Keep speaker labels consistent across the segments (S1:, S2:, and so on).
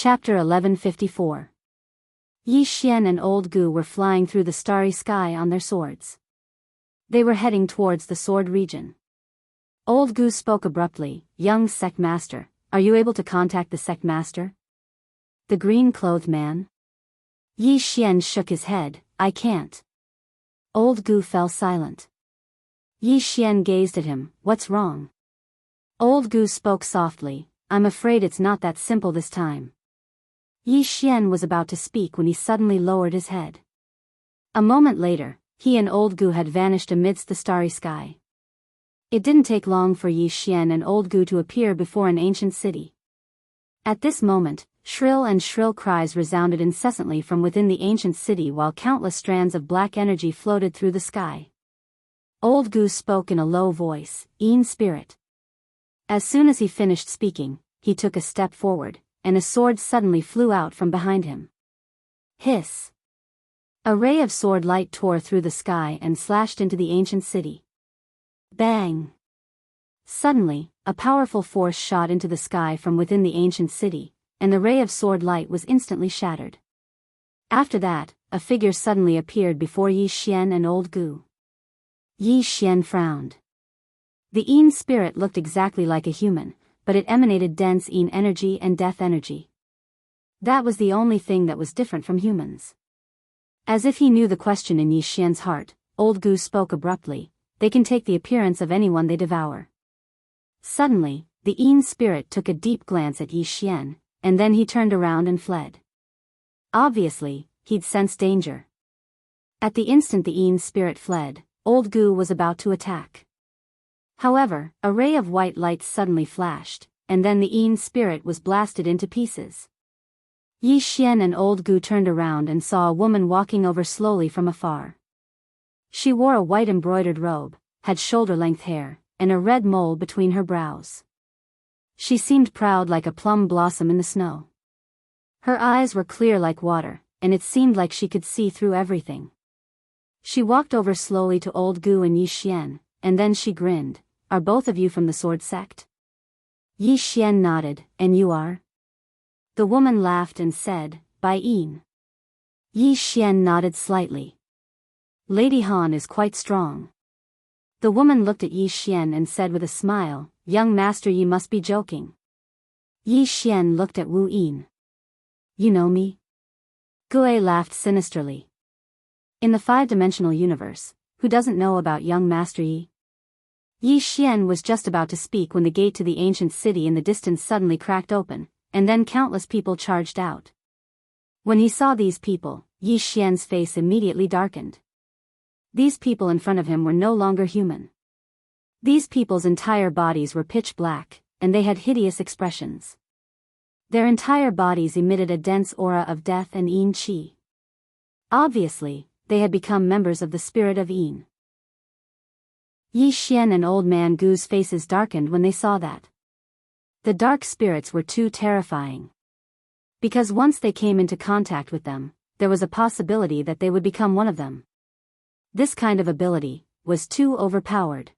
S1: Chapter 1154. Yi Xian and Old Gu were flying through the starry sky on their swords. They were heading towards the sword region. Old Gu spoke abruptly, "Young sect master, are you able to contact the sect master?" The green-clothed man? Yi Xian shook his head, "I can't." Old Gu fell silent. Yi Xian gazed at him, "What's wrong?" Old Gu spoke softly, "I'm afraid it's not that simple this time." Yi Xian was about to speak when he suddenly lowered his head. A moment later, he and Old Gu had vanished amidst the starry sky. It didn't take long for Yi Xian and Old Gu to appear before an ancient city. At this moment, shrill cries resounded incessantly from within the ancient city while countless strands of black energy floated through the sky. Old Gu spoke in a low voice, "Yin spirit." As soon as he finished speaking, he took a step forward, and a sword suddenly flew out from behind him. Hiss! A ray of sword light tore through the sky and slashed into the ancient city. Bang! Suddenly, a powerful force shot into the sky from within the ancient city, and the ray of sword light was instantly shattered. After that, a figure suddenly appeared before Yi Xian and Old Gu. Yi Xian frowned. The Yin spirit looked exactly like a human, but it emanated dense Yin energy and death energy. That was the only thing that was different from humans. As if he knew the question in Yi Xian's heart, Old Gu spoke abruptly, "They can take the appearance of anyone they devour." Suddenly, the Yin spirit took a deep glance at Yi Xian, and then he turned around and fled. Obviously, he'd sensed danger. At the instant the Yin spirit fled, Old Gu was about to attack. However, a ray of white light suddenly flashed, and then the Yin spirit was blasted into pieces. Yi Xian and Old Gu turned around and saw a woman walking over slowly from afar. She wore a white embroidered robe, had shoulder-length hair, and a red mole between her brows. She seemed proud like a plum blossom in the snow. Her eyes were clear like water, and it seemed like she could see through everything. She walked over slowly to Old Gu and Yi Xian, and then she grinned, "Are both of you from the sword sect?" Yi Xian nodded, "And you are?" The woman laughed and said, "By Yin." Yi Xian nodded slightly. "Lady Han is quite strong." The woman looked at Yi Xian and said with a smile, "Young master, you must be joking." Yi Xian looked at Wu Yin. "You know me?" Gue laughed sinisterly. In the five-dimensional universe, who doesn't know about young Master Yi? Yi Xian was just about to speak when the gate to the ancient city in the distance suddenly cracked open, and then countless people charged out. When he saw these people, Yi Xian's face immediately darkened. These people in front of him were no longer human. These people's entire bodies were pitch black, and they had hideous expressions. Their entire bodies emitted a dense aura of death and Yin qi. Obviously, they had become members of the spirit of Yin. Yi Xian and Old Man Gu's faces darkened when they saw that. The dark spirits were too terrifying. Because once they came into contact with them, there was a possibility that they would become one of them. This kind of ability was too overpowered.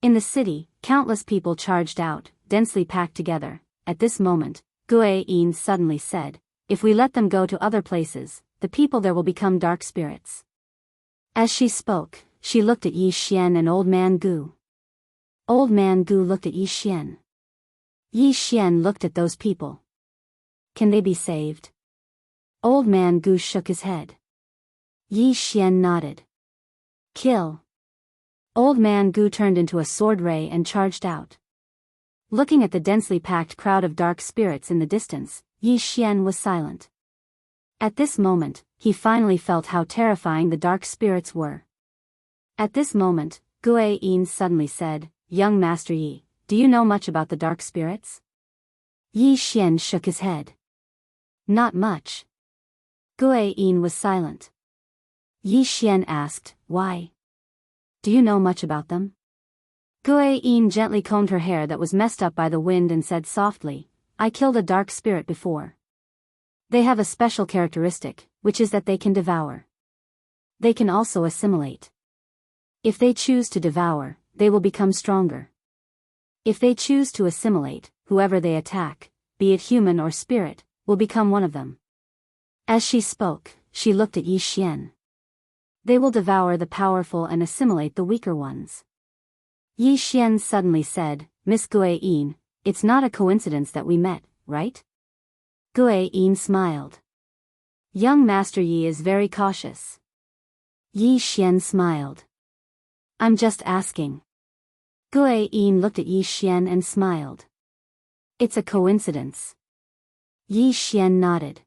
S1: In the city, countless people charged out, densely packed together. At this moment, Gue Yin suddenly said, "If we let them go to other places, the people there will become dark spirits." As she spoke, she looked at Yi Xian and Old Man Gu. Old Man Gu looked at Yi Xian. Yi Xian looked at those people. "Can they be saved?" Old Man Gu shook his head. Yi Xian nodded. "Kill." Old Man Gu turned into a sword ray and charged out. Looking at the densely packed crowd of dark spirits in the distance, Yi Xian was silent. At this moment, he finally felt how terrifying the dark spirits were. At this moment, Gue Yin suddenly said, "Young Master Yi, do you know much about the dark spirits?" Yi Xian shook his head. "Not much." Gue Yin was silent. Yi Xian asked, "Why? Do you know much about them?" Gue Yin gently combed her hair that was messed up by the wind and said softly, "I killed a dark spirit before. They have a special characteristic, which is that they can devour. They can also assimilate. If they choose to devour, they will become stronger. If they choose to assimilate, whoever they attack, be it human or spirit, will become one of them. As she spoke, she looked at Yi Xian. They will devour the powerful and assimilate the weaker ones. Yi Xian suddenly said, Miss Guiyin, it's not a coincidence that we met, right? Guiyin smiled. Young Master Yi is very cautious. Yi Xian smiled. I'm just asking. Guiyin looked at Yi Xian and smiled. It's a coincidence. Yi Xian nodded.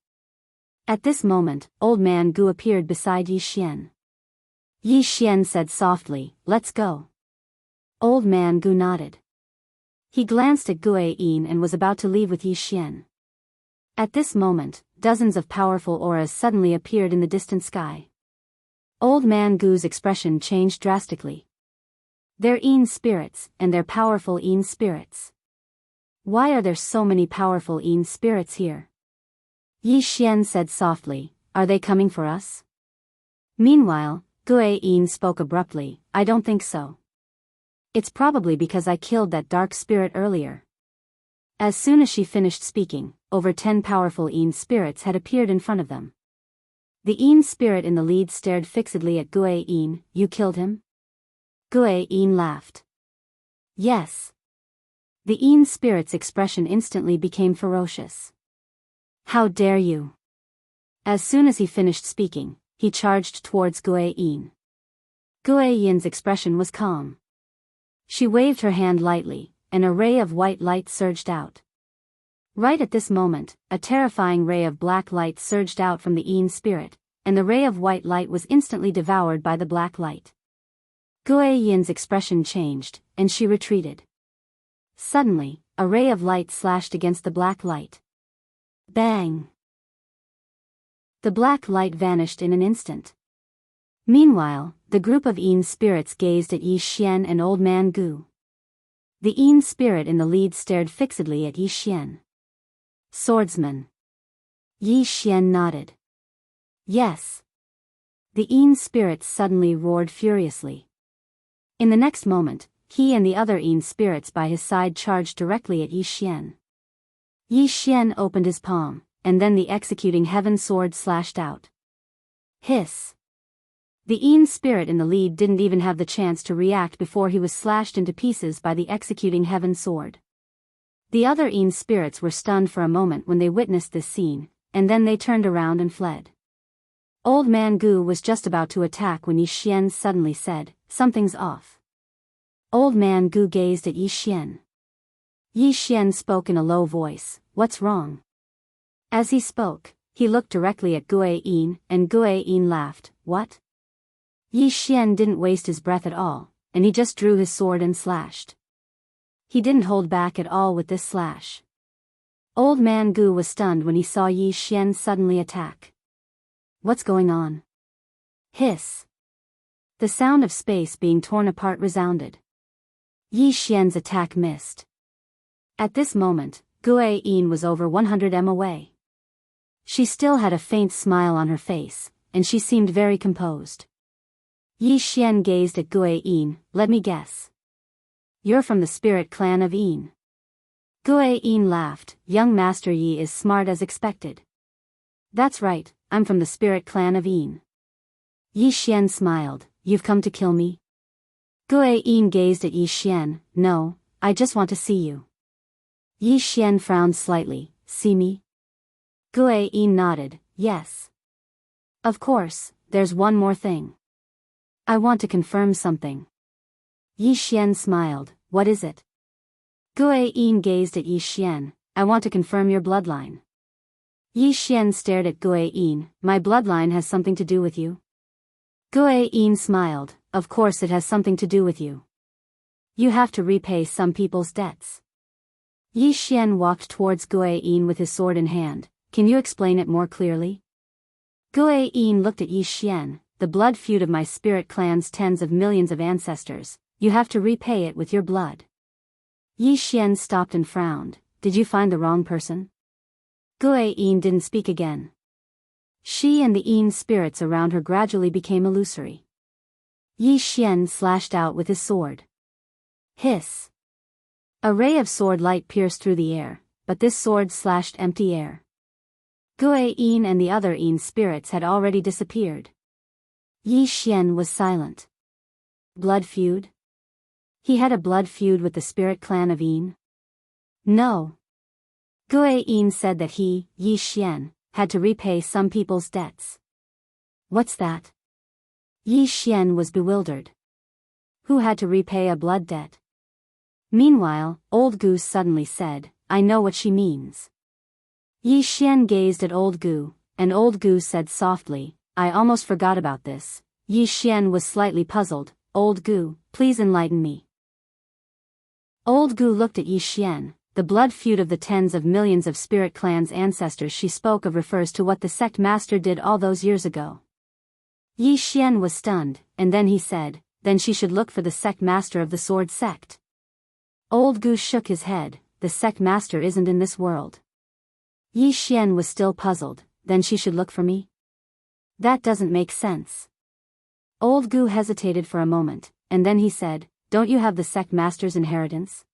S1: At this moment, Old Man Gu appeared beside Yi Xian. Yi Xian said softly, let's go. Old Man Gu nodded. He glanced at Guiyin and was about to leave with Yi Xian. At this moment, dozens of powerful auras suddenly appeared in the distant sky. Old Man Gu's expression changed drastically. They're Yin spirits, and they're powerful Yin spirits. Why are there so many powerful Yin spirits here? Yi Xian said softly, are they coming for us? Meanwhile, Guiyin spoke abruptly, I don't think so. It's probably because I killed that dark spirit earlier. As soon as she finished speaking, over 10 powerful Yin spirits had appeared in front of them. The Yin spirit in the lead stared fixedly at Guiyin, you killed him? Guiyin laughed. Yes. The Yin spirit's expression instantly became ferocious. How dare you? As soon as he finished speaking, he charged towards Guiyin. Guiyin's expression was calm. She waved her hand lightly, and a ray of white light surged out. Right at this moment, a terrifying ray of black light surged out from the Yin spirit, and the ray of white light was instantly devoured by the black light. Guiyin's expression changed, and she retreated. Suddenly, a ray of light slashed against the black light. Bang! The black light vanished in an instant. Meanwhile, the group of Yin spirits gazed at Yi Xian and Old Man Gu. The Yin spirit in the lead stared fixedly at Yi Xian. Swordsman. Yi Xian nodded. Yes. The Yin spirit suddenly roared furiously. In the next moment, he and the other Yin spirits by his side charged directly at Yi Xian. Yi Xian opened his palm, and then the executing heaven sword slashed out. Hiss. The Yin spirit in the lead didn't even have the chance to react before he was slashed into pieces by the executing heaven sword. The other Yin spirits were stunned for a moment when they witnessed this scene, and then they turned around and fled. Old Man Gu was just about to attack when Yi Xian suddenly said, something's off. Old Man Gu gazed at Yi Xian. Yi Xian spoke in a low voice, what's wrong? As he spoke, he looked directly at Guiyin, and Guiyin laughed, what? Yi Xian didn't waste his breath at all, and he just drew his sword and slashed. He didn't hold back at all with this slash. Old Man Gu was stunned when he saw Yi Xian suddenly attack. What's going on? Hiss. The sound of space being torn apart resounded. Yi Xian's attack missed. At this moment, Guiyin was over 100 m away. She still had a faint smile on her face, and she seemed very composed. Yi Xian gazed at Guiyin, let me guess. You're from the spirit clan of Yin. Guiyin laughed, young Master Yi is smart as expected. That's right, I'm from the spirit clan of Yin. Yi Xian smiled, you've come to kill me? Guiyin gazed at Yi Xian, no, I just want to see you. Yi Xian frowned slightly, see me? Guiyin nodded, yes. Of course, there's one more thing. I want to confirm something. Yi Xian smiled, what is it? Guiyin gazed at Yi Xian, I want to confirm your bloodline. Yi Xian stared at Guiyin, my bloodline has something to do with you? Guiyin smiled, of course it has something to do with you. You have to repay some people's debts. Yi Xian walked towards Guiyin with his sword in hand, can you explain it more clearly? Guiyin looked at Yi Xian, the blood feud of my spirit clan's tens of millions of ancestors, you have to repay it with your blood. Yi Xian stopped and frowned, did you find the wrong person? Guiyin didn't speak again. She and the Yin spirits around her gradually became illusory. Yi Xian slashed out with his sword. Hiss. A ray of sword light pierced through the air, but this sword slashed empty air. Gue Yin and the other Yin spirits had already disappeared. Yi Xian was silent. Blood feud? He had a blood feud with the spirit clan of Yin? No. Gue Yin said that he, Yi Xian, had to repay some people's debts. What's that? Yi Xian was bewildered. Who had to repay a blood debt? Meanwhile, Old Gu suddenly said, I know what she means. Yi Xian gazed at Old Gu, and Old Gu said softly, I almost forgot about this. Yi Xian was slightly puzzled. Old Gu, please enlighten me. Old Gu looked at Yi Xian. The blood feud of the tens of millions of spirit clans' ancestors she spoke of refers to what the sect master did all those years ago. Yi Xian was stunned, and then he said, then she should look for the sect master of the sword sect. Old Gu shook his head, the sect master isn't in this world. Yi Xian was still puzzled, then she should look for me? That doesn't make sense. Old Gu hesitated for a moment, and then he said, don't you have the sect master's inheritance?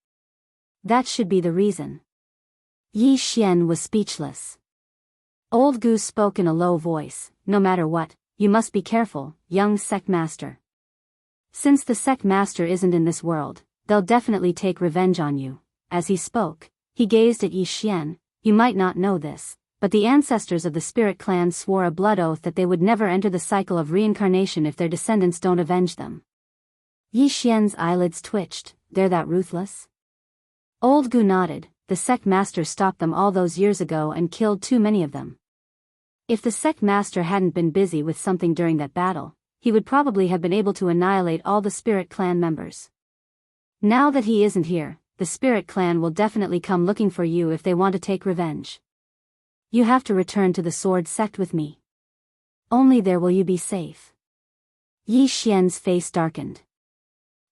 S1: That should be the reason. Yi Xian was speechless. Old Gu spoke in a low voice, no matter what, you must be careful, young sect master. Since the sect master isn't in this world, they'll definitely take revenge on you. As he spoke, he gazed at Yi Xian. You might not know this, but the ancestors of the spirit clan swore a blood oath that they would never enter the cycle of reincarnation if their descendants don't avenge them. Yi Xian's eyelids twitched, they're that ruthless? Old Gu nodded, the sect master stopped them all those years ago and killed too many of them. If the sect master hadn't been busy with something during that battle, he would probably have been able to annihilate all the spirit clan members. Now that he isn't here, the spirit clan will definitely come looking for you if they want to take revenge. You have to return to the sword sect with me. Only there will you be safe. Yi Xian's face darkened.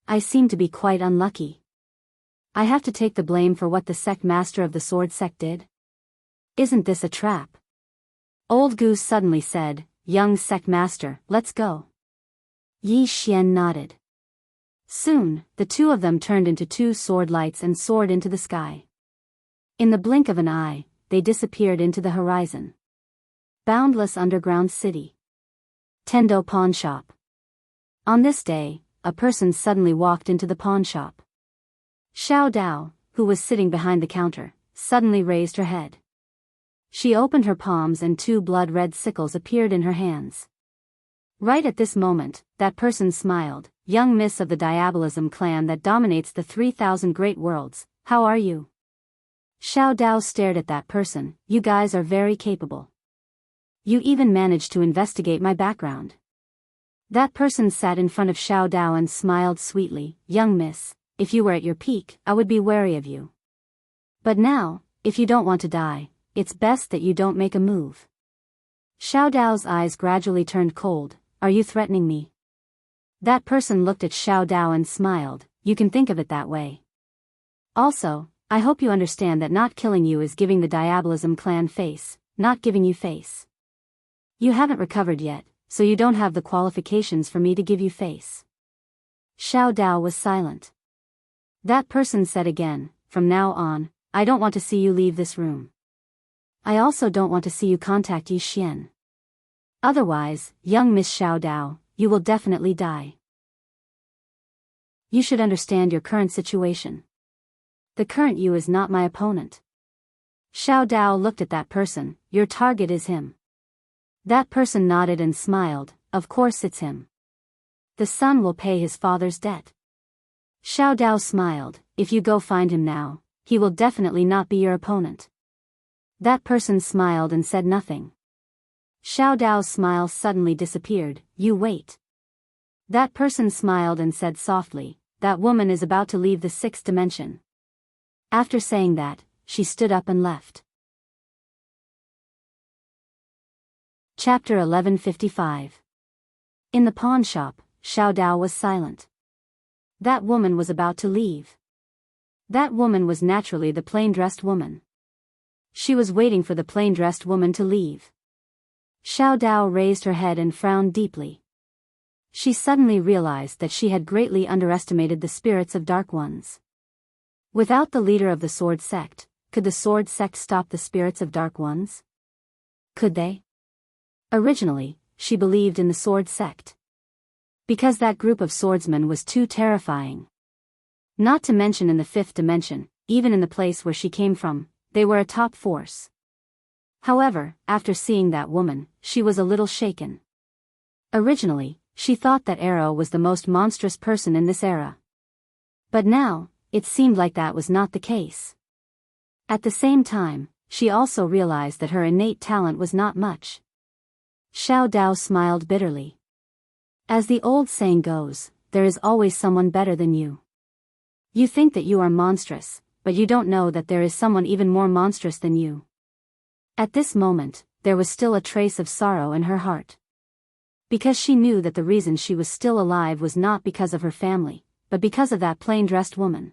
S1: I seem to be quite unlucky. I have to take the blame for what the sect master of the sword sect did? Isn't this a trap? Old Gu suddenly said, young sect master, let's go. Yi Xian nodded. Soon, the two of them turned into two sword lights and soared into the sky. In the blink of an eye, they disappeared into the horizon. Boundless underground city. Tendo pawn shop. On this day, a person suddenly walked into the pawn shop. Xiao Dao, who was sitting behind the counter, suddenly raised her head. She opened her palms and two blood-red sickles appeared in her hands. Right at this moment, that person smiled, young miss of the Diabolism clan that dominates the 3,000 great worlds, how are you? Xiao Dao stared at that person, you guys are very capable. You even managed to investigate my background. That person sat in front of Xiao Dao and smiled sweetly, young miss, if you were at your peak, I would be wary of you. But now, if you don't want to die, it's best that you don't make a move. Xiao Dao's eyes gradually turned cold, are you threatening me? That person looked at Xiao Dao and smiled, you can think of it that way. Also, I hope you understand that not killing you is giving the Diabolism clan face, not giving you face. You haven't recovered yet, so you don't have the qualifications for me to give you face. Xiao Dao was silent. That person said again, from now on, I don't want to see you leave this room. I also don't want to see you contact Yi Xian. Otherwise, young Miss Xiao Dao, you will definitely die. You should understand your current situation. The current you is not my opponent. Xiao Dao looked at that person, your target is him. That person nodded and smiled, of course it's him. The son will pay his father's debt. Xiao Dao smiled, if you go find him now, he will definitely not be your opponent. That person smiled and said nothing. Xiao Dao's smile suddenly disappeared, you wait. That person smiled and said softly, that woman is about to leave the sixth dimension. After saying that, she stood up and left. Chapter 1155. In the pawn shop, Xiao Dao was silent. That woman was about to leave. That woman was naturally the plain-dressed woman. She was waiting for the plain-dressed woman to leave. Xiao Dao raised her head and frowned deeply. She suddenly realized that she had greatly underestimated the spirits of Dark Ones. Without the leader of the Sword Sect, could the Sword Sect stop the spirits of Dark Ones? could they? Originally, she believed in the sword sect. Because that group of swordsmen was too terrifying. Not to mention in the fifth dimension, even in the place where she came from, they were a top force. However, after seeing that woman, she was a little shaken. Originally, she thought that Arrow was the most monstrous person in this era. But now, it seemed like that was not the case. At the same time, she also realized that her innate talent was not much. Xiao Dao smiled bitterly. As the old saying goes, there is always someone better than you. You think that you are monstrous, but you don't know that there is someone even more monstrous than you. At this moment, there was still a trace of sorrow in her heart. Because she knew that the reason she was still alive was not because of her family, but because of that plain-dressed woman.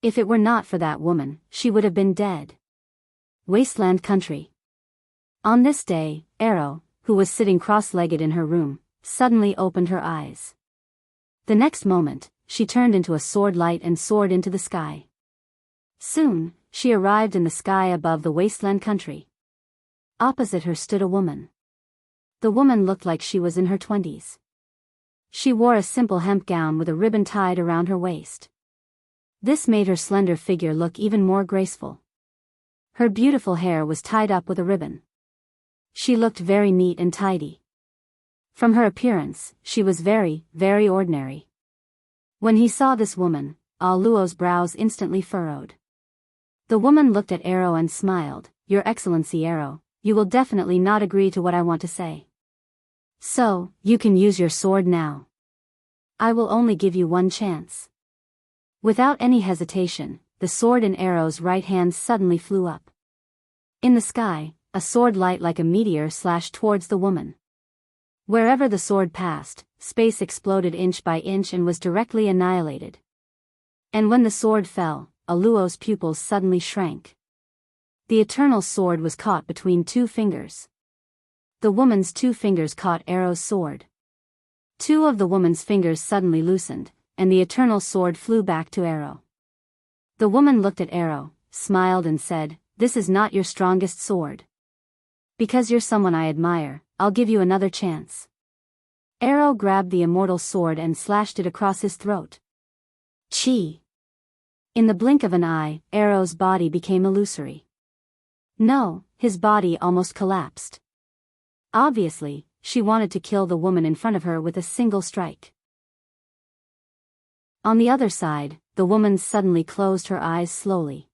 S1: If it were not for that woman, she would have been dead. Wasteland country. On this day, Arrow, who was sitting cross-legged in her room, suddenly opened her eyes. The next moment, she turned into a sword light and soared into the sky. Soon, she arrived in the sky above the wasteland country. Opposite her stood a woman. The woman looked like she was in her 20s. She wore a simple hemp gown with a ribbon tied around her waist. This made her slender figure look even more graceful. Her beautiful hair was tied up with a ribbon. She looked very neat and tidy. From her appearance, she was very, very ordinary. When he saw this woman, Ah Luo's brows instantly furrowed. The woman looked at Arrow and smiled. Your Excellency Arrow, you will definitely not agree to what I want to say. So, you can use your sword now. I will only give you one chance. Without any hesitation, the sword in Arrow's right hand suddenly flew up. In the sky, a sword light like a meteor slashed towards the woman. Wherever the sword passed, space exploded inch by inch and was directly annihilated. And when the sword fell, Ah Luo's pupils suddenly shrank. The eternal sword was caught between two fingers. The woman's two fingers caught Arrow's sword. Two of the woman's fingers suddenly loosened, and the eternal sword flew back to Arrow. The woman looked at Arrow, smiled and said, "This is not your strongest sword. Because you're someone I admire, I'll give you another chance." Arrow grabbed the immortal sword and slashed it across his throat. Chi! In the blink of an eye, Arrow's body became illusory. No, his body almost collapsed. Obviously, she wanted to kill the woman in front of her with a single strike. On the other side, the woman suddenly closed her eyes slowly.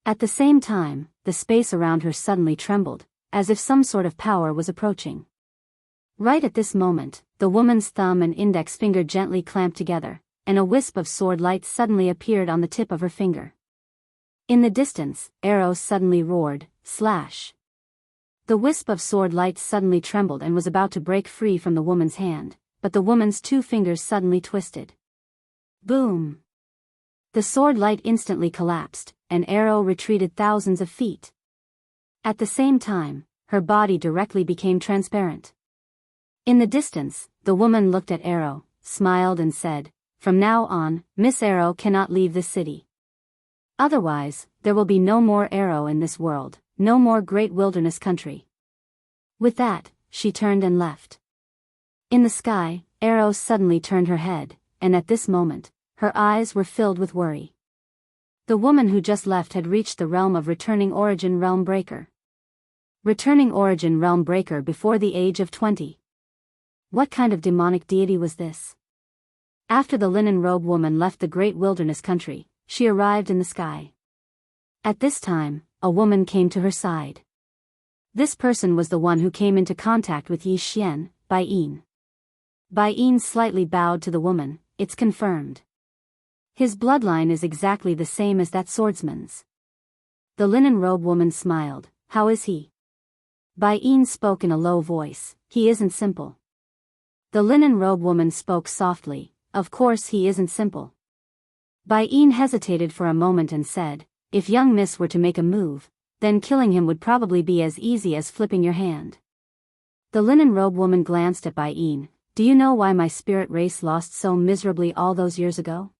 S1: At the same time, the space around her suddenly trembled, as if some sort of power was approaching. Right at this moment, the woman's thumb and index finger gently clamped together, and a wisp of sword light suddenly appeared on the tip of her finger. In the distance, Arrow suddenly roared, "Slash!" The wisp of sword light suddenly trembled and was about to break free from the woman's hand, but the woman's two fingers suddenly twisted. Boom! The sword light instantly collapsed, and Arrow retreated thousands of feet. At the same time, her body directly became transparent. In the distance, the woman looked at Arrow, smiled and said, "From now on, Miss Arrow cannot leave this city. Otherwise, there will be no more Arrow in this world, no more great wilderness country." With that, she turned and left. In the sky, Arrow suddenly turned her head, and at this moment, her eyes were filled with worry. The woman who just left had reached the realm of Returning Origin Realm Breaker. Returning Origin Realm Breaker before the age of 20. What kind of demonic deity was this? After the linen robe woman left the great wilderness country, she arrived in the sky. At this time, a woman came to her side. This person was the one who came into contact with Yi Xian, Biyao. Biyao slightly bowed to the woman. "It's confirmed. His bloodline is exactly the same as that swordsman's." The linen robe woman smiled. "How is he?" Biyao spoke in a low voice. "He isn't simple." The linen robe woman spoke softly. "Of course he isn't simple." Biyao hesitated for a moment and said, "If young miss were to make a move, then killing him would probably be as easy as flipping your hand." The linen robe woman glanced at Biyao. "Do you know why my spirit race lost so miserably all those years ago?"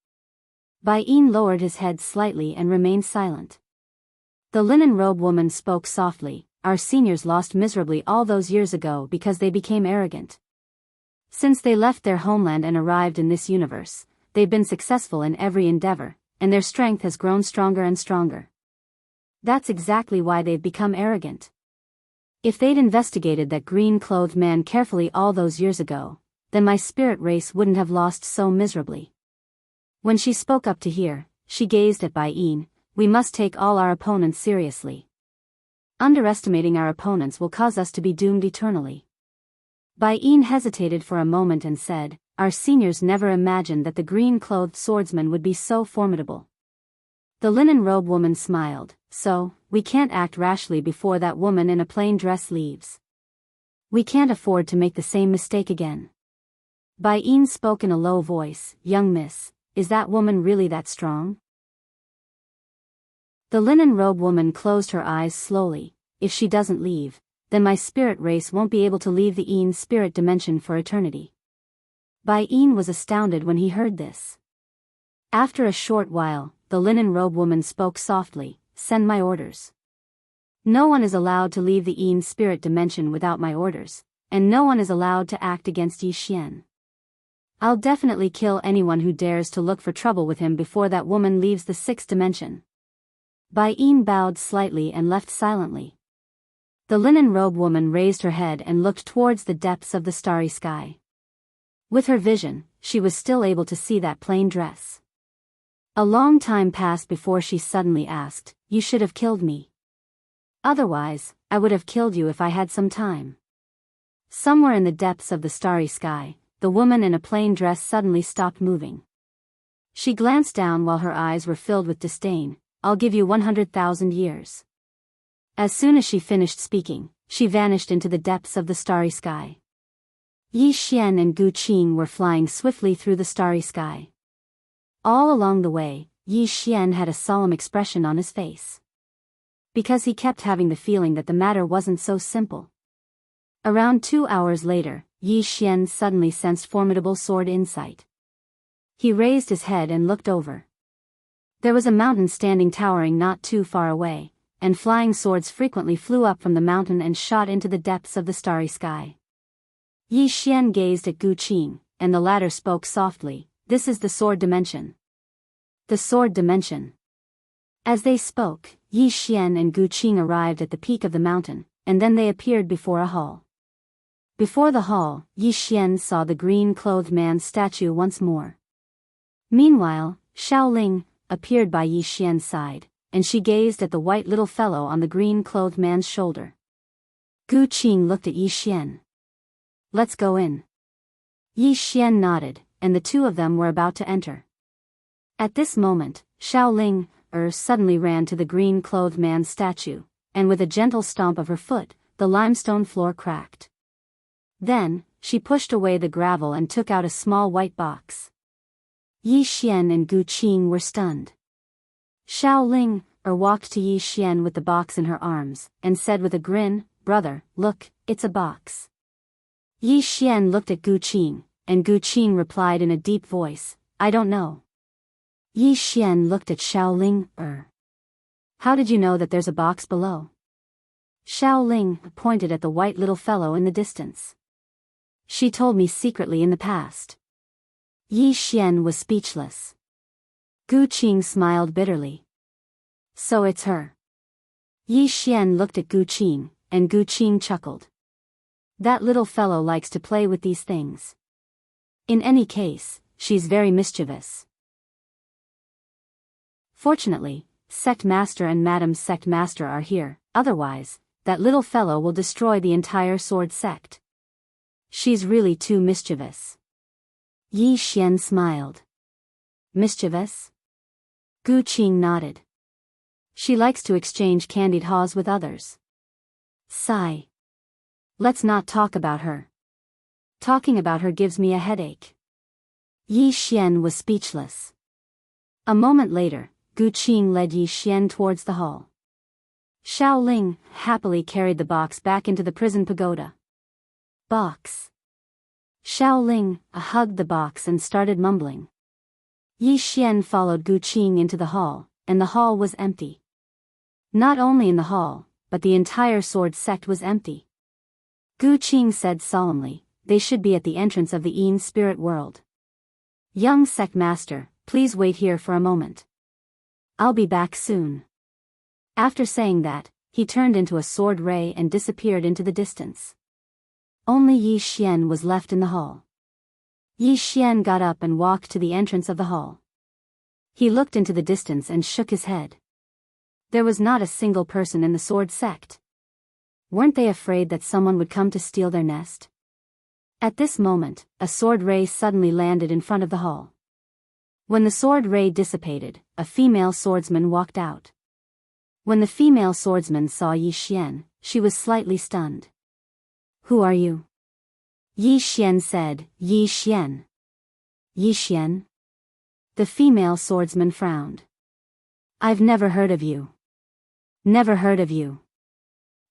S1: Biyao lowered his head slightly and remained silent. The linen robe woman spoke softly. our seniors lost miserably all those years ago because they became arrogant. Since they left their homeland and arrived in this universe, they've been successful in every endeavor, and their strength has grown stronger and stronger. That's exactly why they've become arrogant. If they'd investigated that green-clothed man carefully all those years ago, then my spirit race wouldn't have lost so miserably. When she spoke up to hear, she gazed at Biyao. We must take all our opponents seriously. Underestimating our opponents will cause us to be doomed eternally. Biyao hesitated for a moment and said, our seniors never imagined that the green-clothed swordsman would be so formidable. The linen-robed woman smiled, so, we can't act rashly before that woman in a plain dress leaves. We can't afford to make the same mistake again. Biyao spoke in a low voice, young miss, is that woman really that strong? The linen-robed woman closed her eyes slowly. If she doesn't leave, then my spirit race won't be able to leave the Een spirit dimension for eternity. Biyao was astounded when he heard this. After a short while, the linen-robed woman spoke softly, send my orders. No one is allowed to leave the Een spirit dimension without my orders, and no one is allowed to act against Yi Xian. I'll definitely kill anyone who dares to look for trouble with him before that woman leaves the sixth dimension. Biyao bowed slightly and left silently. The linen-robed woman raised her head and looked towards the depths of the starry sky. With her vision, she was still able to see that plain dress. A long time passed before she suddenly asked, you should have killed me. Otherwise, I would have killed you if I had some time. Somewhere in the depths of the starry sky, the woman in a plain dress suddenly stopped moving. She glanced down while her eyes were filled with disdain. I'll give you 100,000 years. As soon as she finished speaking, she vanished into the depths of the starry sky. Yi Xian and Gu Qing were flying swiftly through the starry sky. All along the way, Yi Xian had a solemn expression on his face. Because he kept having the feeling that the matter wasn't so simple. Around 2 hours later, Yi Xian suddenly sensed formidable sword insight. He raised his head and looked over. There was a mountain standing towering not too far away, and flying swords frequently flew up from the mountain and shot into the depths of the starry sky. Yi Xian gazed at Gu Qing, and the latter spoke softly, this is the sword dimension. The sword dimension. As they spoke, Yi Xian and Gu Qing arrived at the peak of the mountain, and then they appeared before a hall. Before the hall, Yi Xian saw the green-clothed man's statue once more. Meanwhile, Xiaoling appeared by Yi Xian's side, and she gazed at the white little fellow on the green-clothed man's shoulder. Gu Qing looked at Yi Xian. Let's go in. Yi Xian nodded, and the two of them were about to enter. At this moment, Xiaoling suddenly ran to the green-clothed man's statue, and with a gentle stomp of her foot, the limestone floor cracked. Then, she pushed away the gravel and took out a small white box. Yi Xian and Gu Qing were stunned. Xiaoling walked to Yi Xian with the box in her arms, and said with a grin, brother, look, it's a box. Yi Xian looked at Gu Qing, and Gu Qing replied in a deep voice, I don't know. Yi Xian looked at Xiaoling, How did you know that there's a box below? Xiaoling pointed at the white little fellow in the distance. She told me secretly in the past. Yi Xian was speechless. Gu Qing smiled bitterly. So it's her. Yi Xian looked at Gu Qing, and Gu Qing chuckled. That little fellow likes to play with these things. In any case, she's very mischievous. Fortunately, Sect Master and Madam Sect Master are here, otherwise, that little fellow will destroy the entire sword sect. She's really too mischievous. Yi Xian smiled. Mischievous? Gu Qing nodded. She likes to exchange candied haws with others. Sigh. Let's not talk about her. Talking about her gives me a headache. Yi Xian was speechless. A moment later, Gu Qing led Yi Xian towards the hall. Xiaoling happily carried the box back into the prison pagoda. Box. Xiaoling hugged the box and started mumbling. Yi Xian followed Gu Qing into the hall, and the hall was empty. Not only in the hall, but the entire sword sect was empty. Gu Qing said solemnly, they should be at the entrance of the Yin spirit world. Young sect master, please wait here for a moment. I'll be back soon. After saying that, he turned into a sword ray and disappeared into the distance. Only Yi Xian was left in the hall. Yi Xian got up and walked to the entrance of the hall. He looked into the distance and shook his head. There was not a single person in the sword sect. Weren't they afraid that someone would come to steal their nest? At this moment, a sword ray suddenly landed in front of the hall. When the sword ray dissipated, a female swordsman walked out. When the female swordsman saw Yi Xian, she was slightly stunned. Who are you? Yi Xian said, Yi Xian. Yi Xian? The female swordsman frowned. I've never heard of you. Never heard of you.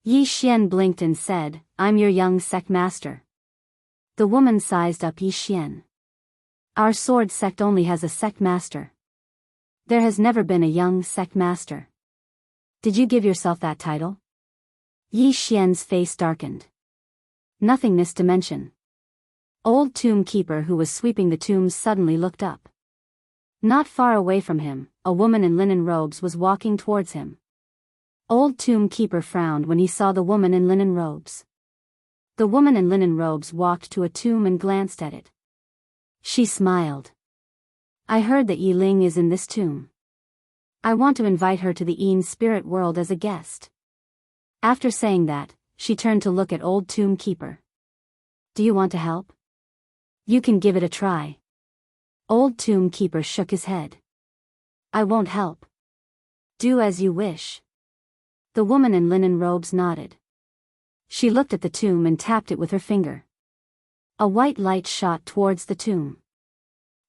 S1: Yi Xian blinked and said, I'm your young sect master. The woman sized up Yi Xian. Our sword sect only has a sect master. There has never been a young sect master. Did you give yourself that title? Yi Xian's face darkened. Nothingness dimension. Old tomb keeper who was sweeping the tombs suddenly looked up. Not far away from him, a woman in linen robes was walking towards him. Old tomb keeper frowned when he saw the woman in linen robes. The woman in linen robes walked to a tomb and glanced at it. She smiled. I heard that Yi Ling is in this tomb. I want to invite her to the Yin spirit world as a guest. After saying that, she turned to look at old tomb keeper. Do you want to help? You can give it a try. Old tomb keeper shook his head. I won't help. Do as you wish. The woman in linen robes nodded. She looked at the tomb and tapped it with her finger. A white light shot towards the tomb.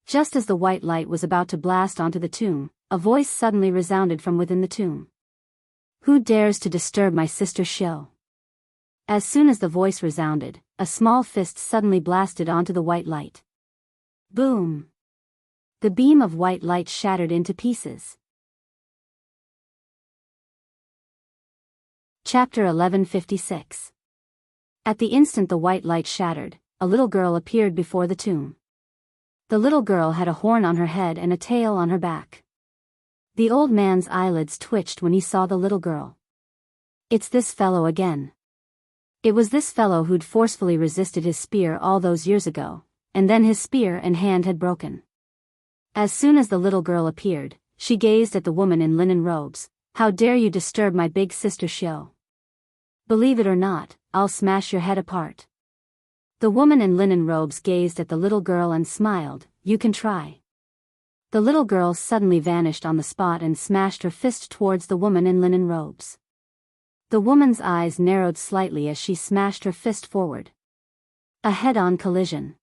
S1: Just as the white light was about to blast onto the tomb, a voice suddenly resounded from within the tomb. Who dares to disturb my sister Xiao? As soon as the voice resounded, a small fist suddenly blasted onto the white light. Boom! The beam of white light shattered into pieces. Chapter 1156. At the instant the white light shattered, a little girl appeared before the tomb. The little girl had a horn on her head and a tail on her back. The old man's eyelids twitched when he saw the little girl. It's this fellow again. It was this fellow who'd forcefully resisted his spear all those years ago, and then his spear and hand had broken. As soon as the little girl appeared, she gazed at the woman in linen robes. How dare you disturb my big sister Xiao? Believe it or not, I'll smash your head apart. The woman in linen robes gazed at the little girl and smiled. You can try. The little girl suddenly vanished on the spot and smashed her fist towards the woman in linen robes. The woman's eyes narrowed slightly as she smashed her fist forward. A head-on collision.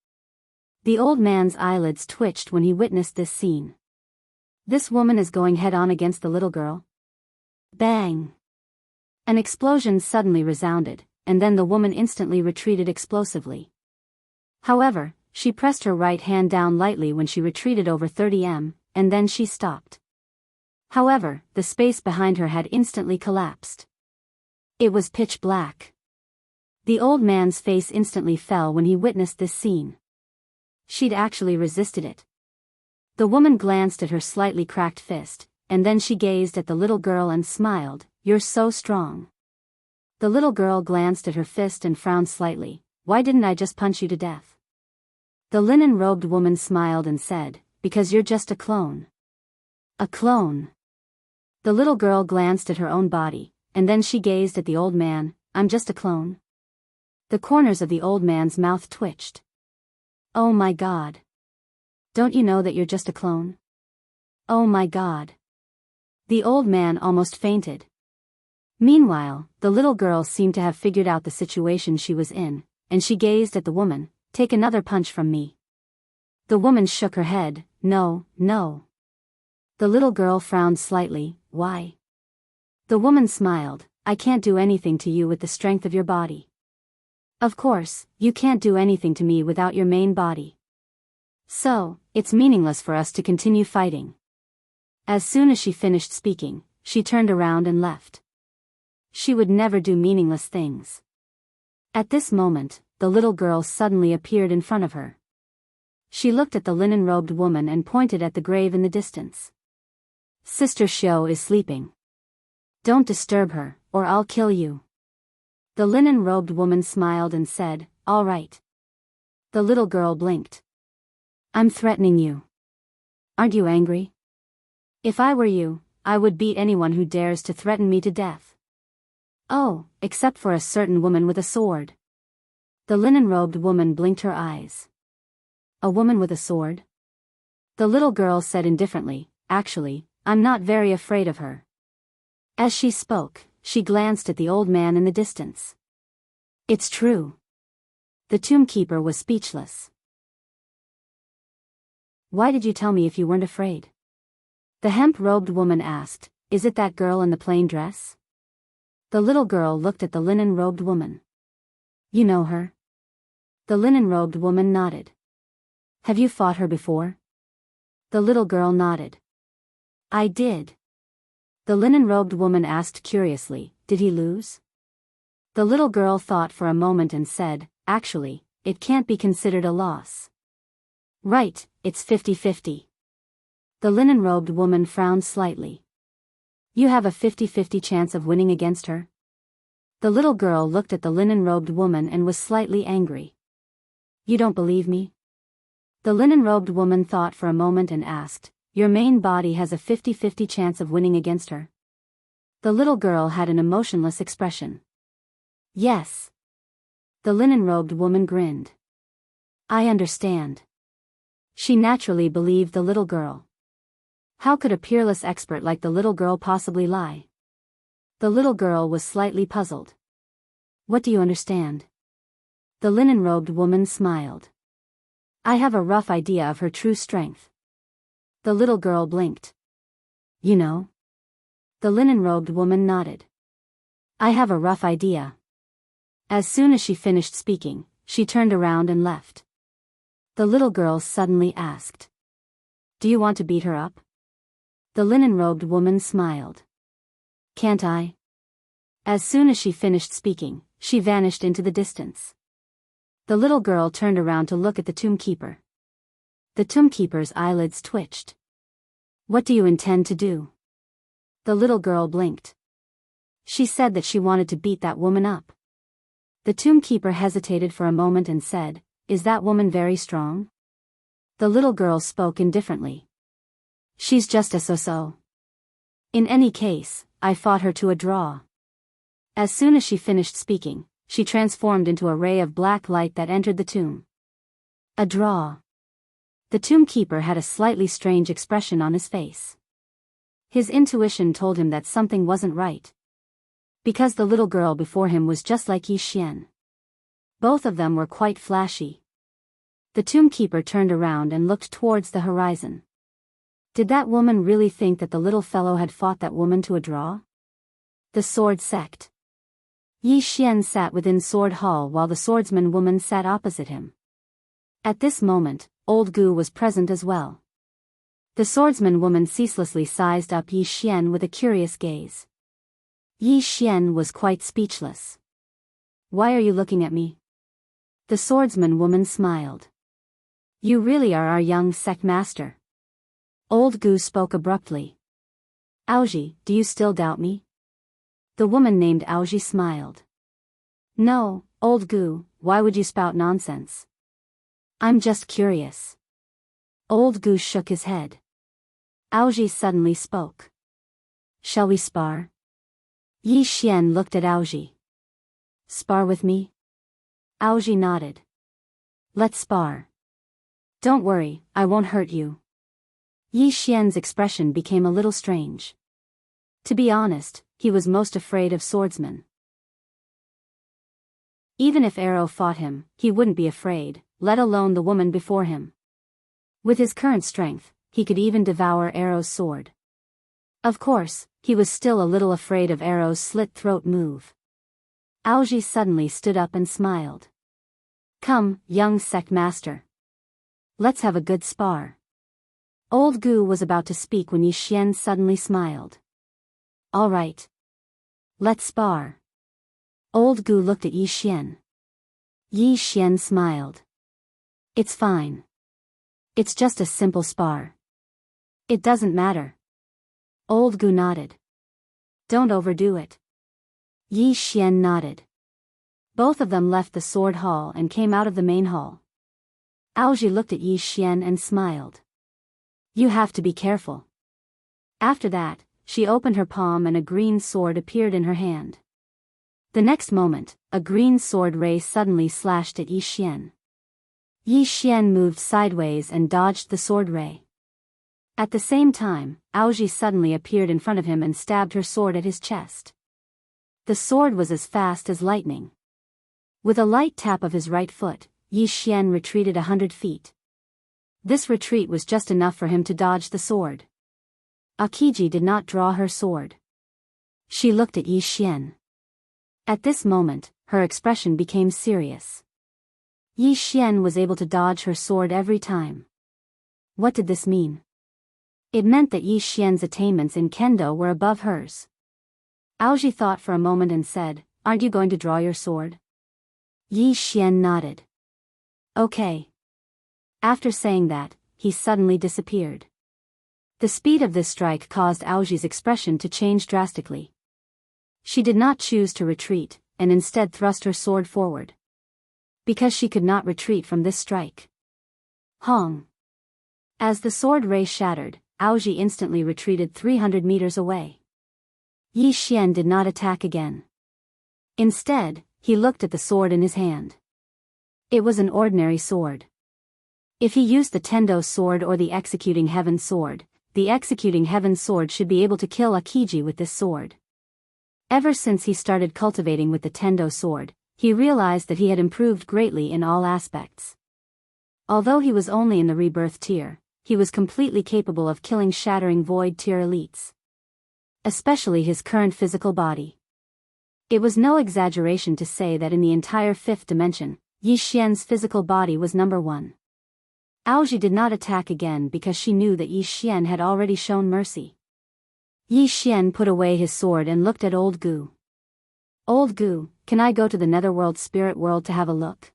S1: The old man's eyelids twitched when he witnessed this scene. This woman is going head-on against the little girl? Bang! An explosion suddenly resounded, and then the woman instantly retreated explosively. However, she pressed her right hand down lightly when she retreated over 30 m, and then she stopped. However, the space behind her had instantly collapsed. It was pitch black. The old man's face instantly fell when he witnessed this scene. She'd actually resisted it. The woman glanced at her slightly cracked fist, and then she gazed at the little girl and smiled. You're so strong. The little girl glanced at her fist and frowned slightly. Why didn't I just punch you to death? The linen-robed woman smiled and said, because you're just a clone. A clone. The little girl glanced at her own body, and then she gazed at the old man. I'm just a clone. The corners of the old man's mouth twitched. Oh my God. Don't you know that you're just a clone? Oh my God. The old man almost fainted. Meanwhile, the little girl seemed to have figured out the situation she was in, and she gazed at the woman. Take another punch from me. The woman shook her head. No, no. The little girl frowned slightly. Why? The woman smiled. I can't do anything to you with the strength of your body. Of course, you can't do anything to me without your main body. So, it's meaningless for us to continue fighting. As soon as she finished speaking, she turned around and left. She would never do meaningless things. At this moment, the little girl suddenly appeared in front of her. She looked at the linen-robed woman and pointed at the grave in the distance. Sister Xiao is sleeping. Don't disturb her, or I'll kill you. The linen-robed woman smiled and said, all right. The little girl blinked. I'm threatening you. Aren't you angry? If I were you, I would beat anyone who dares to threaten me to death. Oh, except for a certain woman with a sword. The linen-robed woman blinked her eyes. A woman with a sword? The little girl said indifferently, actually, I'm not very afraid of her. As she spoke, she glanced at the old man in the distance. It's true. The tombkeeper was speechless. Why did you tell me if you weren't afraid? The hemp-robed woman asked, is it that girl in the plain dress? The little girl looked at the linen-robed woman. You know her? The linen-robed woman nodded. Have you fought her before? The little girl nodded. I did. The linen-robed woman asked curiously, did he lose? The little girl thought for a moment and said, actually, it can't be considered a loss. Right, it's 50-50. The linen-robed woman frowned slightly. You have a 50-50 chance of winning against her? The little girl looked at the linen-robed woman and was slightly angry. You don't believe me? The linen-robed woman thought for a moment and asked, your main body has a 50-50 chance of winning against her? The little girl had an emotionless expression. Yes. The linen-robed woman grinned. I understand. She naturally believed the little girl. How could a peerless expert like the little girl possibly lie? The little girl was slightly puzzled. What do you understand? The linen-robed woman smiled. I have a rough idea of her true strength. The little girl blinked. You know? The linen-robed woman nodded. I have a rough idea. As soon as she finished speaking, she turned around and left. The little girl suddenly asked. Do you want to beat her up? The linen-robed woman smiled. Can't I? As soon as she finished speaking, she vanished into the distance. The little girl turned around to look at the tombkeeper. The tombkeeper's eyelids twitched. What do you intend to do? The little girl blinked. She said that she wanted to beat that woman up. The tombkeeper hesitated for a moment and said, is that woman very strong? The little girl spoke indifferently. She's just a so-so. In any case, I fought her to a draw. As soon as she finished speaking, she transformed into a ray of black light that entered the tomb. A draw. The tombkeeper had a slightly strange expression on his face. His intuition told him that something wasn't right. Because the little girl before him was just like Yi Xian. Both of them were quite flashy. The tombkeeper turned around and looked towards the horizon. Did that woman really think that the little fellow had fought that woman to a draw? The sword sect. Yi Xian sat within Sword Hall while the swordsman woman sat opposite him. At this moment, Old Gu was present as well. The swordsman woman ceaselessly sized up Yi Xian with a curious gaze. Yi Xian was quite speechless. Why are you looking at me? The swordsman woman smiled. You really are our young sect master. Old Gu spoke abruptly. Aoji, do you still doubt me? The woman named Aoji smiled. No, Old Gu, why would you spout nonsense? I'm just curious. Old Gu shook his head. Aoji suddenly spoke. Shall we spar? Yi Xian looked at Aoji. Spar with me? Aoji nodded. Let's spar. Don't worry, I won't hurt you. Yi Xian's expression became a little strange. To be honest, he was most afraid of swordsmen. Even if Arrow fought him, he wouldn't be afraid, let alone the woman before him. With his current strength, he could even devour Arrow's sword. Of course, he was still a little afraid of Arrow's slit-throat move. Aoji suddenly stood up and smiled. Come, young sect master. Let's have a good spar. Old Gu was about to speak when Yi Xian suddenly smiled. All right. Let's spar. Old Gu looked at Yi Xian. Yi Xian smiled. It's fine. It's just a simple spar. It doesn't matter. Old Gu nodded. Don't overdo it. Yi Xian nodded. Both of them left the sword hall and came out of the main hall. Aoji looked at Yi Xian and smiled. You have to be careful. After that, she opened her palm and a green sword appeared in her hand. The next moment, a green sword ray suddenly slashed at Yi Xian. Yi Xian moved sideways and dodged the sword ray. At the same time, Aoji suddenly appeared in front of him and stabbed her sword at his chest. The sword was as fast as lightning. With a light tap of his right foot, Yi Xian retreated 100 feet. This retreat was just enough for him to dodge the sword. Akiji did not draw her sword. She looked at Yi Xian. At this moment, her expression became serious. Yi Xian was able to dodge her sword every time. What did this mean? It meant that Yi Xian's attainments in kendo were above hers. Aoji thought for a moment and said, "Aren't you going to draw your sword?" Yi Xian nodded. Okay. After saying that, he suddenly disappeared. The speed of this strike caused Aoji's expression to change drastically. She did not choose to retreat, and instead thrust her sword forward. Because she could not retreat from this strike. Hong. As the sword ray shattered, Aoji instantly retreated 300 meters away. Yi Xian did not attack again. Instead, he looked at the sword in his hand. It was an ordinary sword. If he used the Tendo sword or the Executing Heaven sword, the Executing Heaven sword should be able to kill Akiji with this sword. Ever since he started cultivating with the Tendo sword, he realized that he had improved greatly in all aspects. Although he was only in the rebirth tier, he was completely capable of killing shattering void tier elites. Especially his current physical body. It was no exaggeration to say that in the entire fifth dimension, Yi Xian's physical body was number 1. Aoji did not attack again because she knew that Yi Xian had already shown mercy. Yi Xian put away his sword and looked at Old Gu. Old Gu, can I go to the netherworld spirit world to have a look?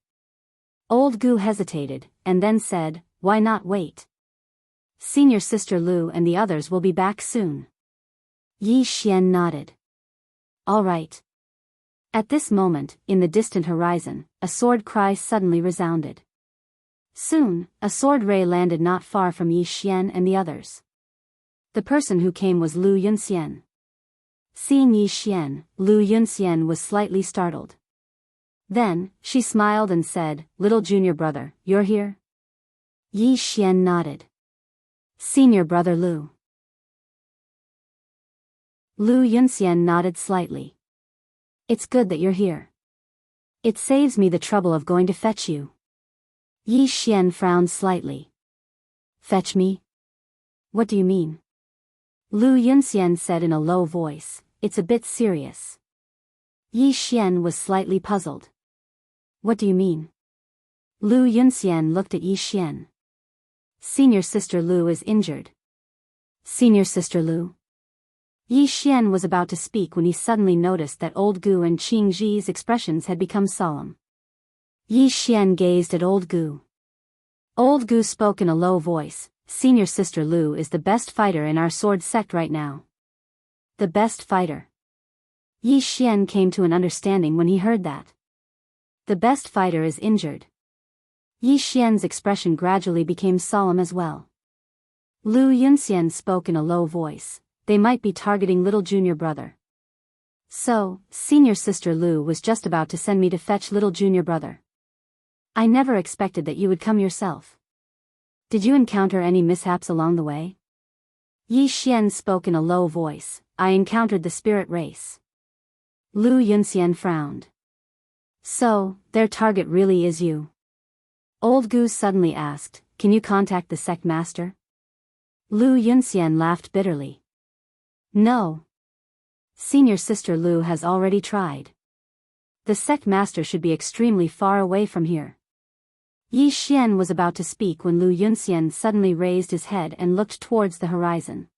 S1: Old Gu hesitated, and then said, why not wait? Senior Sister Lu and the others will be back soon. Yi Xian nodded. All right. At this moment, in the distant horizon, a sword cry suddenly resounded. Soon, a sword ray landed not far from Yi Xian and the others. The person who came was Lu Yunxian. Seeing Yi Xian, Lu Yunxian was slightly startled. Then, she smiled and said, little junior brother, you're here? Yi Xian nodded. Senior brother Lu. Lu Yunxian nodded slightly. It's good that you're here. It saves me the trouble of going to fetch you. Yi Xian frowned slightly. Fetch me? What do you mean? Lu Yunxian said in a low voice, it's a bit serious. Yi Xian was slightly puzzled. What do you mean? Lu Yunxian looked at Yi Xian. Senior Sister Lu is injured. Senior Sister Lu? Yi Xian was about to speak when he suddenly noticed that Old Gu and Qing Ji's expressions had become solemn. Yi Xian gazed at Old Gu. Old Gu spoke in a low voice, Senior Sister Lu is the best fighter in our sword sect right now. The best fighter. Yi Xian came to an understanding when he heard that. The best fighter is injured. Yi Xian's expression gradually became solemn as well. Lu Yunxian spoke in a low voice, they might be targeting little junior brother. So, Senior Sister Lu was just about to send me to fetch little junior brother. I never expected that you would come yourself. Did you encounter any mishaps along the way? Yi Xian spoke in a low voice, I encountered the spirit race. Lu Yunxian frowned. So, their target really is you? Old Gu suddenly asked, can you contact the sect master? Lu Yunxian laughed bitterly. No. Senior Sister Lu has already tried. The sect master should be extremely far away from here. Yi Xian was about to speak when Lu Yunxian suddenly raised his head and looked towards the horizon.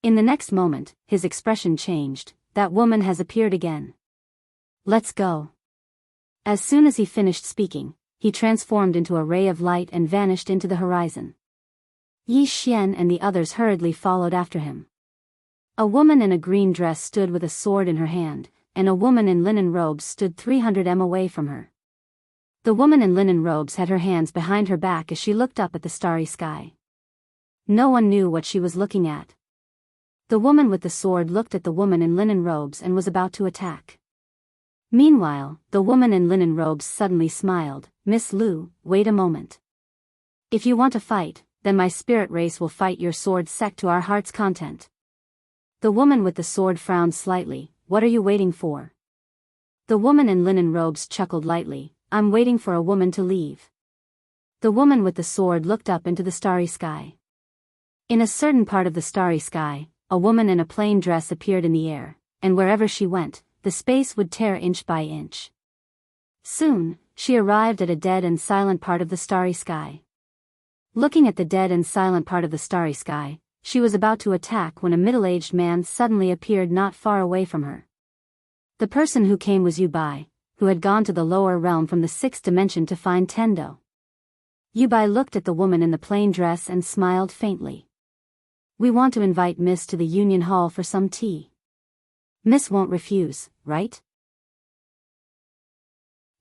S1: In the next moment, his expression changed, that woman has appeared again. Let's go. As soon as he finished speaking, he transformed into a ray of light and vanished into the horizon. Yi Xian and the others hurriedly followed after him. A woman in a green dress stood with a sword in her hand, and a woman in linen robes stood 300 m away from her. The woman in linen robes had her hands behind her back as she looked up at the starry sky. No one knew what she was looking at. The woman with the sword looked at the woman in linen robes and was about to attack. Meanwhile, the woman in linen robes suddenly smiled. "Miss Lu, wait a moment. If you want to fight, then my spirit race will fight your sword sect to our heart's content." The woman with the sword frowned slightly. "What are you waiting for?" The woman in linen robes chuckled lightly. "I'm waiting for a woman to leave." The woman with the sword looked up into the starry sky. In a certain part of the starry sky, a woman in a plain dress appeared in the air, and wherever she went, the space would tear inch by inch. Soon, she arrived at a dead and silent part of the starry sky. Looking at the dead and silent part of the starry sky, she was about to attack when a middle-aged man suddenly appeared not far away from her. The person who came was Yu Bai, who had gone to the lower realm from the 6th dimension to find Tendo. Yu Bai looked at the woman in the plain dress and smiled faintly. "We want to invite Miss to the Union Hall for some tea. Miss won't refuse, right?"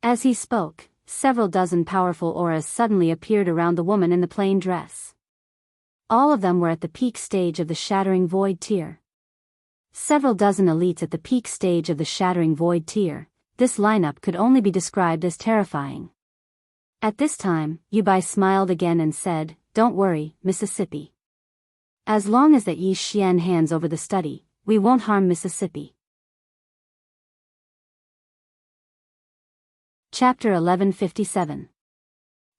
S1: As he spoke, several dozen powerful auras suddenly appeared around the woman in the plain dress. All of them were at the peak stage of the Shattering Void tier. Several dozen elites at the peak stage of the Shattering Void tier. This lineup could only be described as terrifying. At this time, Yu Bai smiled again and said, "Don't worry, Mississippi. As long as that Yi Xian hands over the study, we won't harm Mississippi." Chapter 1157.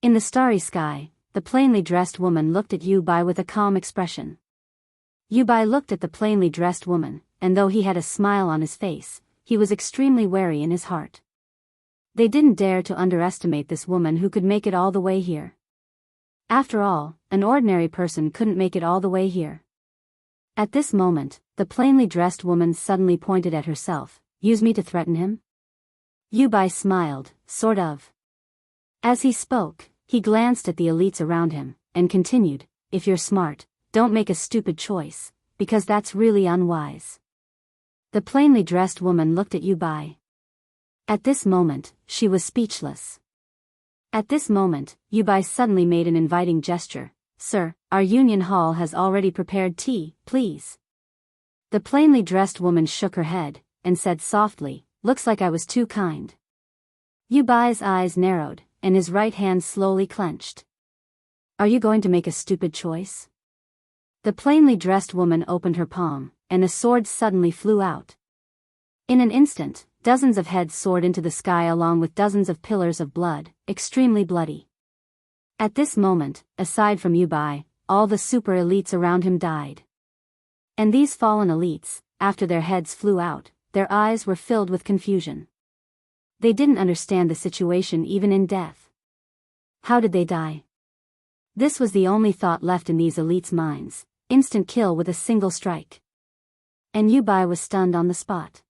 S1: In the starry sky, the plainly dressed woman looked at Yu Bai with a calm expression. Yu Bai looked at the plainly dressed woman, and though he had a smile on his face, he was extremely wary in his heart. They didn't dare to underestimate this woman who could make it all the way here. After all, an ordinary person couldn't make it all the way here. At this moment, the plainly dressed woman suddenly pointed at herself. "Use me to threaten him?" Yu Bai smiled, sort of. As he spoke, he glanced at the elites around him, and continued, "If you're smart, don't make a stupid choice, because that's really unwise." The plainly dressed woman looked at Yu Bai. At this moment, she was speechless. At this moment, Yu Bai suddenly made an inviting gesture. "Sir, our Union Hall has already prepared tea, please." The plainly dressed woman shook her head, and said softly, "Looks like I was too kind." Yu Bai's eyes narrowed, and his right hand slowly clenched. "Are you going to make a stupid choice?" The plainly dressed woman opened her palm, and a sword suddenly flew out. In an instant, dozens of heads soared into the sky along with dozens of pillars of blood, extremely bloody. At this moment, aside from Yu Bai, all the super elites around him died. And these fallen elites, after their heads flew out, their eyes were filled with confusion. They didn't understand the situation even in death. How did they die? This was the only thought left in these elites' minds: instant kill with a single strike. And Yu Bai was stunned on the spot.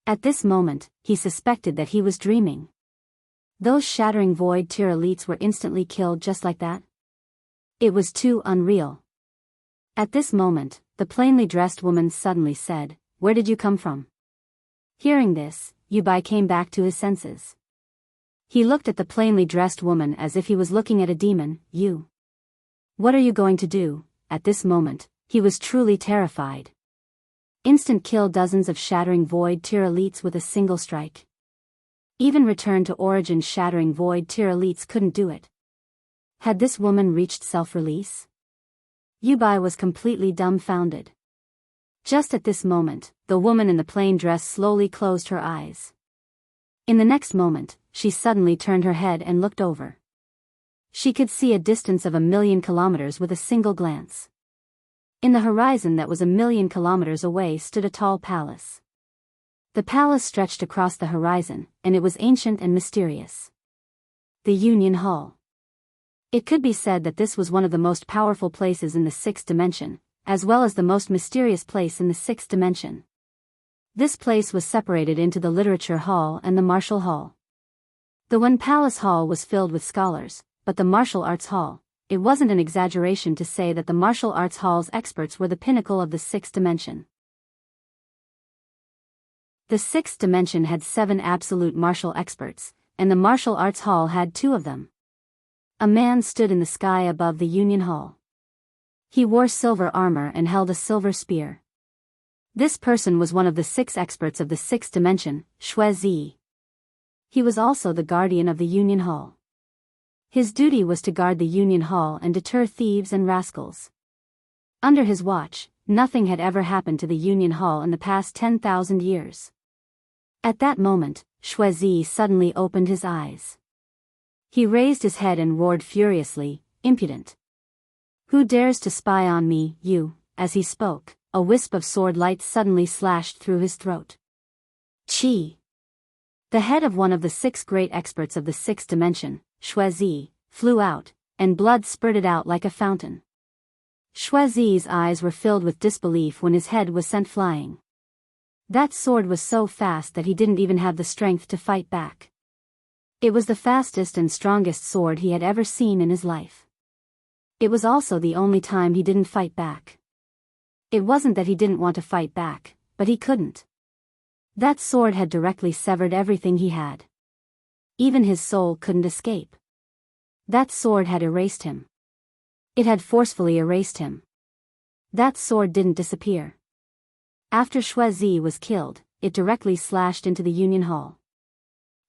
S1: At this moment, he suspected that he was dreaming. Those Shattering Void tier elites were instantly killed just like that? It was too unreal. At this moment, the plainly dressed woman suddenly said, "Where did you come from?" Hearing this, Yu Bai came back to his senses. He looked at the plainly dressed woman as if he was looking at a demon. "You. What are you going to do?" At this moment, he was truly terrified. Instant kill dozens of Shattering Void tier elites with a single strike. Even Return to Origin Shattering Void tier elites couldn't do it. Had this woman reached self-release? Yu Bai was completely dumbfounded. Just at this moment, the woman in the plain dress slowly closed her eyes. In the next moment, she suddenly turned her head and looked over. She could see a distance of 1,000,000 kilometers with a single glance. In the horizon that was 1,000,000 kilometers away stood a tall palace. The palace stretched across the horizon, and it was ancient and mysterious. The Union Hall. It could be said that this was one of the most powerful places in the 6th dimension, as well as the most mysterious place in the 6th dimension. This place was separated into the Literature Hall and the Martial Hall. The One Palace Hall was filled with scholars, but the Martial Arts Hall, it wasn't an exaggeration to say that the Martial Arts Hall's experts were the pinnacle of the sixth dimension. The sixth dimension had 7 absolute martial experts, and the Martial Arts Hall had 2 of them. A man stood in the sky above the Union Hall. He wore silver armor and held a silver spear. This person was one of the 6 experts of the sixth dimension, Shui Zi. He was also the guardian of the Union Hall. His duty was to guard the Union Hall and deter thieves and rascals. Under his watch, nothing had ever happened to the Union Hall in the past 10,000 years. At that moment, Shui Zi suddenly opened his eyes. He raised his head and roared furiously, "Impudent! Who dares to spy on me, you?" As he spoke, a wisp of sword light suddenly slashed through his throat. Chi! The head of one of the 6 great experts of the sixth dimension, Shui Zi, flew out, and blood spurted out like a fountain. Shui Zi's eyes were filled with disbelief when his head was sent flying. That sword was so fast that he didn't even have the strength to fight back. It was the fastest and strongest sword he had ever seen in his life. It was also the only time he didn't fight back. It wasn't that he didn't want to fight back, but he couldn't. That sword had directly severed everything he had. Even his soul couldn't escape. That sword had erased him. It had forcefully erased him. That sword didn't disappear. After Shui Zi was killed, it directly slashed into the Union Hall.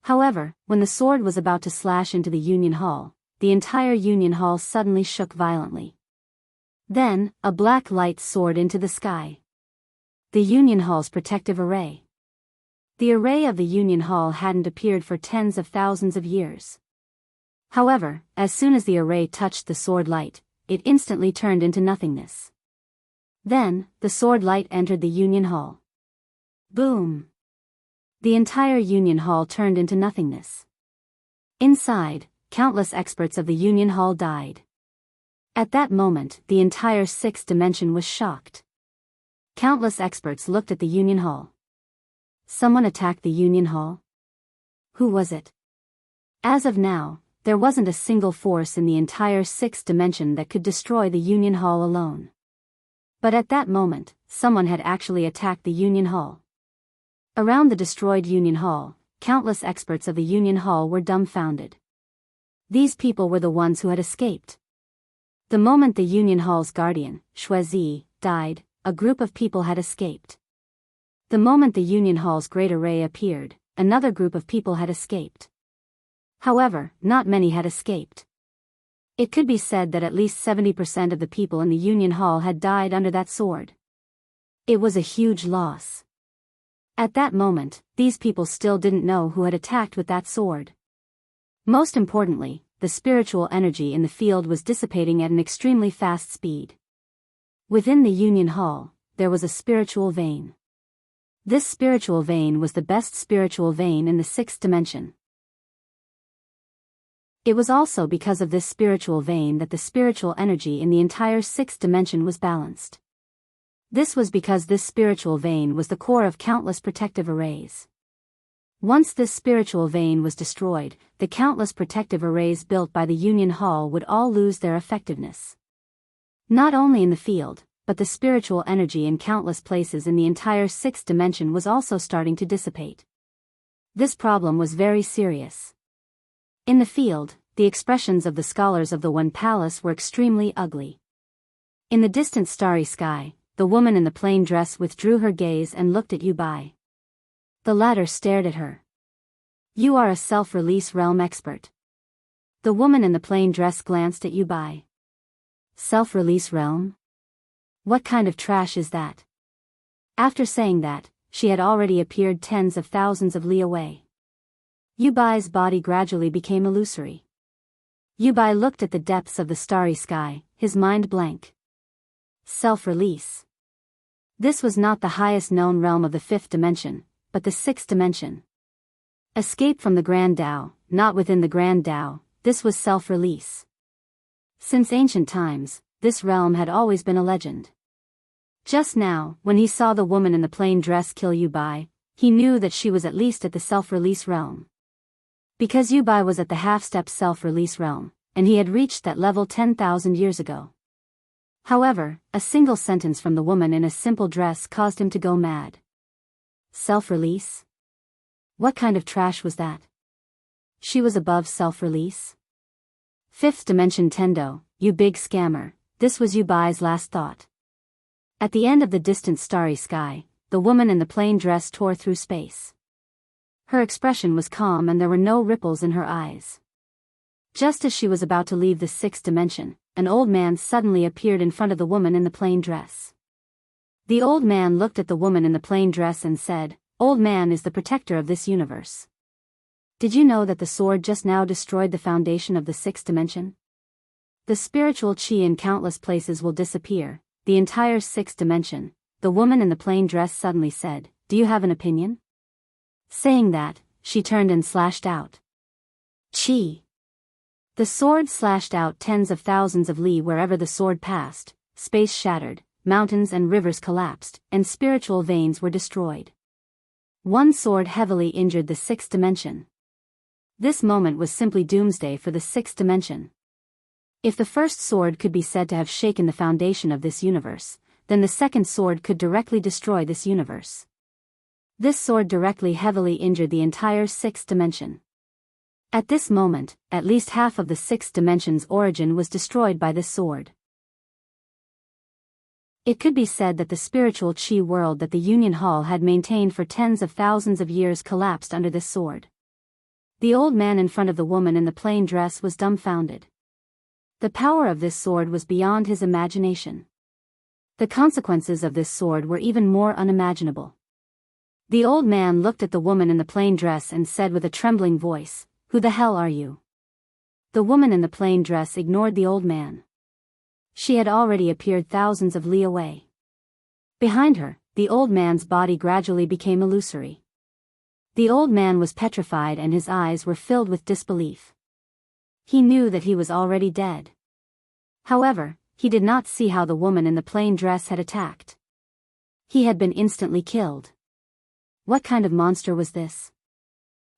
S1: However, when the sword was about to slash into the Union Hall, the entire Union Hall suddenly shook violently. Then, a black light soared into the sky. The Union Hall's protective array. The array of the Union Hall hadn't appeared for tens of thousands of years. However, as soon as the array touched the sword light, it instantly turned into nothingness. Then, the sword light entered the Union Hall. Boom! The entire Union Hall turned into nothingness. Inside, countless experts of the Union Hall died. At that moment, the entire sixth dimension was shocked. Countless experts looked at the Union Hall. Someone attacked the Union Hall? Who was it? As of now, there wasn't a single force in the entire sixth dimension that could destroy the Union Hall alone. But at that moment, someone had actually attacked the Union Hall. Around the destroyed Union Hall, countless experts of the Union Hall were dumbfounded. These people were the ones who had escaped. The moment the Union Hall's guardian, Shui Zi, died, a group of people had escaped. The moment the Union Hall's great array appeared, another group of people had escaped. However, not many had escaped. It could be said that at least 70% of the people in the Union Hall had died under that sword. It was a huge loss. At that moment, these people still didn't know who had attacked with that sword. Most importantly, the spiritual energy in the field was dissipating at an extremely fast speed. Within the Union Hall, there was a spiritual vein. This spiritual vein was the best spiritual vein in the sixth dimension. It was also because of this spiritual vein that the spiritual energy in the entire sixth dimension was balanced. This was because this spiritual vein was the core of countless protective arrays. Once this spiritual vein was destroyed, the countless protective arrays built by the Union Hall would all lose their effectiveness. Not only in the field, but the spiritual energy in countless places in the entire sixth dimension was also starting to dissipate. This problem was very serious. In the field, the expressions of the scholars of the One Palace were extremely ugly. In the distant starry sky, the woman in the plain dress withdrew her gaze and looked at Yu Bai. The latter stared at her. "You are a self-release realm expert." The woman in the plain dress glanced at Yu Bai. "Self-release realm? What kind of trash is that?" After saying that, she had already appeared tens of thousands of li away. Yu Bai's body gradually became illusory. Yu Bai looked at the depths of the starry sky, his mind blank. Self-release. This was not the highest known realm of the fifth dimension, but the sixth dimension. Escape from the Grand Tao, not within the Grand Tao, this was self-release. Since ancient times, this realm had always been a legend. Just now, when he saw the woman in the plain dress kill Yubai, he knew that she was at least at the self-release realm. Because Yubai was at the half-step self-release realm, and he had reached that level 10,000 years ago. However, a single sentence from the woman in a simple dress caused him to go mad. Self-release? What kind of trash was that? She was above self-release? Fifth dimension Tendo, you big scammer, this was Yubai's last thought. At the end of the distant starry sky, the woman in the plain dress tore through space. Her expression was calm and there were no ripples in her eyes. Just as she was about to leave the sixth dimension, an old man suddenly appeared in front of the woman in the plain dress. The old man looked at the woman in the plain dress and said, "Old man is the protector of this universe. Did you know that the sword just now destroyed the foundation of the sixth dimension? The spiritual chi in countless places will disappear, the entire sixth dimension." The woman in the plain dress suddenly said, "Do you have an opinion?" Saying that, she turned and slashed out. Chi. The sword slashed out tens of thousands of li wherever the sword passed, space shattered, mountains and rivers collapsed, and spiritual veins were destroyed. One sword heavily injured the sixth dimension. This moment was simply doomsday for the sixth dimension. If the first sword could be said to have shaken the foundation of this universe, then the second sword could directly destroy this universe. This sword directly heavily injured the entire sixth dimension. At this moment, at least half of the sixth dimension's origin was destroyed by this sword. It could be said that the spiritual chi world that the Union Hall had maintained for tens of thousands of years collapsed under this sword. The old man in front of the woman in the plain dress was dumbfounded. The power of this sword was beyond his imagination. The consequences of this sword were even more unimaginable. The old man looked at the woman in the plain dress and said with a trembling voice, "Who the hell are you?" The woman in the plain dress ignored the old man. She had already appeared thousands of li away. Behind her, the old man's body gradually became illusory. The old man was petrified and his eyes were filled with disbelief. He knew that he was already dead. However, he did not see how the woman in the plain dress had attacked. He had been instantly killed. What kind of monster was this?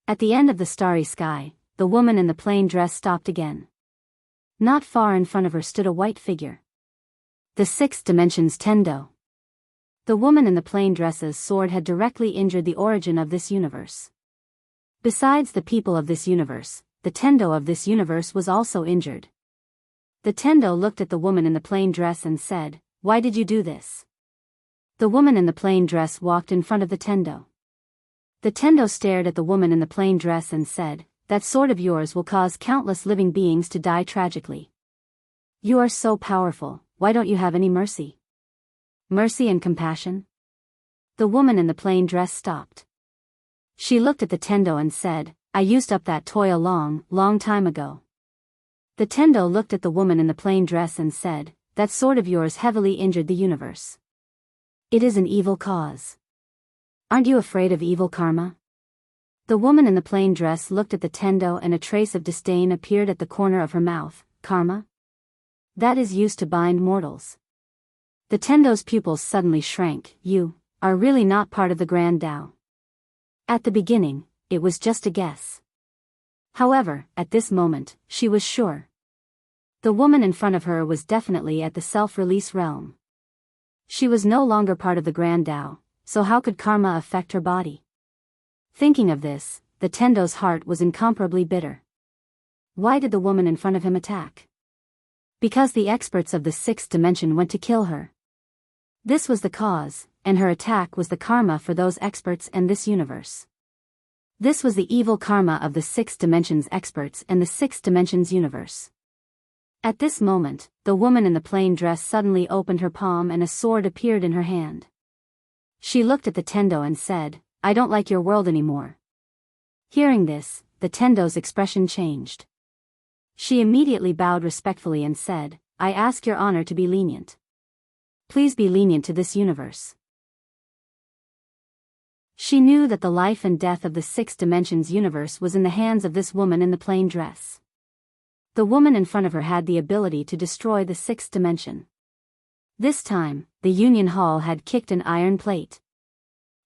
S1: At the end of the starry sky, the woman in the plain dress stopped again. Not far in front of her stood a white figure. The sixth dimension's Tendo. The woman in the plain dress's sword had directly injured the origin of this universe. Besides the people of this universe, the Tendo of this universe was also injured. The Tendo looked at the woman in the plain dress and said, "Why did you do this?" The woman in the plain dress walked in front of the Tendo. The Tendo stared at the woman in the plain dress and said, "That sword of yours will cause countless living beings to die tragically. You are so powerful, why don't you have any mercy? Mercy and compassion?" The woman in the plain dress stopped. She looked at the Tendo and said, "I used up that toy a long time ago." The Tendo looked at the woman in the plain dress and said, "That sword of yours heavily injured the universe. It is an evil cause. Aren't you afraid of evil karma?" The woman in the plain dress looked at the Tendo and a trace of disdain appeared at the corner of her mouth. "Karma? That is used to bind mortals." The Tendo's pupils suddenly shrank. "You are really not part of the Grand Tao." At the beginning, it was just a guess. However, at this moment, she was sure. The woman in front of her was definitely at the self-release realm. She was no longer part of the Grand Tao, so how could karma affect her body? Thinking of this, the Tendo's heart was incomparably bitter. Why did the woman in front of him attack? Because the experts of the sixth dimension went to kill her. This was the cause, and her attack was the karma for those experts and this universe. This was the evil karma of the sixth dimension's experts and the sixth dimension's universe. At this moment, the woman in the plain dress suddenly opened her palm and a sword appeared in her hand. She looked at the Tendo and said, "I don't like your world anymore." Hearing this, the Tendo's expression changed. She immediately bowed respectfully and said, "I ask your honor to be lenient. Please be lenient to this universe." She knew that the life and death of the sixth dimension's universe was in the hands of this woman in the plain dress. The woman in front of her had the ability to destroy the sixth dimension. This time, the Union Hall had kicked an iron plate.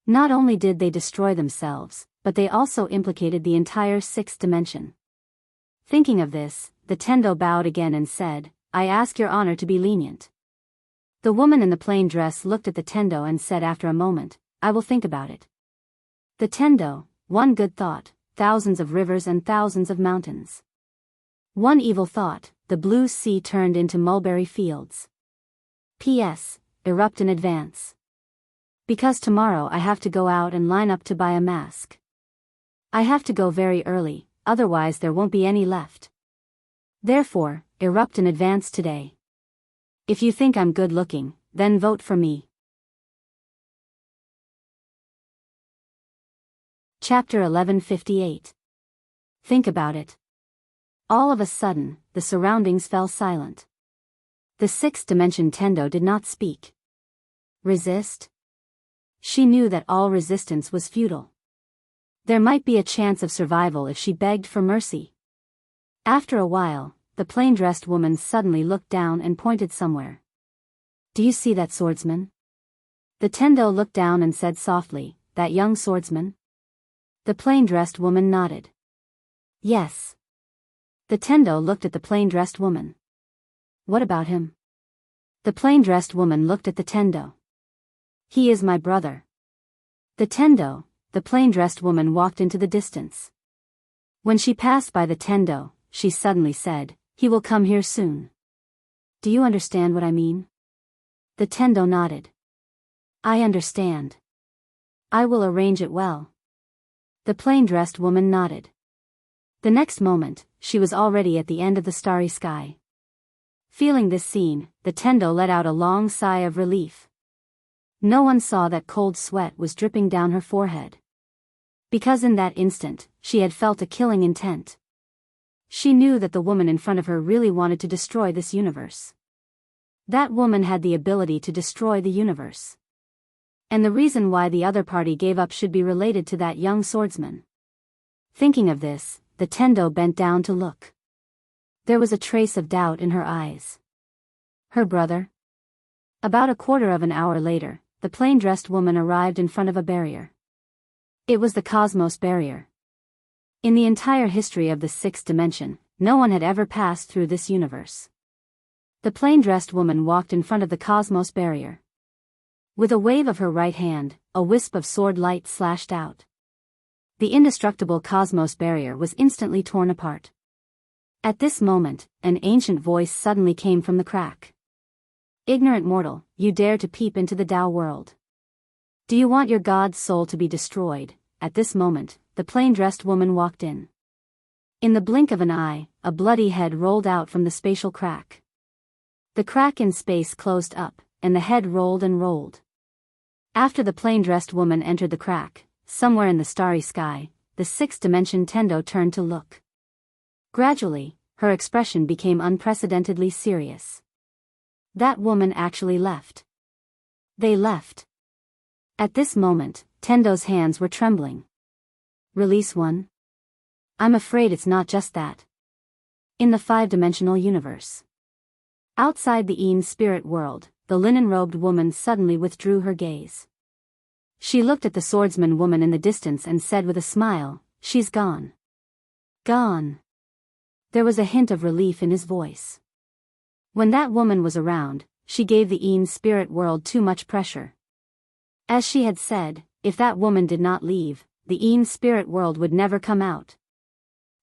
S1: Not only did they destroy themselves, but they also implicated the entire sixth dimension. Thinking of this, the Tendo bowed again and said, "I ask your honor to be lenient." The woman in the plain dress looked at the Tendo and said after a moment, "I will think about it." The Tendo, one good thought, thousands of rivers and thousands of mountains. One evil thought, the blue sea turned into mulberry fields. P.S. Erupt in advance. Because tomorrow I have to go out and line up to buy a mask. I have to go very early, otherwise there won't be any left. Therefore, erupt in advance today. If you think I'm good looking, then vote for me. Chapter 1158. Think about it. All of a sudden, the surroundings fell silent. The sixth dimension Tendo did not speak. Resist? She knew that all resistance was futile. There might be a chance of survival if she begged for mercy. After a while, the plain-dressed woman suddenly looked down and pointed somewhere. "Do you see that swordsman?" The Tendo looked down and said softly, "That young swordsman?" The plain-dressed woman nodded. "Yes." The Tendo looked at the plain-dressed woman. "What about him?" The plain-dressed woman looked at the Tendo. "He is my brother." The Tendo, the plain-dressed woman walked into the distance. When she passed by the Tendo, she suddenly said, "He will come here soon." "Do you understand what I mean?" The Tendo nodded. "I understand. I will arrange it well." The plain-dressed woman nodded. The next moment, she was already at the end of the starry sky. Feeling this scene, the Tendo let out a long sigh of relief. No one saw that cold sweat was dripping down her forehead. Because in that instant, she had felt a killing intent. She knew that the woman in front of her really wanted to destroy this universe. That woman had the ability to destroy the universe. And the reason why the other party gave up should be related to that young swordsman. Thinking of this, the Tendo bent down to look. There was a trace of doubt in her eyes. Her brother? About a quarter of an hour later, the plain-dressed woman arrived in front of a barrier. It was the Cosmos Barrier. In the entire history of the sixth dimension, no one had ever passed through this universe. The plain-dressed woman walked in front of the Cosmos Barrier. With a wave of her right hand, a wisp of sword light slashed out. The indestructible Cosmos Barrier was instantly torn apart. At this moment, an ancient voice suddenly came from the crack. "Ignorant mortal, you dare to peep into the Tao world. Do you want your god's soul to be destroyed?" At this moment, the plain-dressed woman walked in. In the blink of an eye, a bloody head rolled out from the spatial crack. The crack in space closed up, and the head rolled and rolled. After the plain-dressed woman entered the crack, somewhere in the starry sky, the sixth dimension Tendo turned to look. Gradually, her expression became unprecedentedly serious. That woman actually left. They left. At this moment, Tendo's hands were trembling. "Release one?" "I'm afraid it's not just that." In the five-dimensional universe. Outside the Een spirit world, the linen-robed woman suddenly withdrew her gaze. She looked at the swordsman woman in the distance and said with a smile, "She's gone." Gone. There was a hint of relief in his voice. When that woman was around, she gave the Een spirit world too much pressure. As she had said, if that woman did not leave, the Een spirit world would never come out.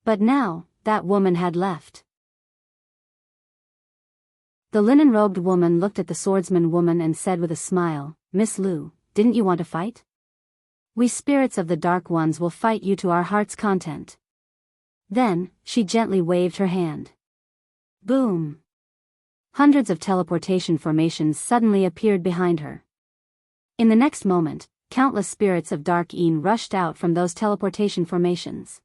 S1: But now, that woman had left. The linen-robed woman looked at the swordsman woman and said with a smile, "Miss Lu, didn't you want to fight? We spirits of the Dark Ones will fight you to our heart's content." Then, she gently waved her hand. Boom! Hundreds of teleportation formations suddenly appeared behind her. In the next moment, countless spirits of Dark Een rushed out from those teleportation formations.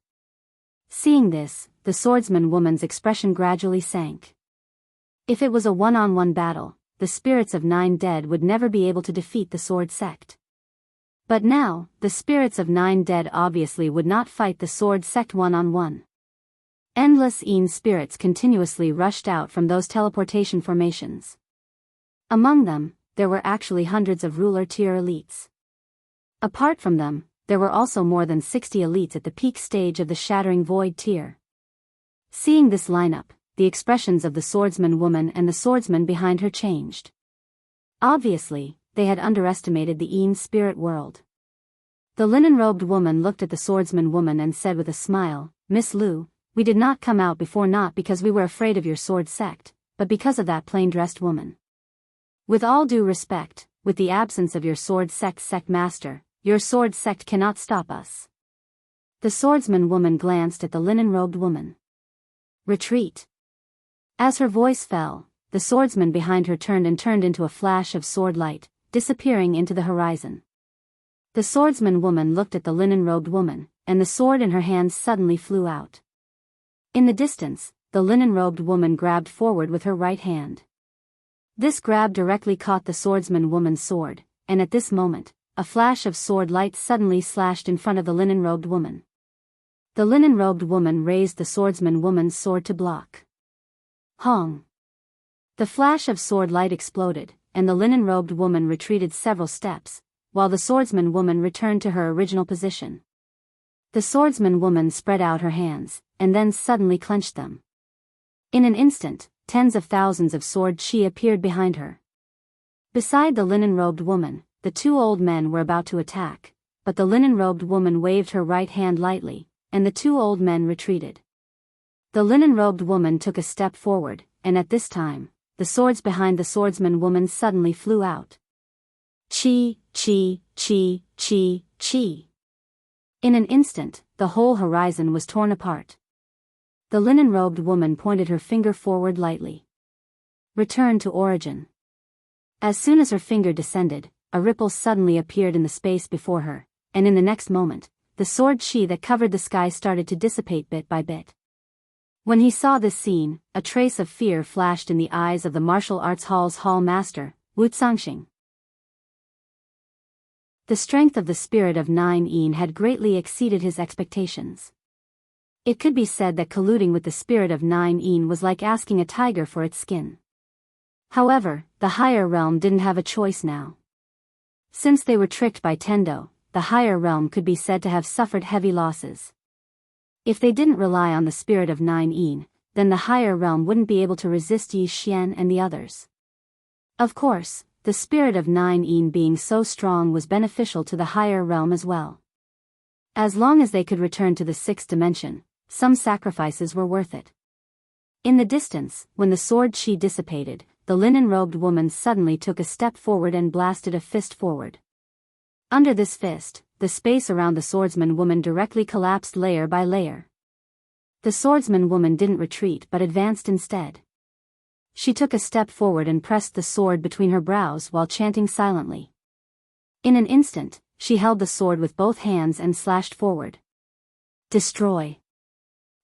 S1: Seeing this, the swordsman woman's expression gradually sank. If it was a one-on-one battle, the spirits of 9 Dead would never be able to defeat the Sword Sect. But now, the spirits of 9 Dead obviously would not fight the Sword Sect one-on-one. Endless Een spirits continuously rushed out from those teleportation formations. Among them, there were actually hundreds of ruler-tier elites. Apart from them, there were also more than 60 elites at the peak stage of the Shattering Void tier. Seeing this lineup, the expressions of the swordsman woman and the swordsman behind her changed. Obviously, they had underestimated the Yin spirit world. The linen-robed woman looked at the swordsman woman and said with a smile, "Miss Liu, we did not come out before not because we were afraid of your sword sect, but because of that plain-dressed woman. With all due respect, with the absence of your sword sect master, your sword sect cannot stop us." The swordsman woman glanced at the linen-robed woman. "Retreat." As her voice fell, the swordsman behind her turned into a flash of sword light, disappearing into the horizon. The swordsman woman looked at the linen-robed woman, and the sword in her hands suddenly flew out. In the distance, the linen-robed woman grabbed forward with her right hand. This grab directly caught the swordsman woman's sword, and at this moment, a flash of sword light suddenly slashed in front of the linen-robed woman. The linen-robed woman raised the swordsman woman's sword to block. Hong! The flash of sword light exploded, and the linen-robed woman retreated several steps, while the swordsman woman returned to her original position. The swordsman woman spread out her hands, and then suddenly clenched them. In an instant, tens of thousands of sword chi appeared behind her. Beside the linen-robed woman, the two old men were about to attack, but the linen-robed woman waved her right hand lightly, and the two old men retreated. The linen-robed woman took a step forward, and at this time, the swords behind the swordsman woman suddenly flew out. Chi, chi, chi, chi, chi. In an instant, the whole horizon was torn apart. The linen-robed woman pointed her finger forward lightly. Return to origin. As soon as her finger descended, a ripple suddenly appeared in the space before her, and in the next moment, the sword chi that covered the sky started to dissipate bit by bit. When he saw this scene, a trace of fear flashed in the eyes of the martial arts hall's hall master, Wu Zangxing. The strength of the spirit of 9 Yin had greatly exceeded his expectations. It could be said that colluding with the spirit of 9 Yin was like asking a tiger for its skin. However, the higher realm didn't have a choice now. Since they were tricked by Tendo, the higher realm could be said to have suffered heavy losses. If they didn't rely on the spirit of 9 Yin, then the higher realm wouldn't be able to resist Yi Xian and the others. Of course, the spirit of 9 Yin being so strong was beneficial to the higher realm as well. As long as they could return to the 6th dimension, some sacrifices were worth it. In the distance, when the sword chi dissipated, the linen-robed woman suddenly took a step forward and blasted a fist forward. Under this fist, the space around the swordsman woman directly collapsed layer by layer. The swordsman woman didn't retreat but advanced instead. She took a step forward and pressed the sword between her brows while chanting silently. In an instant, she held the sword with both hands and slashed forward. Destroy!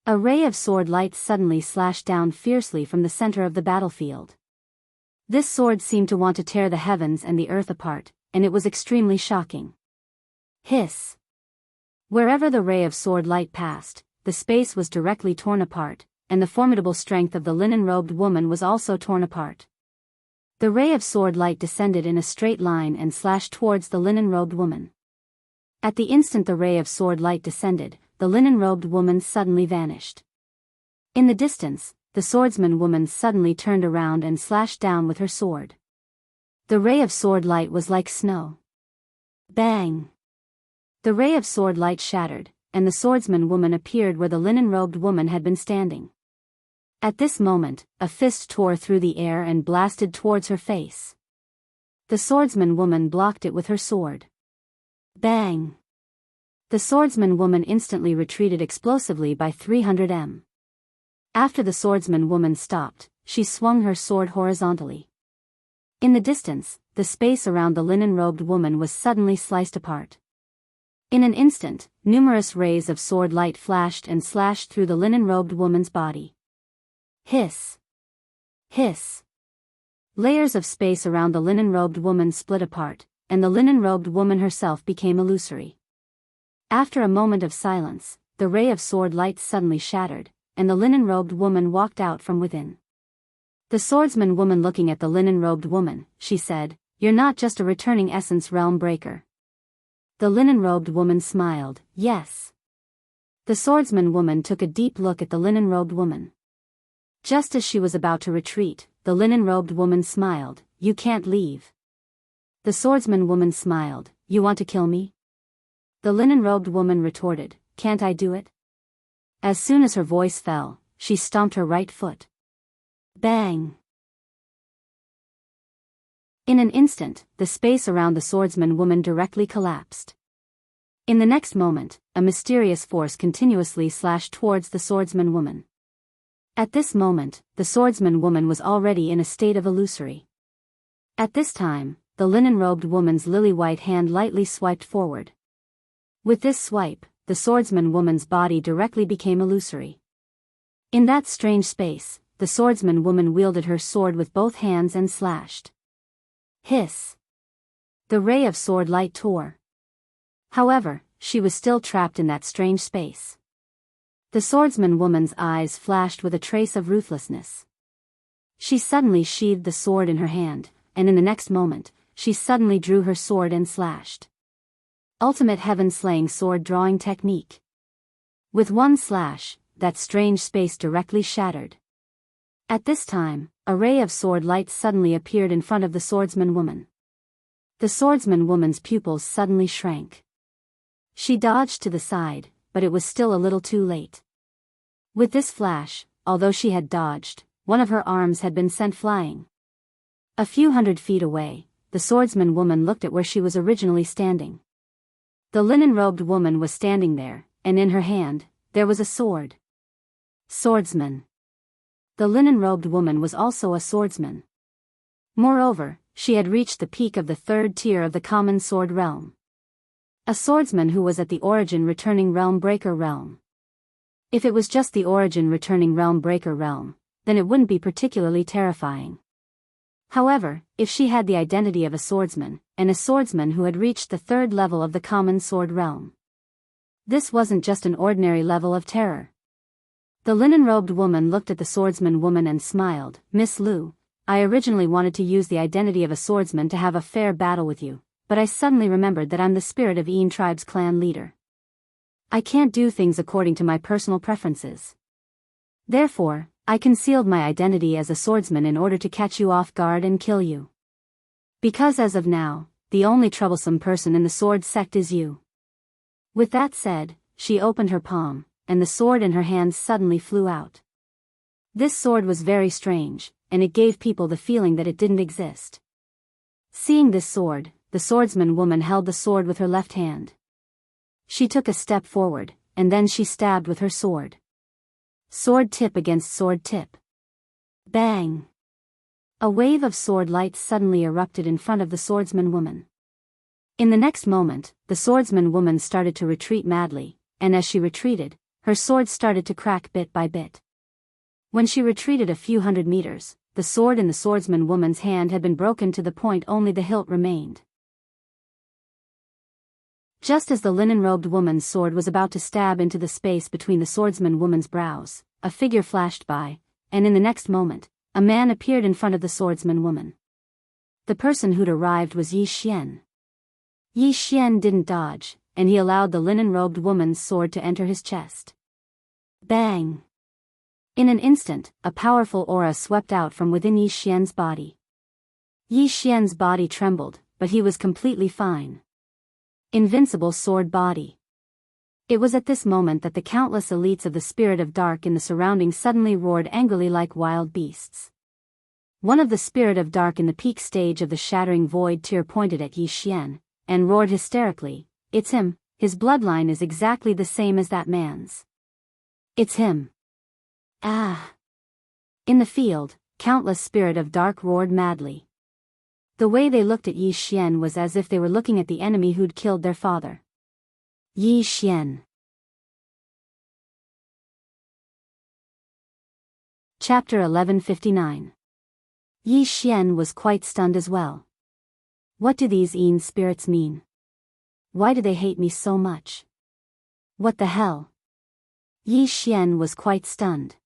S1: A ray of sword light suddenly slashed down fiercely from the center of the battlefield. This sword seemed to want to tear the heavens and the earth apart, and it was extremely shocking. Hiss! Wherever the ray of sword light passed, the space was directly torn apart, and the formidable strength of the linen-robed woman was also torn apart. The ray of sword light descended in a straight line and slashed towards the linen-robed woman. At the instant the ray of sword light descended, the linen-robed woman suddenly vanished. In the distance, the swordsman woman suddenly turned around and slashed down with her sword. The ray of sword light was like snow. Bang! The ray of sword light shattered, and the swordsman woman appeared where the linen-robed woman had been standing. At this moment, a fist tore through the air and blasted towards her face. The swordsman woman blocked it with her sword. Bang! The swordsman woman instantly retreated explosively by 300 m. After the swordsman woman stopped, she swung her sword horizontally. In the distance, the space around the linen-robed woman was suddenly sliced apart. In an instant, numerous rays of sword light flashed and slashed through the linen-robed woman's body. Hiss! Hiss! Layers of space around the linen-robed woman split apart, and the linen-robed woman herself became illusory. After a moment of silence, the ray of sword light suddenly shattered, and the linen-robed woman walked out from within. The swordsman woman looking at the linen-robed woman, she said, "You're not just a returning essence realm breaker." The linen-robed woman smiled, "Yes." The swordsman woman took a deep look at the linen-robed woman. Just as she was about to retreat, the linen-robed woman smiled, "You can't leave." The swordsman woman smiled, "You want to kill me?" The linen-robed woman retorted, "Can't I do it?" As soon as her voice fell, she stomped her right foot. Bang! In an instant, the space around the swordsman woman directly collapsed. In the next moment, a mysterious force continuously slashed towards the swordsman woman. At this moment, the swordsman woman was already in a state of illusory. At this time, the linen-robed woman's lily-white hand lightly swiped forward. With this swipe, the swordsman woman's body directly became illusory. In that strange space, the swordsman woman wielded her sword with both hands and slashed. Hiss! The ray of sword light tore. However, she was still trapped in that strange space. The swordsman woman's eyes flashed with a trace of ruthlessness. She suddenly sheathed the sword in her hand, and in the next moment, she suddenly drew her sword and slashed. Ultimate heaven-slaying sword-drawing technique. With one slash, that strange space directly shattered. At this time, a ray of sword light suddenly appeared in front of the swordsman woman. The swordsman woman's pupils suddenly shrank. She dodged to the side, but it was still a little too late. With this flash, although she had dodged, one of her arms had been sent flying. A few 100 feet away, the swordsman woman looked at where she was originally standing. The linen-robed woman was standing there, and in her hand, there was a sword. Swordsman. The linen-robed woman was also a swordsman. Moreover, she had reached the peak of the third tier of the common sword realm. A swordsman who was at the origin returning realm breaker realm. If it was just the origin returning realm breaker realm, then it wouldn't be particularly terrifying. However, if she had the identity of a swordsman, and a swordsman who had reached the third level of the common sword realm, this wasn't just an ordinary level of terror. The linen-robed woman looked at the swordsman woman and smiled, "Miss Liu, I originally wanted to use the identity of a swordsman to have a fair battle with you, but I suddenly remembered that I'm the spirit of Yin tribe's clan leader. I can't do things according to my personal preferences. Therefore, I concealed my identity as a swordsman in order to catch you off guard and kill you. Because as of now, the only troublesome person in the sword sect is you." With that said, she opened her palm, and the sword in her hand suddenly flew out. This sword was very strange, and it gave people the feeling that it didn't exist. Seeing this sword, the swordsman woman held the sword with her left hand. She took a step forward, and then she stabbed with her sword. Sword tip against sword tip. Bang! A wave of sword light suddenly erupted in front of the swordsman woman. In the next moment, the swordsman woman started to retreat madly, and as she retreated, her sword started to crack bit by bit. When she retreated a few 100 meters, the sword in the swordsman woman's hand had been broken to the point only the hilt remained. Just as the linen-robed woman's sword was about to stab into the space between the swordsman woman's brows, a figure flashed by, and in the next moment, a man appeared in front of the swordsman woman. The person who'd arrived was Yi Xian. Yi Xian didn't dodge, and he allowed the linen-robed woman's sword to enter his chest. Bang! In an instant, a powerful aura swept out from within Yi Xian's body. Yi Xian's body trembled, but he was completely fine. Invincible sword body. It was at this moment that the countless elites of the Spirit of Dark in the surroundings suddenly roared angrily like wild beasts. One of the Spirit of Dark in the peak stage of the Shattering Void tier pointed at Yi Xian, and roared hysterically, "It's him, his bloodline is exactly the same as that man's. It's him." Ah! In the field, countless Spirit of Dark roared madly. The way they looked at Yi Xian was as if they were looking at the enemy who'd killed their father. Yi Xian. Chapter 1159. Yi Xian was quite stunned as well. What do these Yin spirits mean? Why do they hate me so much? What the hell? Yi Xian was quite stunned.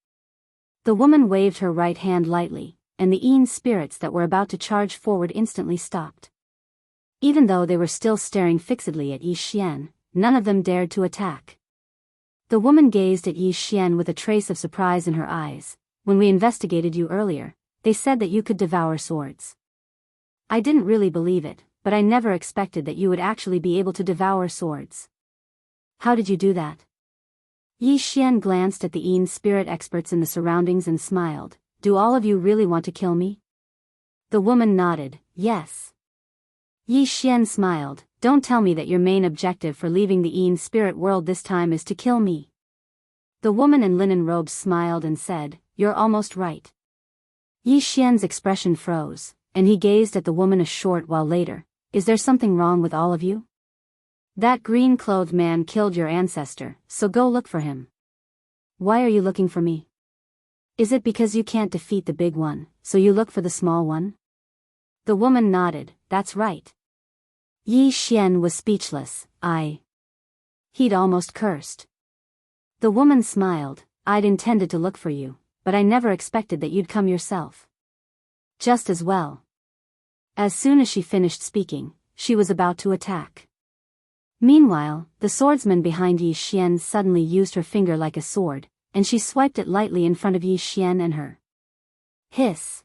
S1: The woman waved her right hand lightly, and the Yin spirits that were about to charge forward instantly stopped. Even though they were still staring fixedly at Yi Xian, none of them dared to attack. The woman gazed at Yi Xian with a trace of surprise in her eyes. When we investigated you earlier, they said that you could devour swords. I didn't really believe it, but I never expected that you would actually be able to devour swords. How did you do that? Yi Xian glanced at the Yin spirit experts in the surroundings and smiled. Do all of you really want to kill me? The woman nodded, yes. Yi Xian smiled. Don't tell me that your main objective for leaving the Yin spirit world this time is to kill me. The woman in linen robes smiled and said, you're almost right. Yi Xian's expression froze, and he gazed at the woman a short while later. Is there something wrong with all of you? That green-clothed man killed your ancestor, so go look for him. Why are you looking for me? Is it because you can't defeat the big one, so you look for the small one? The woman nodded, that's right. Yi Xian was speechless. He'd almost cursed. The woman smiled. I'd intended to look for you, but I never expected that you'd come yourself. Just as well. As soon as she finished speaking, she was about to attack. Meanwhile, the swordsman behind Yi Xian suddenly used her finger like a sword, and she swiped it lightly in front of Yi Xian and her. Hiss!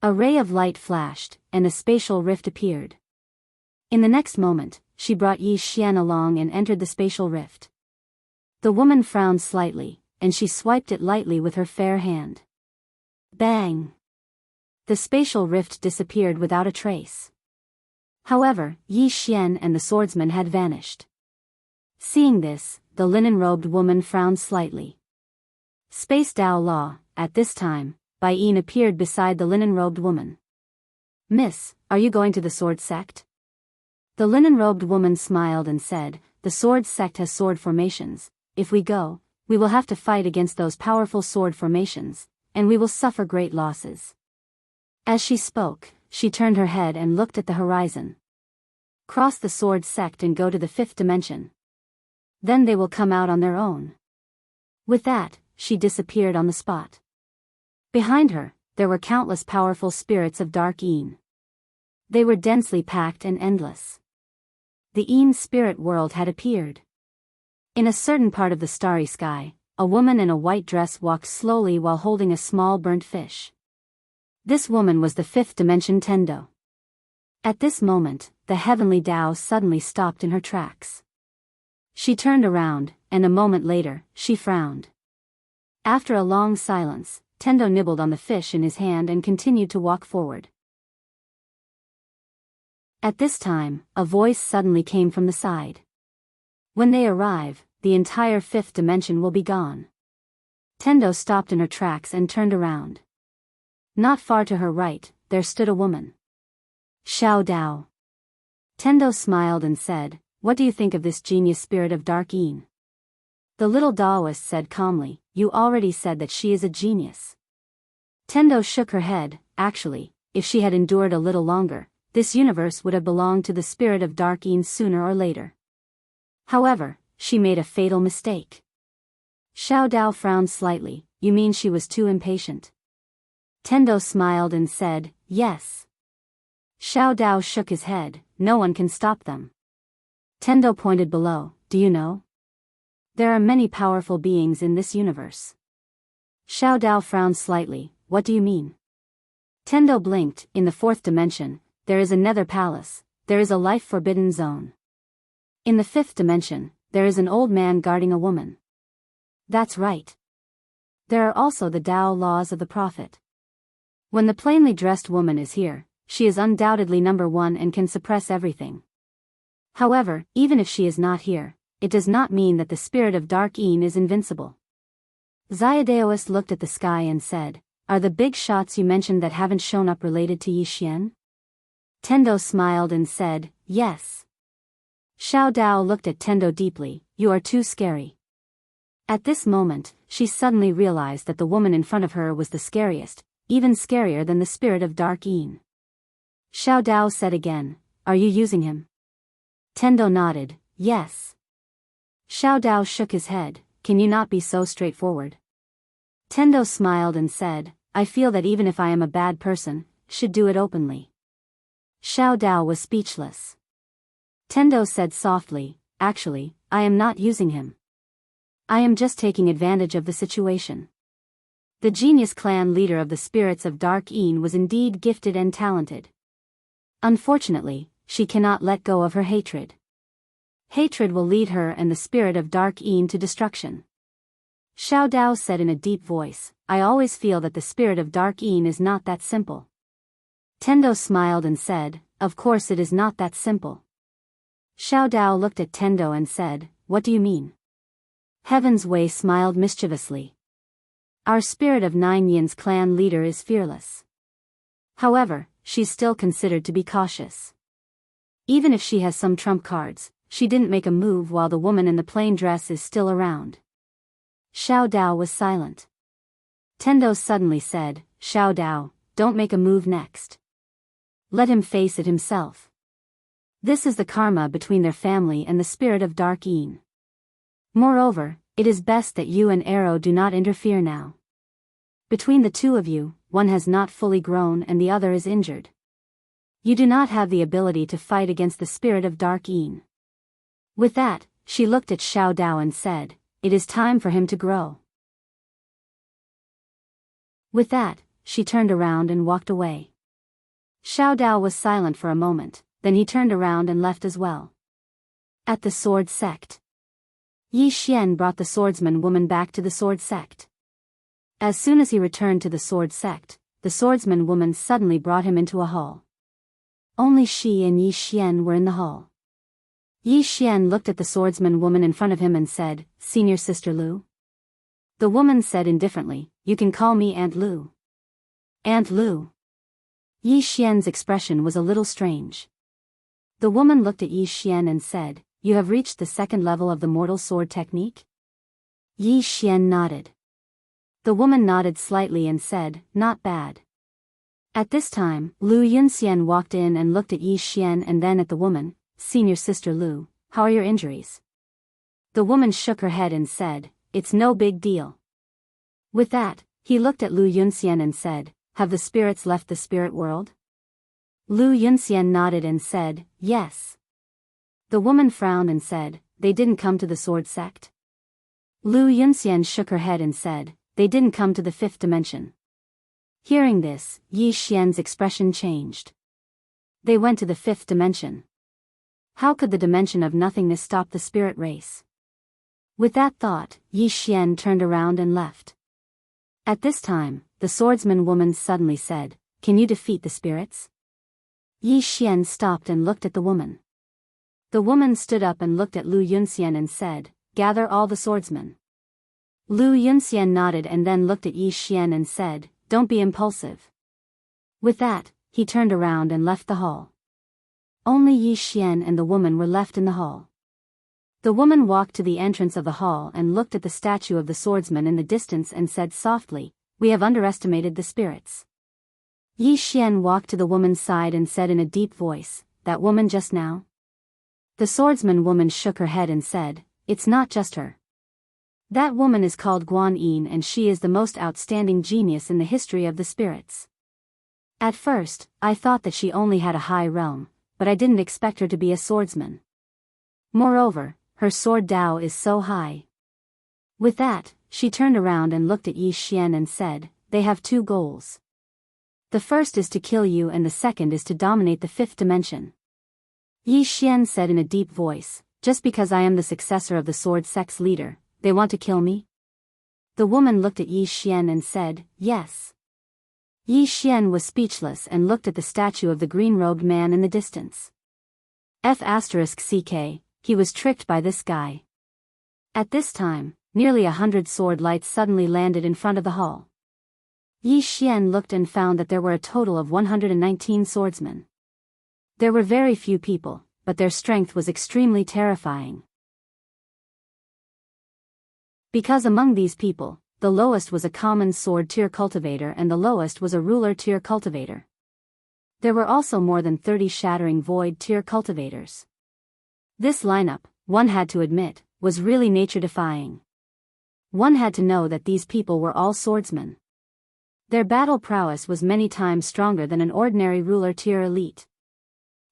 S1: A ray of light flashed, and a spatial rift appeared. In the next moment, she brought Yi Xian along and entered the spatial rift. The woman frowned slightly, and she swiped it lightly with her fair hand. Bang! The spatial rift disappeared without a trace. However, Yi Xian and the swordsman had vanished. Seeing this, the linen-robed woman frowned slightly. Space Dao Law, at this time, Bai Yin appeared beside the linen-robed woman. Miss, are you going to the sword sect? The linen-robed woman smiled and said, the sword sect has sword formations. If we go, we will have to fight against those powerful sword formations, and we will suffer great losses. As she spoke, she turned her head and looked at the horizon. Cross the sword sect and go to the 5th dimension. Then they will come out on their own. With that, she disappeared on the spot. Behind her, there were countless powerful spirits of dark Yin. They were densely packed and endless. The Yin spirit world had appeared. In a certain part of the starry sky, a woman in a white dress walked slowly while holding a small burnt fish. This woman was the 5th dimension Tendo. At this moment, the heavenly Tao suddenly stopped in her tracks. She turned around, and a moment later, she frowned. After a long silence, Tendo nibbled on the fish in his hand and continued to walk forward. At this time, a voice suddenly came from the side. When they arrive, the entire 5th dimension will be gone. Tendo stopped in her tracks and turned around. Not far to her right, there stood a woman. Xiao Dao. Tendo smiled and said, what do you think of this genius spirit of dark Yin? The little Taoist said calmly, you already said that she is a genius. Tendo shook her head. Actually, if she had endured a little longer, this universe would have belonged to the spirit of dark Yin sooner or later. However, she made a fatal mistake. Xiao Dao frowned slightly. You mean she was too impatient? Tendo smiled and said, yes. Xiao Dao shook his head. No one can stop them. Tendo pointed below. Do you know? There are many powerful beings in this universe. Xiao Dao frowned slightly. What do you mean? Tendo blinked. In the 4th dimension, there is a nether palace. There is a life-forbidden zone. In the 5th dimension, there is an old man guarding a woman. That's right. There are also the Tao laws of the prophet. When the plainly dressed woman is here, she is undoubtedly number one and can suppress everything. However, even if she is not here, it does not mean that the spirit of dark Yin is invincible. Xiaodaoist looked at the sky and said, are the big shots you mentioned that haven't shown up related to Yi Xian? Tendo smiled and said, yes. Xiao Dao looked at Tendo deeply. You are too scary. At this moment, she suddenly realized that the woman in front of her was the scariest, even scarier than the spirit of dark Yin. Xiao Dao said again, are you using him? Tendo nodded, yes. Xiao Dao shook his head. Can you not be so straightforward? Tendo smiled and said, I feel that even if I am a bad person, should do it openly. Xiao Dao was speechless. Tendo said softly, actually, I am not using him. I am just taking advantage of the situation. The genius clan leader of the spirits of Dark Een was indeed gifted and talented. Unfortunately, she cannot let go of her hatred. Hatred will lead her and the spirit of Dark Een to destruction. Xiao Dao said in a deep voice, I always feel that the spirit of Dark Een is not that simple. Tendo smiled and said, of course it is not that simple. Xiao Dao looked at Tendo and said, what do you mean? Heaven's Way smiled mischievously. Our spirit of Nine Yin's clan leader is fearless. However, she's still considered to be cautious. Even if she has some trump cards, she didn't make a move while the woman in the plain dress is still around. Xiao Dao was silent. Tendo suddenly said, Xiao Dao, don't make a move next. Let him face it himself. This is the karma between their family and the spirit of Dark Een. Moreover, it is best that you and Arrow do not interfere now. Between the two of you, one has not fully grown and the other is injured. You do not have the ability to fight against the spirit of Dark Een. With that, she looked at Xiao Dao and said, it is time for him to grow. With that, she turned around and walked away. Xiao Dao was silent for a moment, then he turned around and left as well. At the sword sect. Yi Xian brought the swordsman woman back to the sword sect. As soon as he returned to the sword sect, the swordsman woman suddenly brought him into a hall. Only she and Yi Xian were in the hall. Yi Xian looked at the swordsman woman in front of him and said, Senior Sister Lu? The woman said indifferently, you can call me Aunt Lu. Aunt Lu. Yi Xian's expression was a little strange. The woman looked at Yi Xian and said, you have reached the second level of the mortal sword technique? Yi Xian nodded. The woman nodded slightly and said, not bad. At this time, Lu Yunxian walked in and looked at Yi Xian and then at the woman, Senior Sister Lu, how are your injuries? The woman shook her head and said, it's no big deal. With that, he looked at Lu Yunxian and said, have the spirits left the spirit world? Lu Yunxian nodded and said, yes. The woman frowned and said, they didn't come to the sword sect? Lu Yunxian shook her head and said, they didn't come to the fifth dimension. Hearing this, Yi Xian's expression changed. They went to the fifth dimension. How could the dimension of nothingness stop the spirit race? With that thought, Yi Xian turned around and left. At this time, the swordsman woman suddenly said, can you defeat the spirits? Yi Xian stopped and looked at the woman. The woman stood up and looked at Lu Yunxian and said, gather all the swordsmen. Lu Yunxian nodded and then looked at Yi Xian and said, don't be impulsive. With that, he turned around and left the hall. Only Yi Xian and the woman were left in the hall. The woman walked to the entrance of the hall and looked at the statue of the swordsman in the distance and said softly, we have underestimated the spirits. Yi Xian walked to the woman's side and said in a deep voice, that woman just now? The swordsman woman shook her head and said, it's not just her. That woman is called Guan Yin and she is the most outstanding genius in the history of the spirits. At first, I thought that she only had a high realm, but I didn't expect her to be a swordsman. Moreover, her sword Dao is so high. With that, she turned around and looked at Yi Xian and said, they have two goals. The first is to kill you and the second is to dominate the fifth dimension. Yi Xian said in a deep voice, just because I am the successor of the sword sect's leader, they want to kill me? The woman looked at Yi Xian and said, yes. Yi Xian was speechless and looked at the statue of the green-robed man in the distance. F***CK, he was tricked by this guy. At this time, nearly 100 sword lights suddenly landed in front of the hall. Yi Xian looked and found that there were a total of 119 swordsmen. There were very few people, but their strength was extremely terrifying. Because among these people, the lowest was a common sword tier cultivator and the lowest was a ruler tier cultivator. There were also more than 30 shattering void tier cultivators. This lineup, one had to admit, was really nature-defying. One had to know that these people were all swordsmen. Their battle prowess was many times stronger than an ordinary ruler tier elite.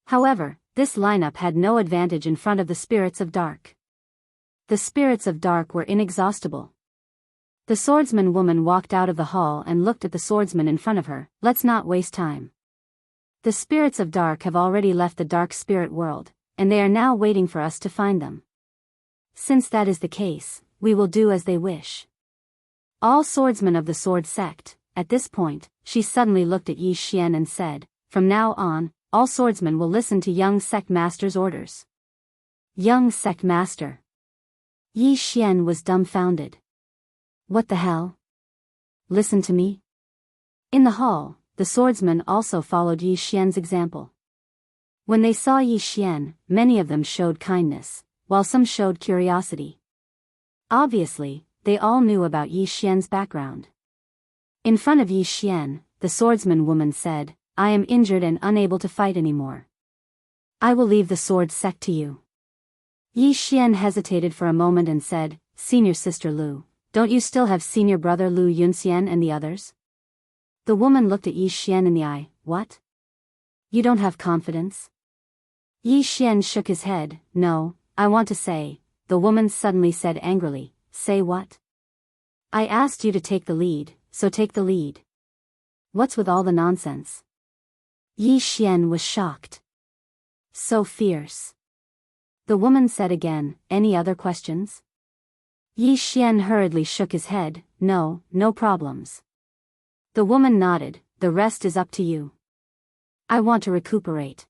S1: However, this lineup had no advantage in front of the spirits of dark. The spirits of dark were inexhaustible. The swordsman woman walked out of the hall and looked at the swordsman in front of her. Let's not waste time. The spirits of dark have already left the dark spirit world, and they are now waiting for us to find them. Since that is the case, we will do as they wish. All swordsmen of the sword sect. At this point, she suddenly looked at Yi Xian and said, "From now on, all swordsmen will listen to young sect master's orders." Young sect master. Yi Xian was dumbfounded. What the hell? Listen to me? In the hall, the swordsmen also followed Yi Xian's example. When they saw Yi Xian, many of them showed kindness, while some showed curiosity. Obviously, they all knew about Yi Xian's background. In front of Yi Xian, the swordsman woman said, "I am injured and unable to fight anymore. I will leave the sword sect to you." Yi Xian hesitated for a moment and said, "Senior sister Lu, don't you still have senior brother Lu Yunxian and the others?" The woman looked at Yi Xian in the eye. "What? You don't have confidence?" Yi Xian shook his head. "No, I want to say," the woman suddenly said angrily. "Say what?" "I asked you to take the lead, so take the lead. What's with all the nonsense?" Yi Xian was shocked. So fierce. The woman said again, "Any other questions?" Yi Xian hurriedly shook his head. No problems." The woman nodded. "The rest is up to you. I want to recuperate.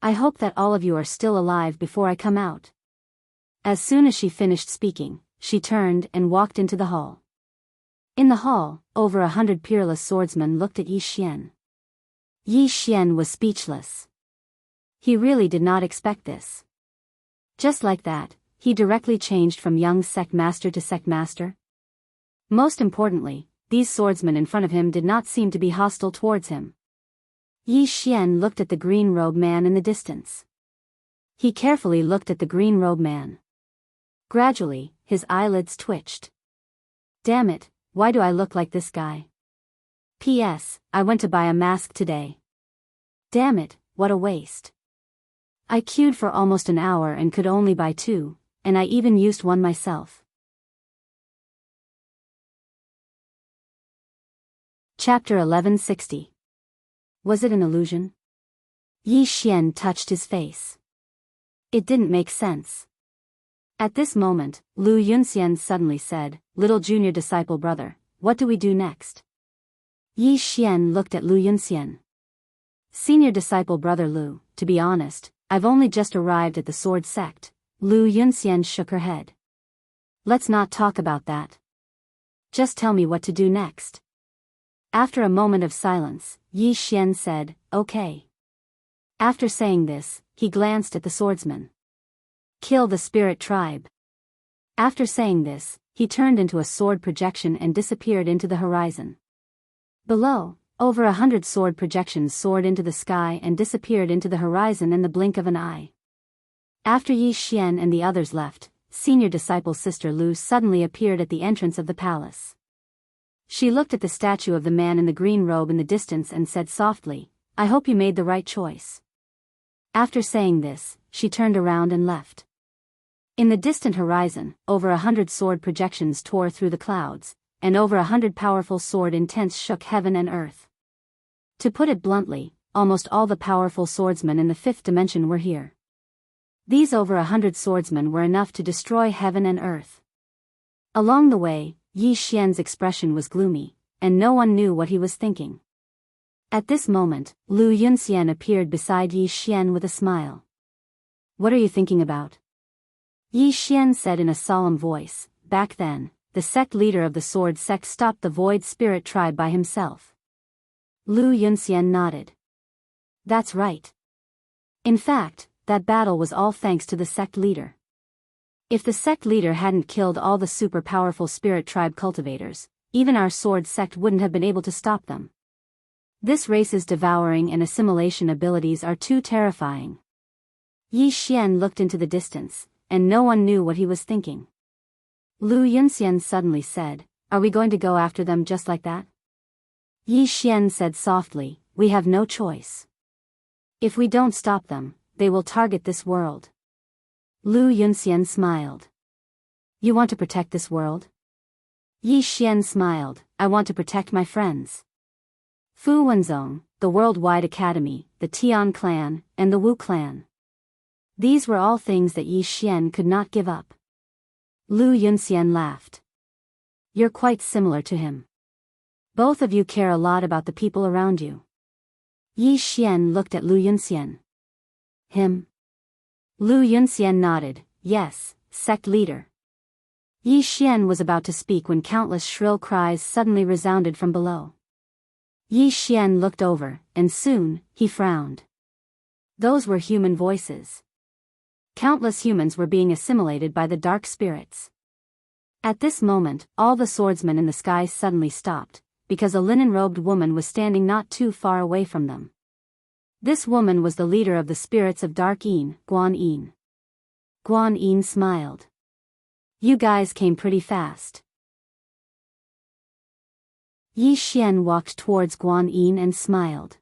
S1: I hope that all of you are still alive before I come out." As soon as she finished speaking, she turned and walked into the hall. In the hall, over 100 peerless swordsmen looked at Yi Xian. Yi Xian was speechless. He really did not expect this. Just like that, he directly changed from young sect master to sect master. Most importantly, these swordsmen in front of him did not seem to be hostile towards him. Yi Xian looked at the green-robed man in the distance. He carefully looked at the green-robed man. Gradually, his eyelids twitched. Damn it, why do I look like this guy? P.S. I went to buy a mask today. Damn it, what a waste. I queued for almost an hour and could only buy 2, and I even used one myself. Chapter 1160. Was it an illusion? Yi Xian touched his face. It didn't make sense. At this moment, Lu Yunxian suddenly said, "Little junior disciple brother, what do we do next?" Yi Xian looked at Lu Yunxian. "Senior disciple brother Lu, to be honest, I've only just arrived at the sword sect." Lu Yunxian shook her head. "Let's not talk about that. Just tell me what to do next." After a moment of silence, Yi Xian said, "Okay." After saying this, he glanced at the swordsman. "Kill the spirit tribe." After saying this, he turned into a sword projection and disappeared into the horizon. Below, over 100 sword projections soared into the sky and disappeared into the horizon in the blink of an eye. After Yi Xian and the others left, senior disciple sister Lu suddenly appeared at the entrance of the palace. She looked at the statue of the man in the green robe in the distance and said softly, "I hope you made the right choice." After saying this, she turned around and left. In the distant horizon, over 100 sword projections tore through the clouds, and over 100 powerful sword intents shook heaven and earth. To put it bluntly, almost all the powerful swordsmen in the 5th dimension were here. These over 100 swordsmen were enough to destroy heaven and earth. Along the way, Yi Xian's expression was gloomy, and no one knew what he was thinking. At this moment, Lu Yunxian appeared beside Yi Xian with a smile. "What are you thinking about?" Yi Xian said in a solemn voice. Back then, the sect leader of the sword sect stopped the void spirit tribe by himself. Lu Yunxian nodded. "That's right. In fact, that battle was all thanks to the sect leader. If the sect leader hadn't killed all the super powerful spirit tribe cultivators, even our sword sect wouldn't have been able to stop them. This race's devouring and assimilation abilities are too terrifying." Yi Xian looked into the distance, and no one knew what he was thinking. Lu Yunxian suddenly said, "Are we going to go after them just like that?" Yi Xian said softly, we have no choice. If we don't stop them, they will target this world. Lu Yunxian smiled. You want to protect this world? Yi Xian smiled, I want to protect my friends. Fu Wenzong, the Worldwide Academy, the Tian clan, and the Wu clan. These were all things that Yi Xian could not give up. Lu Yunxian laughed. You're quite similar to him. Both of you care a lot about the people around you. Yi Xian looked at Lu Yunxian. Him? Lu Yunxian nodded, yes, sect leader. Yi Xian was about to speak when countless shrill cries suddenly resounded from below. Yi Xian looked over, and soon, he frowned. Those were human voices. Countless humans were being assimilated by the dark spirits. At this moment, all the swordsmen in the sky suddenly stopped, because a linen-robed woman was standing not too far away from them. This woman was the leader of the spirits of Dark Yin, Guan Yin. Guan Yin smiled. You guys came pretty fast. Yi Xian walked towards Guan Yin and smiled.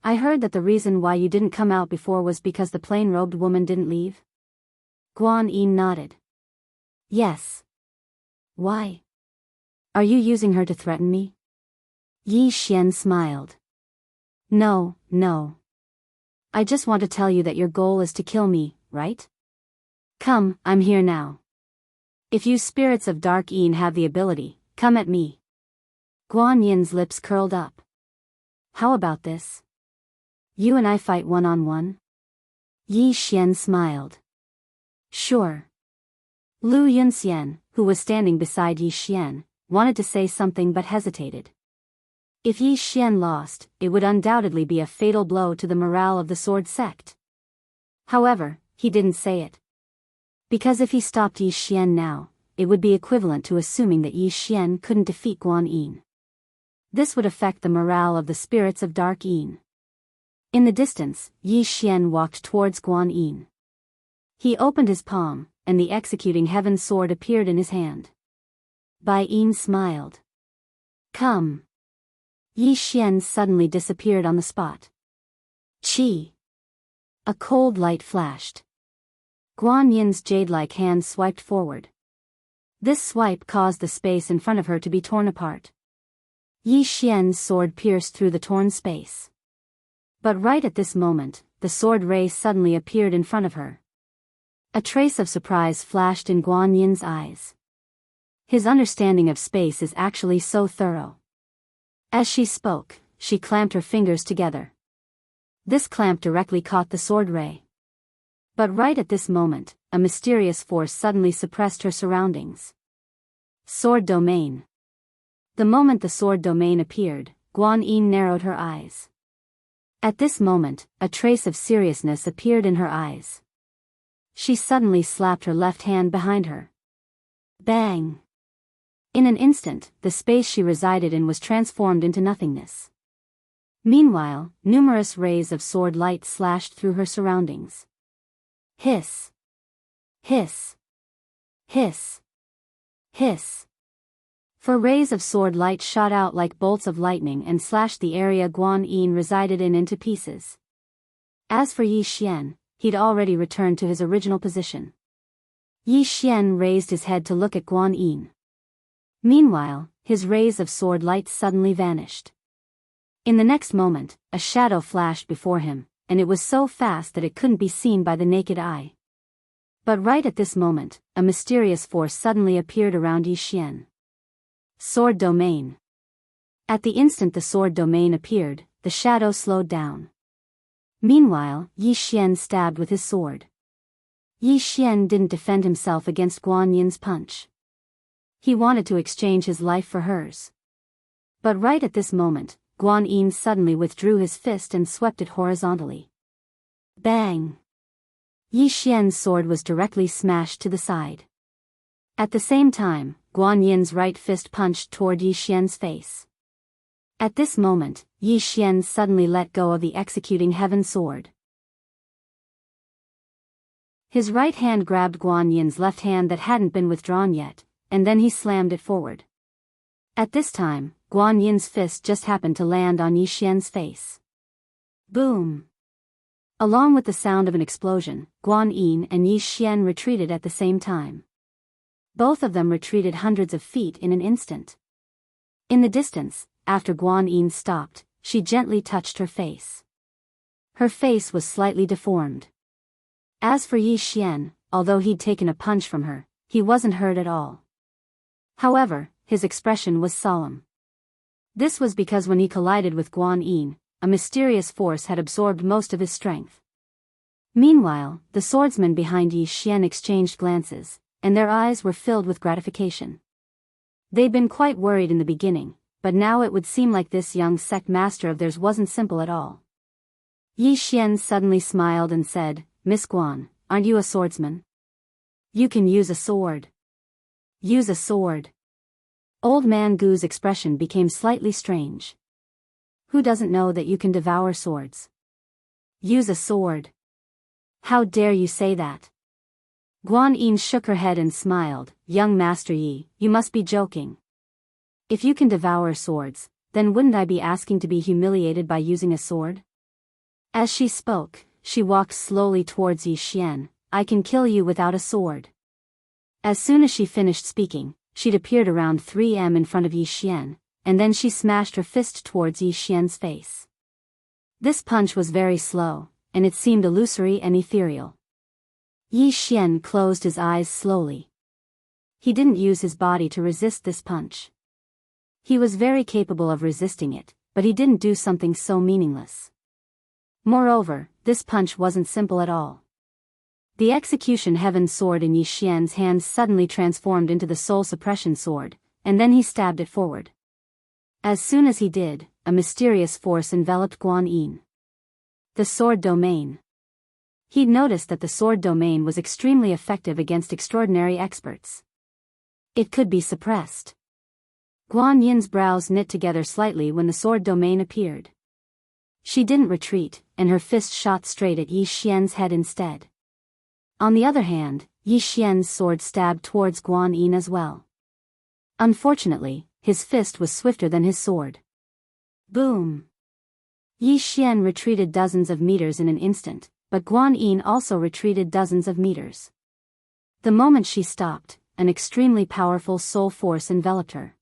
S1: I heard that the reason why you didn't come out before was because the plain-robed woman didn't leave? Guan Yin nodded. Yes. Why? Are you using her to threaten me? Yi Xian smiled. No, no. I just want to tell you that your goal is to kill me, right? Come, I'm here now. If you spirits of Dark Yin have the ability, come at me. Guan Yin's lips curled up. How about this? You and I fight one-on-one? Yi Xian smiled. Sure. Lu Yunxian, who was standing beside Yi Xian, wanted to say something but hesitated. If Yi Xian lost, it would undoubtedly be a fatal blow to the morale of the sword sect. However, he didn't say it. Because if he stopped Yi Xian now, it would be equivalent to assuming that Yi Xian couldn't defeat Guan Yin. This would affect the morale of the spirits of Dark Yin. In the distance, Yi Xian walked towards Guan Yin. He opened his palm, and the executing heaven sword appeared in his hand. Bai Yin smiled. Come. Yi Xian suddenly disappeared on the spot. Chi. A cold light flashed. Guan Yin's jade-like hand swiped forward. This swipe caused the space in front of her to be torn apart. Yi Xian's sword pierced through the torn space. But right at this moment, the sword ray suddenly appeared in front of her. A trace of surprise flashed in Guan Yin's eyes. His understanding of space is actually so thorough. As she spoke, she clamped her fingers together. This clamp directly caught the sword ray. But right at this moment, a mysterious force suddenly suppressed her surroundings. Sword domain. The moment the sword domain appeared, Guan Yin narrowed her eyes. At this moment, a trace of seriousness appeared in her eyes. She suddenly slapped her left hand behind her. Bang! In an instant, the space she resided in was transformed into nothingness. Meanwhile, numerous rays of sword light slashed through her surroundings. Hiss! Hiss! Hiss! Hiss! For rays of sword light shot out like bolts of lightning and slashed the area Guan Yin resided in into pieces. As for Yi Xian, he'd already returned to his original position. Yi Xian raised his head to look at Guan Yin. Meanwhile, his rays of sword light suddenly vanished. In the next moment, a shadow flashed before him, and it was so fast that it couldn't be seen by the naked eye. But right at this moment, a mysterious force suddenly appeared around Yi Xian. Sword domain. At the instant the sword domain appeared, the shadow slowed down. Meanwhile, Yi Xian stabbed with his sword. Yi Xian didn't defend himself against Guan Yin's punch. He wanted to exchange his life for hers. But right at this moment, Guan Yin suddenly withdrew his fist and swept it horizontally. Bang! Yi Xian's sword was directly smashed to the side. At the same time, Guan Yin's right fist punched toward Yi Xian's face. At this moment, Yi Xian suddenly let go of the executing heaven sword. His right hand grabbed Guan Yin's left hand that hadn't been withdrawn yet, and then he slammed it forward. At this time, Guan Yin's fist just happened to land on Yi Xian's face. Boom! Along with the sound of an explosion, Guan Yin and Yi Xian retreated at the same time. Both of them retreated hundreds of feet in an instant. In the distance, after Guan Yin stopped, she gently touched her face. Her face was slightly deformed. As for Yi Xian, although he'd taken a punch from her, he wasn't hurt at all. However, his expression was solemn. This was because when he collided with Guan Yin, a mysterious force had absorbed most of his strength. Meanwhile, the swordsmen behind Yi Xian exchanged glances, and their eyes were filled with gratification. They'd been quite worried in the beginning, but now it would seem like this young sect master of theirs wasn't simple at all. Yi Xian suddenly smiled and said, "Miss Guan, aren't you a swordsman? You can use a sword." Use a sword. Old Man Gu's expression became slightly strange. Who doesn't know that you can devour swords? Use a sword. How dare you say that? Guan Yin shook her head and smiled. Young Master Yi, you must be joking. If you can devour swords, then wouldn't I be asking to be humiliated by using a sword? As she spoke, she walked slowly towards Yi Xian. I can kill you without a sword. As soon as she finished speaking, she'd appeared around 3 m in front of Yi Xian, and then she smashed her fist towards Yi Xian's face. This punch was very slow, and it seemed illusory and ethereal. Yi Xian closed his eyes slowly. He didn't use his body to resist this punch. He was very capable of resisting it, but he didn't do something so meaningless. Moreover, this punch wasn't simple at all. The execution heaven sword in Yi Xian's hands suddenly transformed into the soul suppression sword, and then he stabbed it forward. As soon as he did, a mysterious force enveloped Guan Yin. The sword domain. He'd noticed that the sword domain was extremely effective against extraordinary experts. It could be suppressed. Guan Yin's brows knit together slightly when the sword domain appeared. She didn't retreat, and her fist shot straight at Yi Xian's head instead. On the other hand, Yi Xian's sword stabbed towards Guan Yin as well. Unfortunately, his fist was swifter than his sword. Boom! Yi Xian retreated dozens of meters in an instant, but Guan Yin also retreated dozens of meters. The moment she stopped, an extremely powerful soul force enveloped her.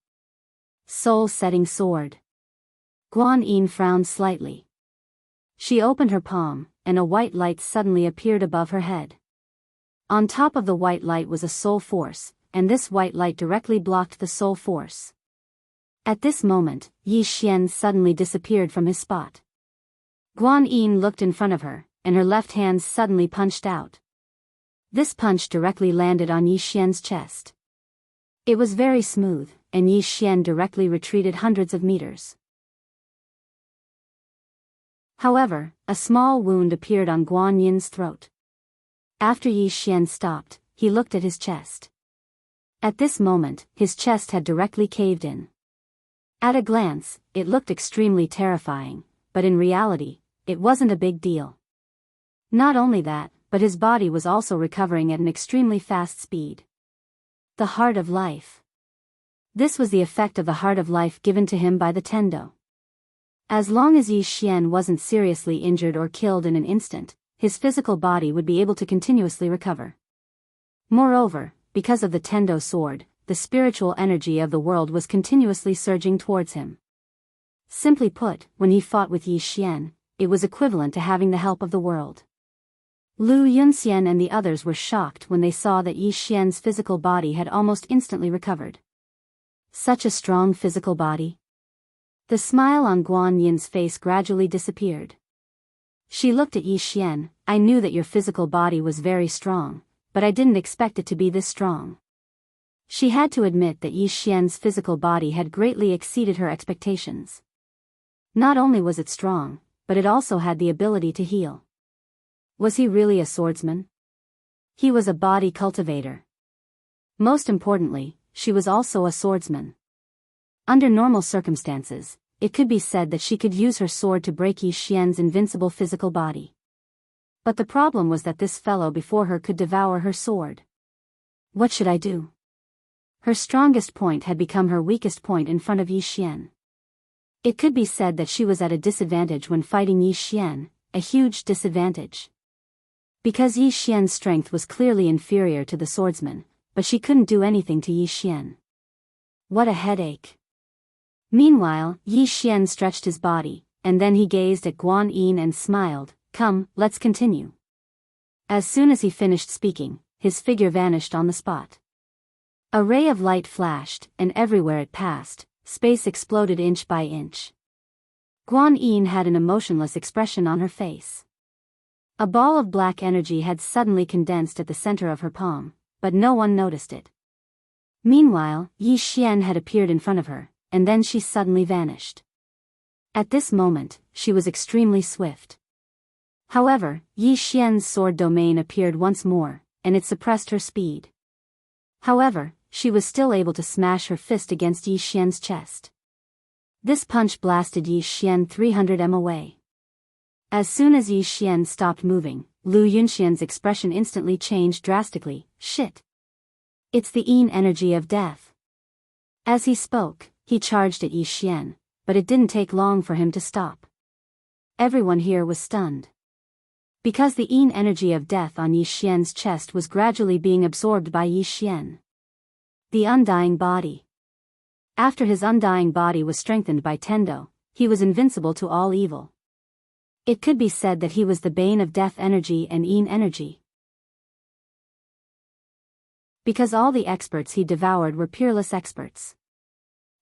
S1: Soul-setting sword. Guan Yin frowned slightly. She opened her palm, and a white light suddenly appeared above her head. On top of the white light was a soul force, and this white light directly blocked the soul force. At this moment, Yi Xian suddenly disappeared from his spot. Guan Yin looked in front of her, and her left hand suddenly punched out. This punch directly landed on Yi Xian's chest. It was very smooth, and Yi Xian directly retreated hundreds of meters. However, a small wound appeared on Guan Yin's throat. After Yi Xian stopped, he looked at his chest. At this moment, his chest had directly caved in. At a glance, it looked extremely terrifying, but in reality, it wasn't a big deal. Not only that, but his body was also recovering at an extremely fast speed. The heart of life. This was the effect of the heart of life given to him by the Tendo. As long as Yi Xian wasn't seriously injured or killed in an instant, his physical body would be able to continuously recover. Moreover, because of the Tendo sword, the spiritual energy of the world was continuously surging towards him. Simply put, when he fought with Yi Xian, it was equivalent to having the help of the world. Lu Yunxian and the others were shocked when they saw that Yi Xian's physical body had almost instantly recovered. Such a strong physical body. The smile on Guan Yin's face gradually disappeared. She looked at Yi Xian. I knew that your physical body was very strong, but I didn't expect it to be this strong. She had to admit that Yi Xian's physical body had greatly exceeded her expectations. Not only was it strong, but it also had the ability to heal. Was he really a swordsman? He was a body cultivator. Most importantly, she was also a swordsman. Under normal circumstances, it could be said that she could use her sword to break Yi Xian's invincible physical body. But the problem was that this fellow before her could devour her sword. What should I do? Her strongest point had become her weakest point in front of Yi Xian. It could be said that she was at a disadvantage when fighting Yi Xian, a huge disadvantage. Because Yi Xian's strength was clearly inferior to the swordsman, but she couldn't do anything to Yi Xian. What a headache. Meanwhile, Yi Xian stretched his body, and then he gazed at Guan Yin and smiled. Come, let's continue. As soon as he finished speaking, his figure vanished on the spot. A ray of light flashed, and everywhere it passed, space exploded inch by inch. Guan Yin had an emotionless expression on her face. A ball of black energy had suddenly condensed at the center of her palm, but no one noticed it. Meanwhile, Yi Xian had appeared in front of her, and then she suddenly vanished. At this moment, she was extremely swift. However, Yi Xian's sword domain appeared once more, and it suppressed her speed. However, she was still able to smash her fist against Yi Xian's chest. This punch blasted Yi Xian 300 m away. As soon as Yi Xian stopped moving, Lu Yunxian's expression instantly changed drastically. Shit! It's the Yin energy of death. As he spoke, he charged at Yi Xian, but it didn't take long for him to stop. Everyone here was stunned. Because the Yin energy of death on Yi Xian's chest was gradually being absorbed by Yi Xian. The undying body. After his undying body was strengthened by Tendo, he was invincible to all evil. It could be said that he was the bane of death energy and Yin energy. Because all the experts he devoured were peerless experts.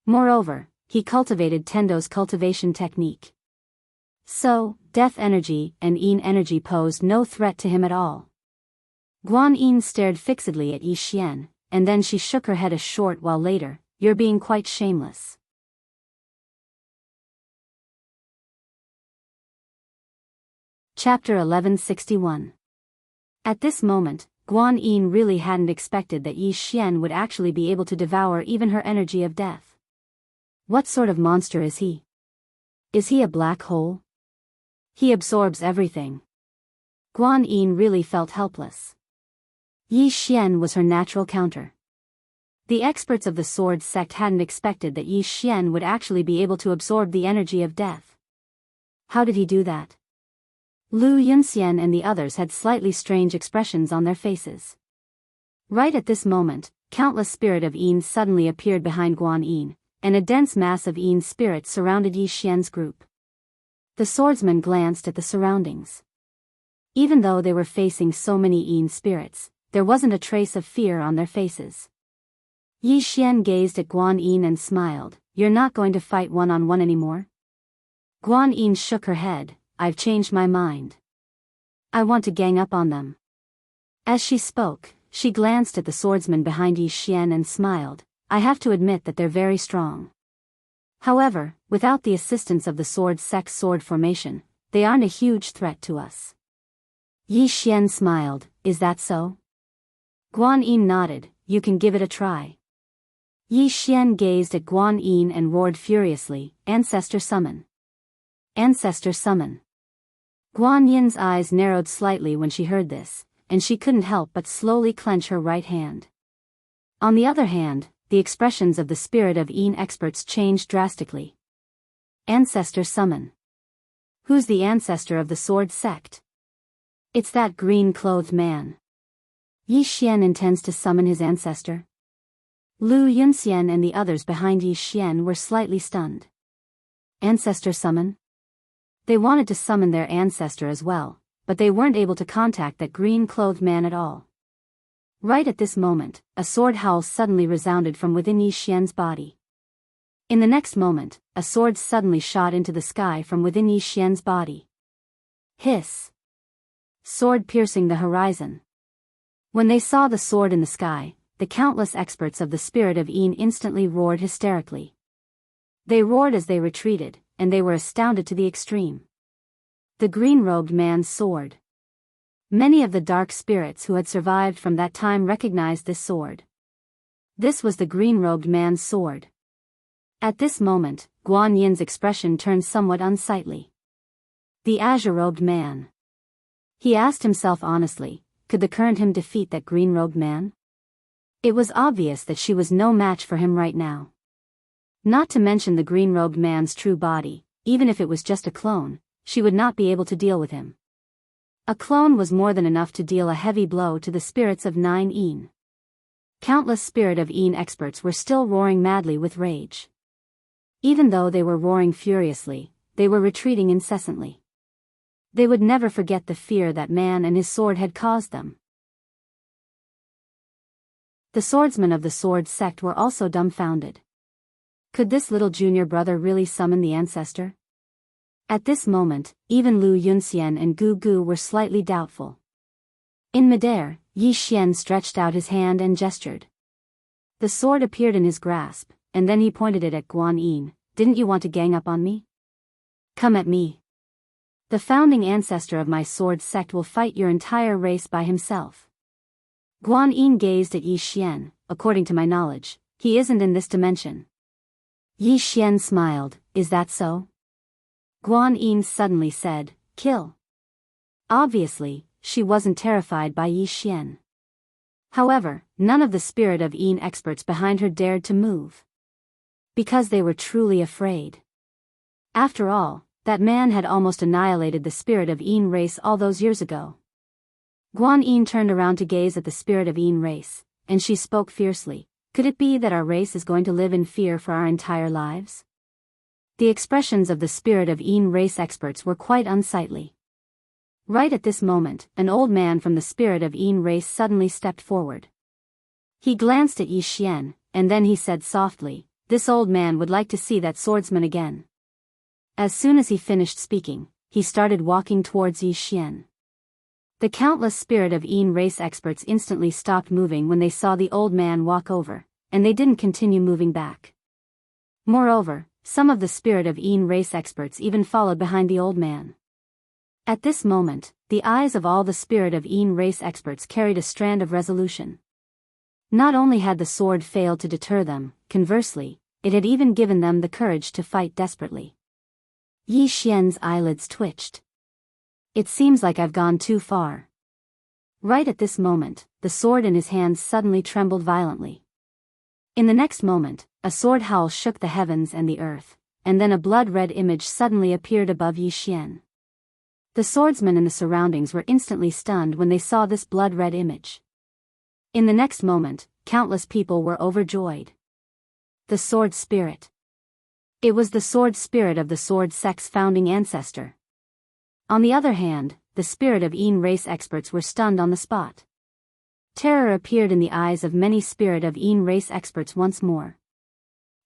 S1: Moreover, he cultivated Tendo's cultivation technique. So, death energy and Yin energy posed no threat to him at all. Guan Yin stared fixedly at Yi Xian, and then she shook her head a short while later. You're being quite shameless. Chapter 1161. At this moment, Guan Yin really hadn't expected that Yi Xian would actually be able to devour even her energy of death. What sort of monster is he? Is he a black hole? He absorbs everything. Guan Yin really felt helpless. Yi Xian was her natural counter. The experts of the sword sect hadn't expected that Yi Xian would actually be able to absorb the energy of death. How did he do that? Lu Yunxian and the others had slightly strange expressions on their faces. Right at this moment, countless spirit of Yin suddenly appeared behind Guan Yin, and a dense mass of Yin spirits surrounded Yi Xian's group. The swordsman glanced at the surroundings. Even though they were facing so many Yin spirits, there wasn't a trace of fear on their faces. Yi Xian gazed at Guan Yin and smiled. You're not going to fight one-on-one anymore? Guan Yin shook her head. I've changed my mind. I want to gang up on them. As she spoke, she glanced at the swordsman behind Yi Xian and smiled. I have to admit that they're very strong. However, without the assistance of the sword sect's sword formation, they aren't a huge threat to us. Yi Xian smiled. Is that so? Guan Yin nodded. You can give it a try. Yi Xian gazed at Guan Yin and roared furiously. Ancestor summon. Ancestor summon. Guan Yin's eyes narrowed slightly when she heard this, and she couldn't help but slowly clench her right hand. On the other hand, the expressions of the spirit of Yin experts changed drastically. Ancestor summon. Who's the ancestor of the sword sect? It's that green-clothed man. Yi Xian intends to summon his ancestor? Lu Yunxian and the others behind Yi Xian were slightly stunned. Ancestor summon? They wanted to summon their ancestor as well, but they weren't able to contact that green-clothed man at all. Right at this moment, a sword howl suddenly resounded from within Yi Xian's body. In the next moment, a sword suddenly shot into the sky from within Yi Xian's body. Hiss! Sword piercing the horizon. When they saw the sword in the sky, the countless experts of the spirit of Yin instantly roared hysterically. They roared as they retreated, and they were astounded to the extreme. The green-robed man's sword. Many of the dark spirits who had survived from that time recognized this sword. This was the green-robed man's sword. At this moment, Guan Yin's expression turned somewhat unsightly. The azure-robed man. He asked himself honestly, could the current him defeat that green-robed man? It was obvious that she was no match for him right now. Not to mention the green-robed man's true body, even if it was just a clone, she would not be able to deal with him. A clone was more than enough to deal a heavy blow to the spirits of 9 Een. Countless Spirit of Een experts were still roaring madly with rage. Even though they were roaring furiously, they were retreating incessantly. They would never forget the fear that man and his sword had caused them. The swordsmen of the sword sect were also dumbfounded. Could this little junior brother really summon the ancestor? At this moment, even Lu Yunxian and Gu Gu were slightly doubtful. In midair, Yi Xian stretched out his hand and gestured. The sword appeared in his grasp, and then he pointed it at Guan Yin. Didn't you want to gang up on me? Come at me. The founding ancestor of my sword sect will fight your entire race by himself. Guan Yin gazed at Yi Xian. According to my knowledge, he isn't in this dimension. Yi Xian smiled. Is that so? Guan Yin suddenly said, kill. Obviously, she wasn't terrified by Yi Xian. However, none of the Spirit of Een experts behind her dared to move. Because they were truly afraid. After all, that man had almost annihilated the Spirit of Een race all those years ago. Guan Yin turned around to gaze at the Spirit of Een race, and she spoke fiercely. Could it be that our race is going to live in fear for our entire lives? The expressions of the Spirit of Een race experts were quite unsightly. Right at this moment, an old man from the Spirit of Een race suddenly stepped forward. He glanced at Yi Xian, and then he said softly, this old man would like to see that swordsman again. As soon as he finished speaking, he started walking towards Yi Xian. The countless Spirit of Een race experts instantly stopped moving when they saw the old man walk over, and they didn't continue moving back. Moreover, some of the Spirit of Een race experts even followed behind the old man. At this moment, the eyes of all the Spirit of Een race experts carried a strand of resolution. Not only had the sword failed to deter them, conversely, it had even given them the courage to fight desperately. Yi Xian's eyelids twitched. It seems like I've gone too far. Right at this moment, the sword in his hands suddenly trembled violently. In the next moment, a sword howl shook the heavens and the earth, and then a blood-red image suddenly appeared above Yi Xian. The swordsmen in the surroundings were instantly stunned when they saw this blood-red image. In the next moment, countless people were overjoyed. The sword spirit. It was the sword spirit of the sword sect's founding ancestor. On the other hand, the Spirit of Een race experts were stunned on the spot. Terror appeared in the eyes of many Spirit of Een race experts once more.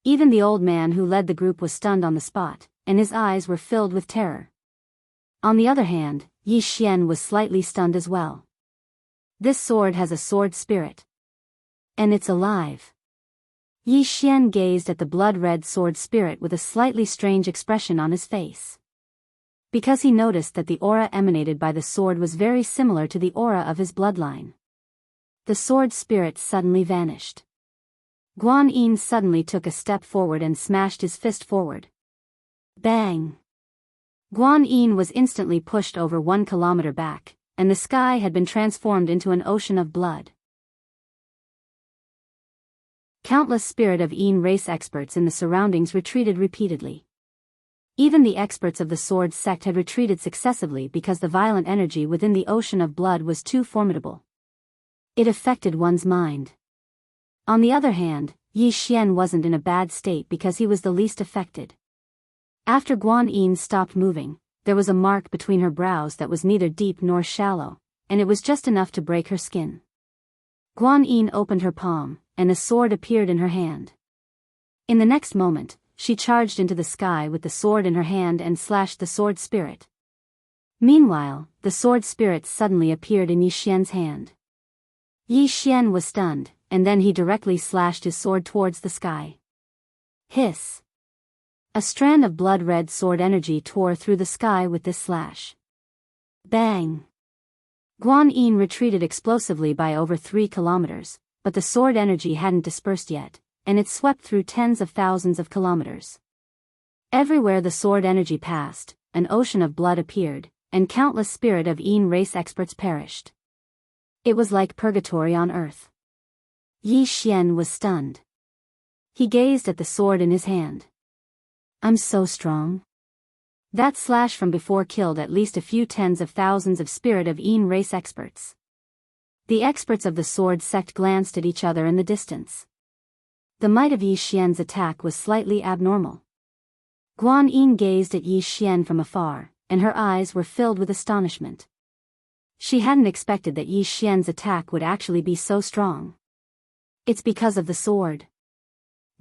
S1: Even the old man who led the group was stunned on the spot, and his eyes were filled with terror. On the other hand, Yi Xian was slightly stunned as well. This sword has a sword spirit. And it's alive. Yi Xian gazed at the blood-red sword spirit with a slightly strange expression on his face. Because he noticed that the aura emanated by the sword was very similar to the aura of his bloodline. The sword spirit suddenly vanished. Guan Yin suddenly took a step forward and smashed his fist forward. Bang! Guan Yin was instantly pushed over 1 kilometer back, and the sky had been transformed into an ocean of blood. Countless Spirit of Een race experts in the surroundings retreated repeatedly. Even the experts of the sword sect had retreated successively because the violent energy within the ocean of blood was too formidable. It affected one's mind. On the other hand, Yi Xian wasn't in a bad state because he was the least affected. After Guan Yin stopped moving, there was a mark between her brows that was neither deep nor shallow, and it was just enough to break her skin. Guan Yin opened her palm, and a sword appeared in her hand. In the next moment, she charged into the sky with the sword in her hand and slashed the sword spirit. Meanwhile, the sword spirit suddenly appeared in Yi Xian's hand. Yi Xian was stunned, and then he directly slashed his sword towards the sky. Hiss! A strand of blood-red sword energy tore through the sky with this slash. Bang! Guan Yin retreated explosively by over 3 kilometers, but the sword energy hadn't dispersed yet, and it swept through tens of thousands of kilometers. Everywhere the sword energy passed, an ocean of blood appeared, and countless Spirit of Een race experts perished. It was like purgatory on Earth. Yi Xian was stunned. He gazed at the sword in his hand. I'm so strong. That slash from before killed at least a few tens of thousands of Spirit of Yin race experts. The experts of the sword sect glanced at each other in the distance. The might of Yi Xian's attack was slightly abnormal. Guan Yin gazed at Yi Xian from afar, and her eyes were filled with astonishment. She hadn't expected that Yi Xian's attack would actually be so strong. It's because of the sword.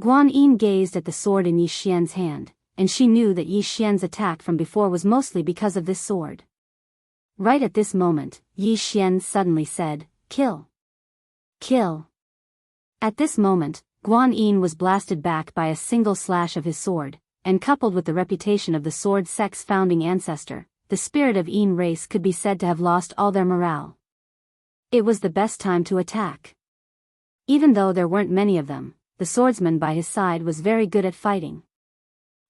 S1: Guan Yin gazed at the sword in Yi Xian's hand, and she knew that Yi Xian's attack from before was mostly because of this sword. Right at this moment, Yi Xian suddenly said, "Kill! Kill!" At this moment, Guan Yin was blasted back by a single slash of his sword, and coupled with the reputation of the sword sect's founding ancestor, the Spirit of Yin race could be said to have lost all their morale. It was the best time to attack. Even though there weren't many of them, the swordsman by his side was very good at fighting.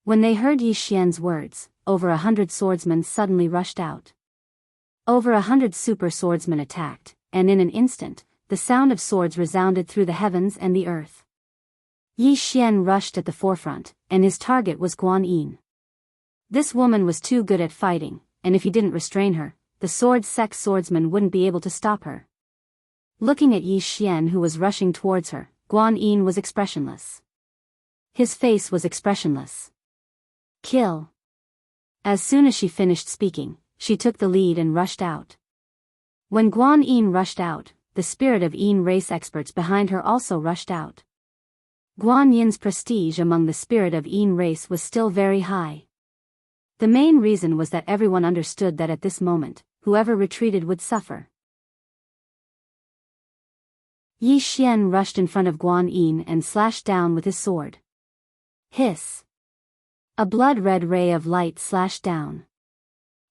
S1: When they heard Yi Xian's words, over 100 swordsmen suddenly rushed out. Over 100 super swordsmen attacked, and in an instant, the sound of swords resounded through the heavens and the earth. Yi Xian rushed at the forefront, and his target was Guan Yin. This woman was too good at fighting, and if he didn't restrain her, the sword sect swordsman wouldn't be able to stop her. Looking at Yi Xian who was rushing towards her, Guan Yin was expressionless. His face was expressionless. Kill! As soon as she finished speaking, she took the lead and rushed out. When Guan Yin rushed out, the Spirit of Yin race experts behind her also rushed out. Guan Yin's prestige among the Spirit of Yin race was still very high. The main reason was that everyone understood that at this moment, whoever retreated would suffer. Yi Xian rushed in front of Guan Yin and slashed down with his sword. Hiss! A blood-red ray of light slashed down.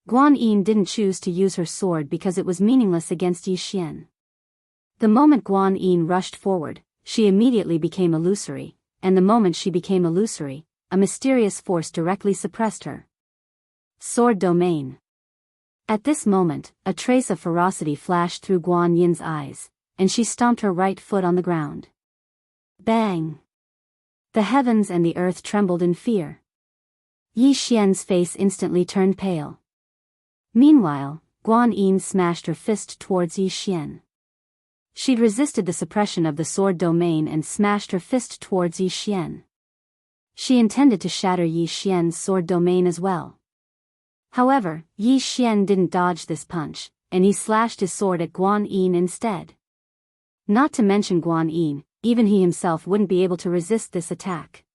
S1: Guan Yin didn't choose to use her sword because it was meaningless against Yi Xian. The moment Guan Yin rushed forward, she immediately became illusory, and the moment she became illusory, a mysterious force directly suppressed her. Sword domain. At this moment, a trace of ferocity flashed through Guan Yin's eyes, and she stomped her right foot on the ground. Bang! The heavens and the earth trembled in fear. Yi Xian's face instantly turned pale. Meanwhile, Guan Yin smashed her fist towards Yi Xian. She'd resisted the suppression of the sword domain and smashed her fist towards Yi Xian. She intended to shatter Yi Xian's sword domain as well. However, Yi Xian didn't dodge this punch, and he slashed his sword at Guan Yin instead. Not to mention Guan Yin, even he himself wouldn't be able to resist this attack.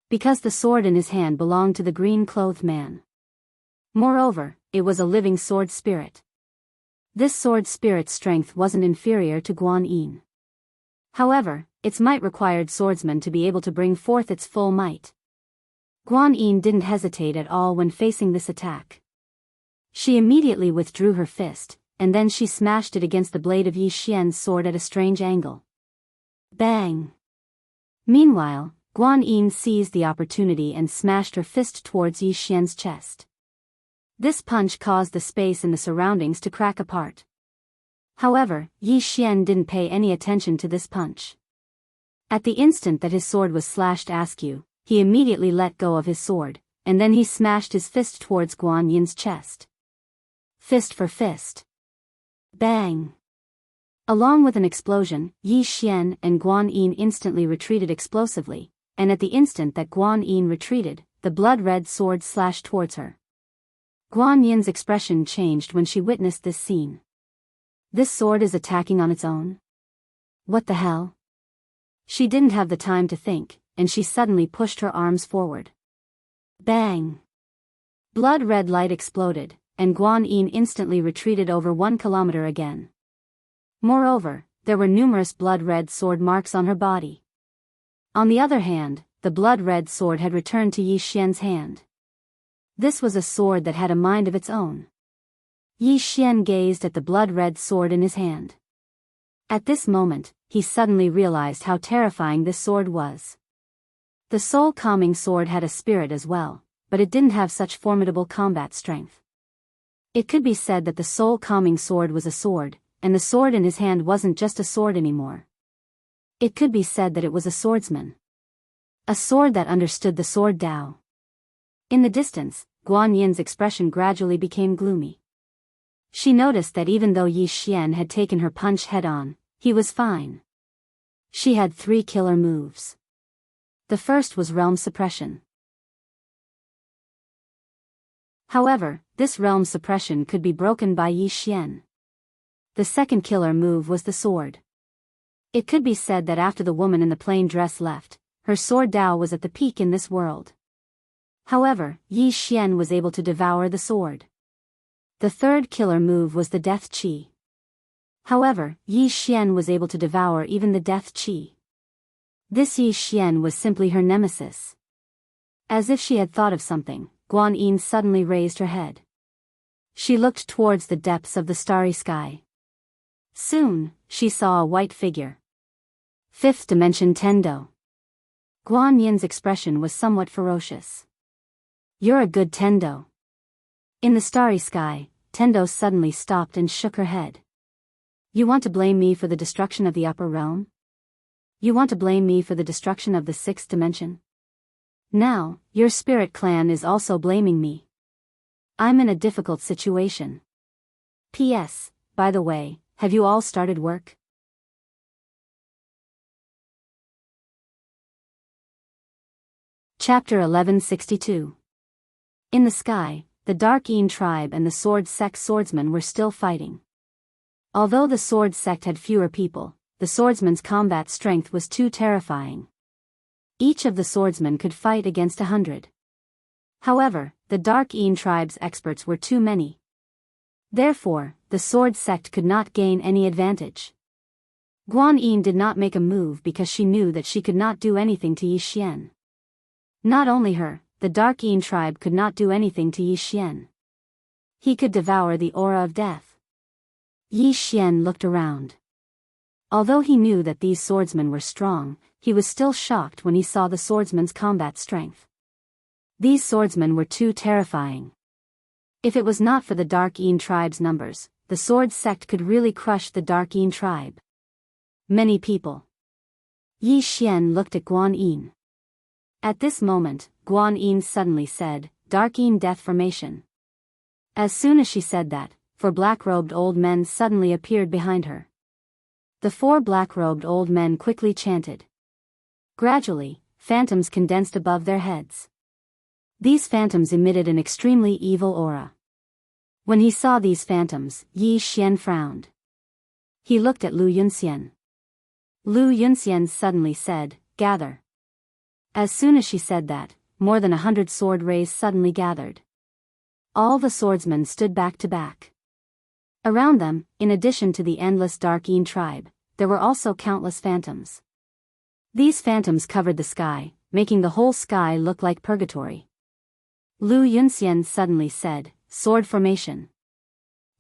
S1: Because the sword in his hand belonged to the green-clothed man. Moreover, it was a living sword spirit. This sword spirit's strength wasn't inferior to Guan Yin. However, its might required swordsmen to be able to bring forth its full might. Guan Yin didn't hesitate at all when facing this attack. She immediately withdrew her fist, and then she smashed it against the blade of Yi Xian's sword at a strange angle. Bang! Meanwhile, Guan Yin seized the opportunity and smashed her fist towards Yi Xian's chest. This punch caused the space in the surroundings to crack apart. However, Yi Xian didn't pay any attention to this punch. At the instant that his sword was slashed askew, he immediately let go of his sword, and then he smashed his fist towards Guan Yin's chest. Fist for fist. Bang! Along with an explosion, Yi Xian and Guan Yin instantly retreated explosively, and at the instant that Guan Yin retreated, the blood-red sword slashed towards her. Guan Yin's expression changed when she witnessed this scene. This sword is attacking on its own? What the hell? She didn't have the time to think, and she suddenly pushed her arms forward. Bang! Blood-red light exploded, and Guan Yin instantly retreated over 1 kilometer again. Moreover, there were numerous blood-red sword marks on her body. On the other hand, the blood-red sword had returned to Yi Xian's hand. This was a sword that had a mind of its own. Yi Xian gazed at the blood-red sword in his hand. At this moment, he suddenly realized how terrifying this sword was. The soul-calming sword had a spirit as well, but it didn't have such formidable combat strength. It could be said that the soul-calming sword was a sword, and the sword in his hand wasn't just a sword anymore. It could be said that it was a swordsman. A sword that understood the sword Dao. In the distance, Guan Yin's expression gradually became gloomy. She noticed that even though Yi Xian had taken her punch head-on, he was fine. She had 3 killer moves. The first was realm suppression. However, this realm suppression could be broken by Yi Xian. The second killer move was the sword. It could be said that after the woman in the plain dress left, her sword Dao was at the peak in this world. However, Yi Xian was able to devour the sword. The third killer move was the death qi. However, Yi Xian was able to devour even the death qi. This Yi Xian was simply her nemesis. As if she had thought of something, Guan Yin suddenly raised her head. She looked towards the depths of the starry sky. Soon, she saw a white figure. 5th dimension Tendo. Guan Yin's expression was somewhat ferocious. You're a good Tendo. In the starry sky, Tendo suddenly stopped and shook her head. You want to blame me for the destruction of the upper realm? You want to blame me for the destruction of the 6th dimension? Now, your spirit clan is also blaming me. I'm in a difficult situation. P.S. By the way, have you all started work? Chapter 1162. In the sky, the Dark Yin tribe and the Sword Sect swordsmen were still fighting. Although the Sword Sect had fewer people, the swordsmen's combat strength was too terrifying. Each of the swordsmen could fight against 100. However, the Dark Yin tribe's experts were too many. Therefore, the Sword Sect could not gain any advantage. Guan Yin did not make a move because she knew that she could not do anything to Yi Xian. Not only her, the Dark Yin tribe could not do anything to Yi Xian. He could devour the aura of death. Yi Xian looked around. Although he knew that these swordsmen were strong, he was still shocked when he saw the swordsmen's combat strength. These swordsmen were too terrifying. If it was not for the Dark Yin tribe's numbers, the Sword Sect could really crush the Dark Yin tribe. Many people. Yi Xian looked at Guan Yin. At this moment, Guan Yin suddenly said, Dark Yin Death Formation. As soon as she said that, 4 black-robed old men suddenly appeared behind her. The 4 black-robed old men quickly chanted. Gradually, phantoms condensed above their heads. These phantoms emitted an extremely evil aura. When he saw these phantoms, Yi Xian frowned. He looked at Lu Yunxian. Lu Yunxian suddenly said, Gather. As soon as she said that, more than 100 sword rays suddenly gathered. All the swordsmen stood back to back. Around them, in addition to the endless Dark Yin tribe, there were also countless phantoms. These phantoms covered the sky, making the whole sky look like purgatory. Lu Yunxian suddenly said, Sword formation.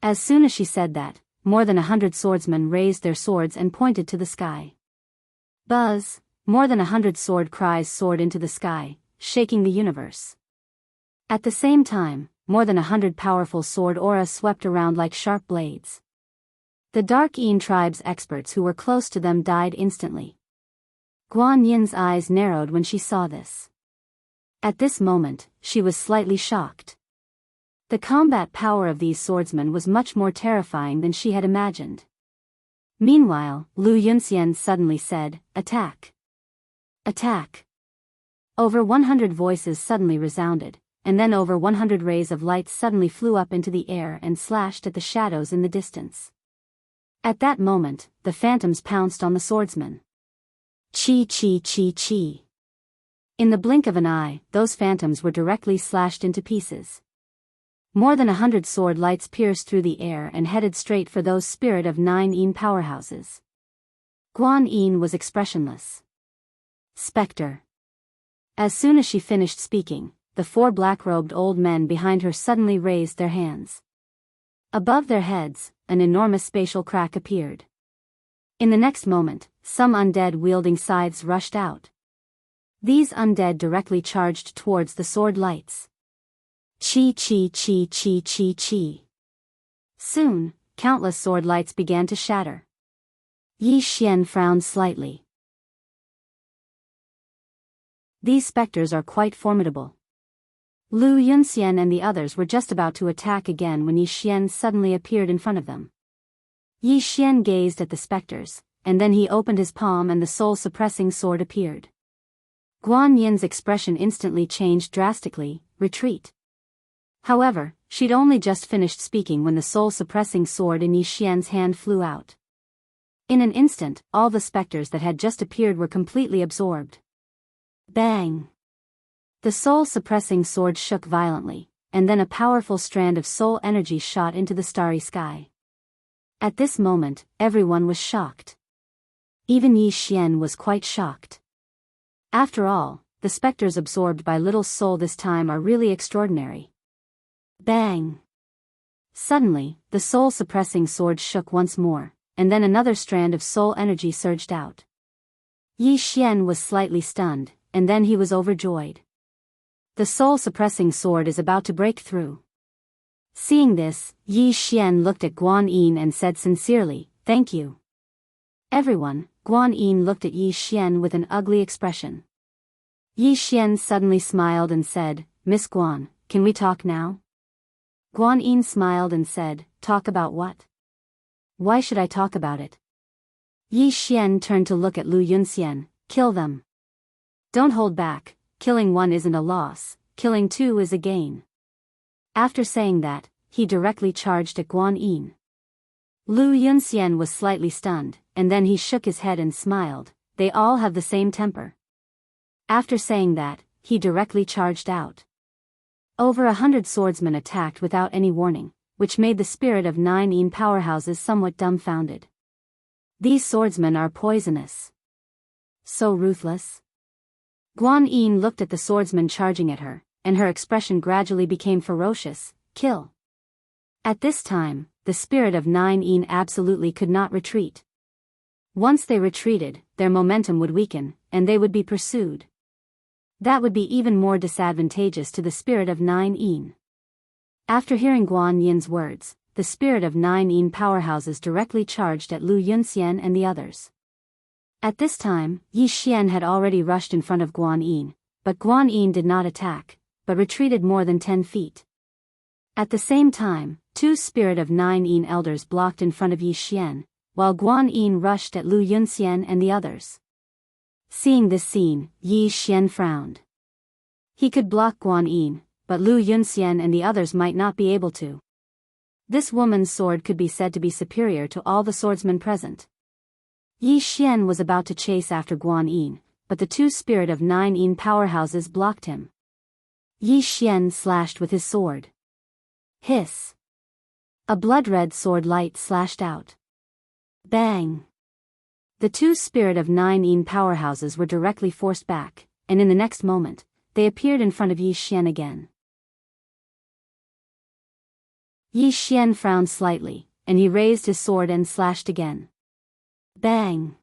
S1: As soon as she said that, more than 100 swordsmen raised their swords and pointed to the sky. Buzz, more than 100 sword cries soared into the sky, shaking the universe. At the same time, more than 100 powerful sword auras swept around like sharp blades. The Dark Yin tribe's experts who were close to them died instantly. Guan Yin's eyes narrowed when she saw this. At this moment, she was slightly shocked. The combat power of these swordsmen was much more terrifying than she had imagined. Meanwhile, Lu Yunxian suddenly said, Attack! Attack! Over 100 voices suddenly resounded, and then over 100 rays of light suddenly flew up into the air and slashed at the shadows in the distance. At that moment, the phantoms pounced on the swordsmen. Chi chi chi chi. In the blink of an eye, those phantoms were directly slashed into pieces. More than 100 sword lights pierced through the air and headed straight for those Spirit of 9 Yin powerhouses. Guan Yin was expressionless. Spectre. As soon as she finished speaking, the 4 black-robed old men behind her suddenly raised their hands. Above their heads, an enormous spatial crack appeared. In the next moment, some undead wielding scythes rushed out. These undead directly charged towards the sword lights. Chi chi chi chi chi chi. Soon, countless sword lights began to shatter. Yi Xian frowned slightly. These specters are quite formidable. Lu Yunxian and the others were just about to attack again when Yi Xian suddenly appeared in front of them. Yi Xian gazed at the specters, and then he opened his palm and the soul-suppressing sword appeared. Guan Yin's expression instantly changed drastically, retreat. However, she'd only just finished speaking when the soul-suppressing sword in Yi Xian's hand flew out. In an instant, all the specters that had just appeared were completely absorbed. Bang! The soul-suppressing sword shook violently, and then a powerful strand of soul energy shot into the starry sky. At this moment, everyone was shocked. Even Yi Xian was quite shocked. After all, the specters absorbed by Little Soul this time are really extraordinary. Bang! Suddenly, the soul-suppressing sword shook once more, and then another strand of soul energy surged out. Yi Xian was slightly stunned, and then he was overjoyed. The soul-suppressing sword is about to break through. Seeing this, Yi Xian looked at Guan Yin and said sincerely, "Thank you." Everyone, Guan Yin looked at Yi Xian with an ugly expression. Yi Xian suddenly smiled and said, "Miss Guan, can we talk now?" Guan Yin smiled and said, "Talk about what? Why should I talk about it?" Yi Xian turned to look at Lu Yunxian. "Kill them. Don't hold back, killing one isn't a loss, killing two is a gain." After saying that, he directly charged at Guan Yin. Lu Yunxian was slightly stunned, and then he shook his head and smiled. They all have the same temper. After saying that, he directly charged out. Over 100 swordsmen attacked without any warning, which made the spirit of 9 Yin powerhouses somewhat dumbfounded. These swordsmen are poisonous. So ruthless. Guan Yin looked at the swordsman charging at her, and her expression gradually became ferocious. Kill. At this time, the spirit of 9 Yin absolutely could not retreat. Once they retreated, their momentum would weaken, and they would be pursued. That would be even more disadvantageous to the spirit of 9 Yin. After hearing Guan Yin's words, the spirit of 9 Yin powerhouses directly charged at Lu Yunxian and the others. At this time, Yi Xian had already rushed in front of Guan Yin, but Guan Yin did not attack, but retreated more than 10 feet. At the same time, 2 spirit of 9 Yin elders blocked in front of Yi Xian, while Guan Yin rushed at Lu Yunxian and the others. Seeing this scene, Yi Xian frowned. He could block Guan Yin, but Lu Yunxian and the others might not be able to. This woman's sword could be said to be superior to all the swordsmen present. Yi Xian was about to chase after Guan Yin, but the 2 spirit of 9 Yin powerhouses blocked him. Yi Xian slashed with his sword. Hiss! A blood-red sword light slashed out. Bang! The 2 spirit of 9 Yin powerhouses were directly forced back, and in the next moment, they appeared in front of Yi Xian again. Yi Xian frowned slightly, and he raised his sword and slashed again. Bang!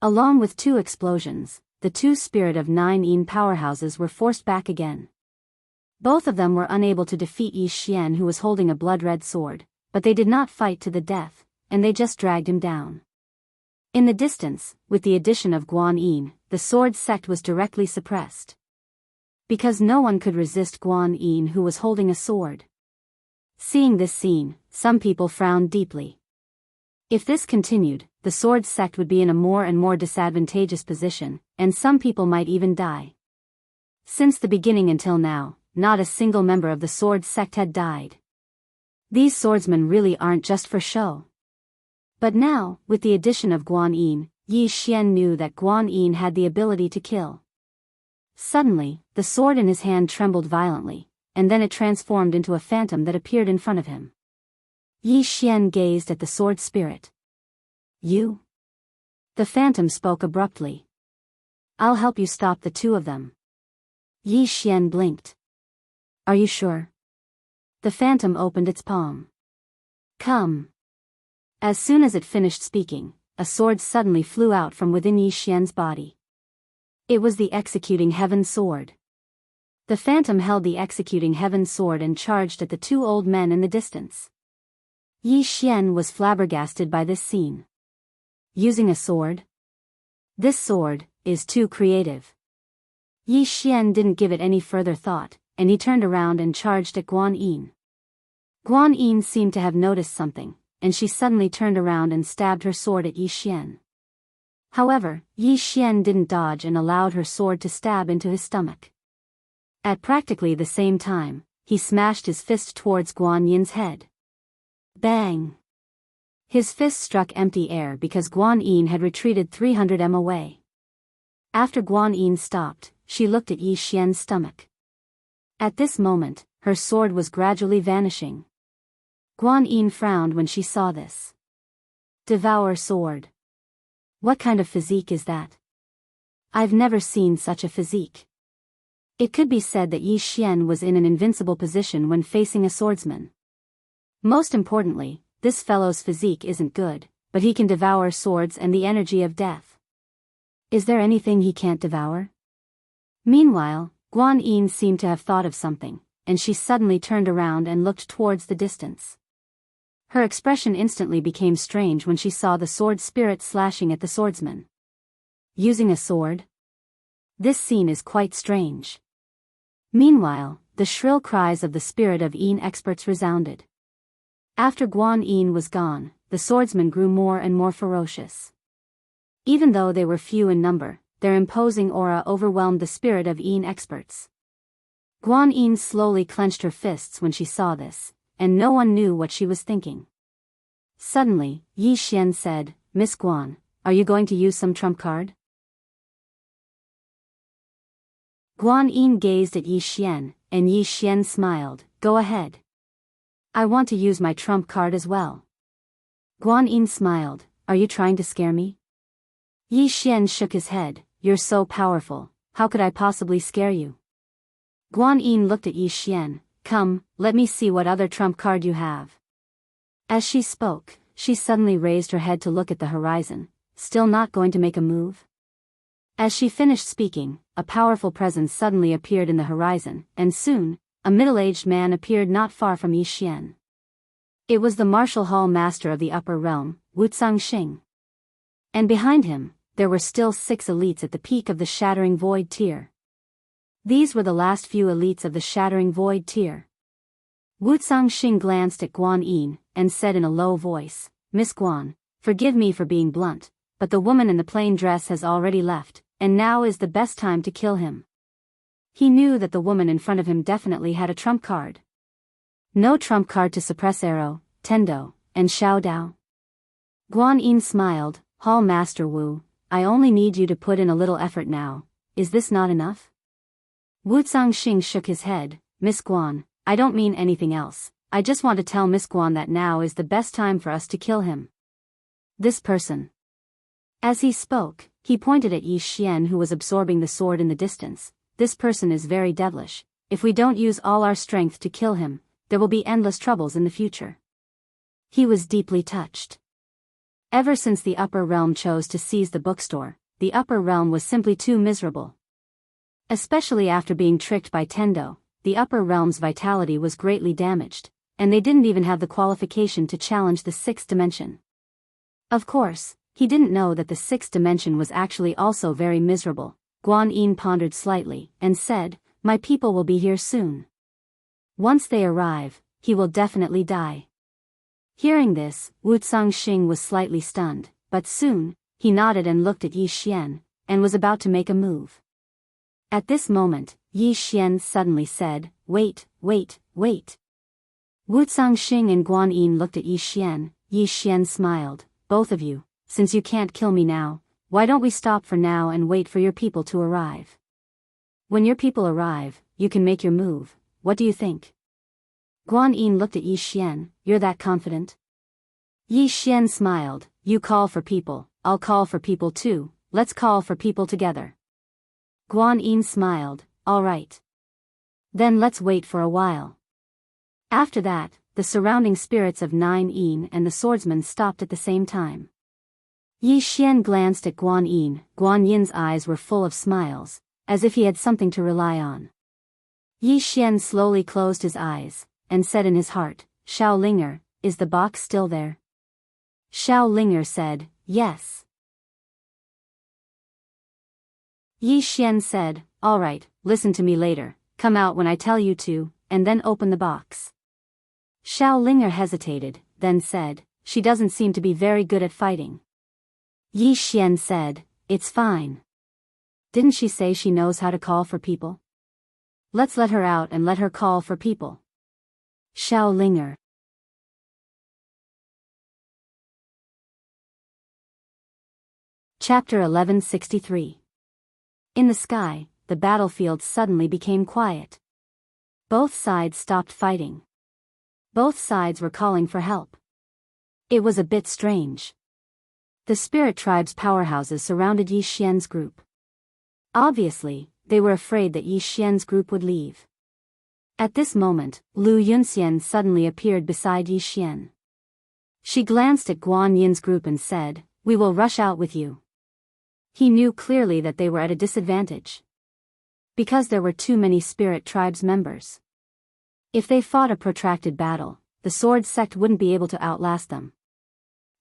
S1: Along with 2 explosions, the 2 spirit of 9 Yin powerhouses were forced back again. Both of them were unable to defeat Yi Xian, who was holding a blood-red sword, but they did not fight to the death, and they just dragged him down. In the distance, with the addition of Guan Yin, the sword sect was directly suppressed. Because no one could resist Guan Yin, who was holding a sword. Seeing this scene, some people frowned deeply. If this continued, the sword sect would be in a more and more disadvantageous position, and some people might even die. Since the beginning until now, not a single member of the sword sect had died. These swordsmen really aren't just for show. But now, with the addition of Guan Yin, Yi Xian knew that Guan Yin had the ability to kill. Suddenly, the sword in his hand trembled violently, and then it transformed into a phantom that appeared in front of him. Yi Xian gazed at the sword spirit. "You?" The phantom spoke abruptly. "I'll help you stop the 2 of them." Yi Xian blinked. "Are you sure?" The phantom opened its palm. "Come." As soon as it finished speaking, a sword suddenly flew out from within Yi Xian's body. It was the Executing Heaven sword. The phantom held the Executing Heaven sword and charged at the 2 old men in the distance. Yi Xian was flabbergasted by this scene. Using a sword? This sword is too creative. Yi Xian didn't give it any further thought, and he turned around and charged at Guan Yin. Guan Yin seemed to have noticed something, and she suddenly turned around and stabbed her sword at Yi Xian. However, Yi Xian didn't dodge and allowed her sword to stab into his stomach. At practically the same time, he smashed his fist towards Guan Yin's head. Bang! His fist struck empty air because Guan Yin had retreated 300 m away. After Guan Yin stopped, she looked at Yi Xian's stomach. At this moment, her sword was gradually vanishing. Guan Yin frowned when she saw this. Devour sword. What kind of physique is that? I've never seen such a physique. It could be said that Yi Xian was in an invincible position when facing a swordsman. Most importantly, this fellow's physique isn't good, but he can devour swords and the energy of death. Is there anything he can't devour? Meanwhile, Guan Yin seemed to have thought of something, and she suddenly turned around and looked towards the distance. Her expression instantly became strange when she saw the sword spirit slashing at the swordsman. Using a sword? This scene is quite strange. Meanwhile, the shrill cries of the spirit of Yin experts resounded. After Guan Yin was gone, the swordsmen grew more and more ferocious. Even though they were few in number, their imposing aura overwhelmed the spirit of Yin experts. Guan Yin slowly clenched her fists when she saw this, and no one knew what she was thinking. Suddenly, Yi Xian said, "Miss Guan, are you going to use some trump card?" Guan Yin gazed at Yi Xian, and Yi Xian smiled. "Go ahead. I want to use my trump card as well." Guan Yin smiled. "Are you trying to scare me?" Yi Xian shook his head. "You're so powerful, how could I possibly scare you?" Guan Yin looked at Yi Xian. "Come, let me see what other trump card you have." As she spoke, she suddenly raised her head to look at the horizon, still not going to make a move. As she finished speaking, a powerful presence suddenly appeared in the horizon, and soon, a middle-aged man appeared not far from Yi Xian. It was the martial hall master of the upper realm, Wuxia. And behind him, there were still 6 elites at the peak of the Shattering Void tier. These were the last few elites of the Shattering Void tier. Wuxia glanced at Guan Yin, and said in a low voice, "Miss Guan, forgive me for being blunt, but the woman in the plain dress has already left, and now is the best time to kill him." He knew that the woman in front of him definitely had a trump card. No trump card to suppress Arrow, Tendo, and Xiao Dao. Guan Yin smiled. "Hall Master Wu, I only need you to put in a little effort now. Is this not enough?" Wuxia shook his head. "Miss Guan, I don't mean anything else. I just want to tell Miss Guan that now is the best time for us to kill him. This person." As he spoke, he pointed at Yi Xian, who was absorbing the sword in the distance. "This person is very devilish. If we don't use all our strength to kill him, there will be endless troubles in the future." He was deeply touched. Ever since the upper realm chose to seize the bookstore, the upper realm was simply too miserable. Especially after being tricked by Tendo, the upper realm's vitality was greatly damaged, and they didn't even have the qualification to challenge the 6th dimension. Of course, he didn't know that the 6th dimension was actually also very miserable. Guan Yin pondered slightly, and said, "My people will be here soon. Once they arrive, he will definitely die." Hearing this, Wuxia was slightly stunned, but soon, he nodded and looked at Yi Xian, and was about to make a move. At this moment, Yi Xian suddenly said, "Wait, wait, wait." Wuxia and Guan Yin looked at Yi Xian. Yi Xian smiled. "Both of you, since you can't kill me now, why don't we stop for now and wait for your people to arrive? When your people arrive, you can make your move. What do you think?" Guan Yin looked at Yi Xian. "You're that confident?" Yi Xian smiled. "You call for people, I'll call for people too. Let's call for people together." Guan Yin smiled. "All right. Then let's wait for a while." After that, the surrounding spirits of 9 Yin and the swordsman stopped at the same time. Yi Xian glanced at Guan Yin. Guan Yin's eyes were full of smiles, as if he had something to rely on. Yi Xian slowly closed his eyes, and said in his heart, "Xiao Linger, is the box still there?" Xiao Linger said, "Yes." Yi Xian said, alright, listen to me later, come out when I tell you to, and then open the box. Xiao Linger hesitated, then said, she doesn't seem to be very good at fighting. Yi Xian said, it's fine. Didn't she say she knows how to call for people? Let's let her out and let her call for people. Xiao Linger. Chapter 1163. In the sky, the battlefield suddenly became quiet. Both sides stopped fighting. Both sides were calling for help. It was a bit strange. The spirit tribe's powerhouses surrounded Yi Xian's group. Obviously, they were afraid that Yi Xian's group would leave. At this moment, Lu Yunxian suddenly appeared beside Yi Xian. She glanced at Guan Yin's group and said, we will rush out with you. He knew clearly that they were at a disadvantage. Because there were too many spirit tribes members. If they fought a protracted battle, the sword sect wouldn't be able to outlast them.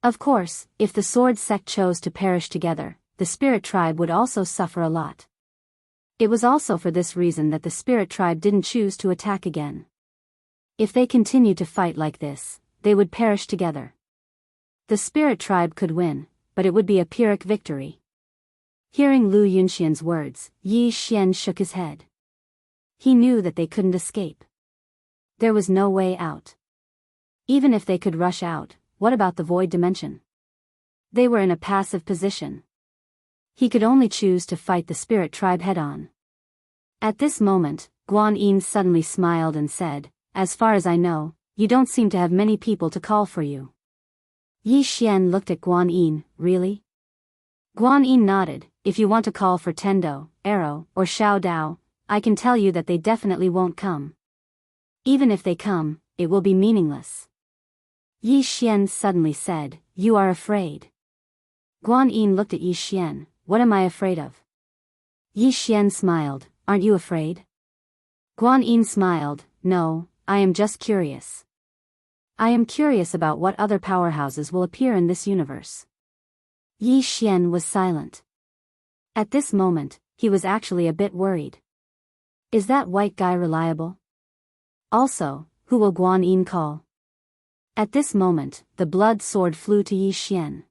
S1: Of course, if the sword sect chose to perish together, the spirit tribe would also suffer a lot. It was also for this reason that the spirit tribe didn't choose to attack again. If they continued to fight like this, they would perish together. The spirit tribe could win, but it would be a Pyrrhic victory. Hearing Lu Yunxian's words, Yi Xian shook his head. He knew that they couldn't escape. There was no way out. Even if they could rush out, what about the void dimension? They were in a passive position. He could only choose to fight the spirit tribe head-on. At this moment, Guan Yin suddenly smiled and said, as far as I know, you don't seem to have many people to call for you. Yi Xian looked at Guan Yin, really? Guan Yin nodded, if you want to call for Tendo, Arrow, or Xiao Dao, I can tell you that they definitely won't come. Even if they come, it will be meaningless. Yi Xian suddenly said, you are afraid. Guan Yin looked at Yi Xian, what am I afraid of? Yi Xian smiled, aren't you afraid? Guan Yin smiled, no, I am just curious. I am curious about what other powerhouses will appear in this universe. Yi Xian was silent. At this moment, he was actually a bit worried. Is that white guy reliable? Also, who will Guan Yin call? At this moment, the blood sword flew to Yi Xian.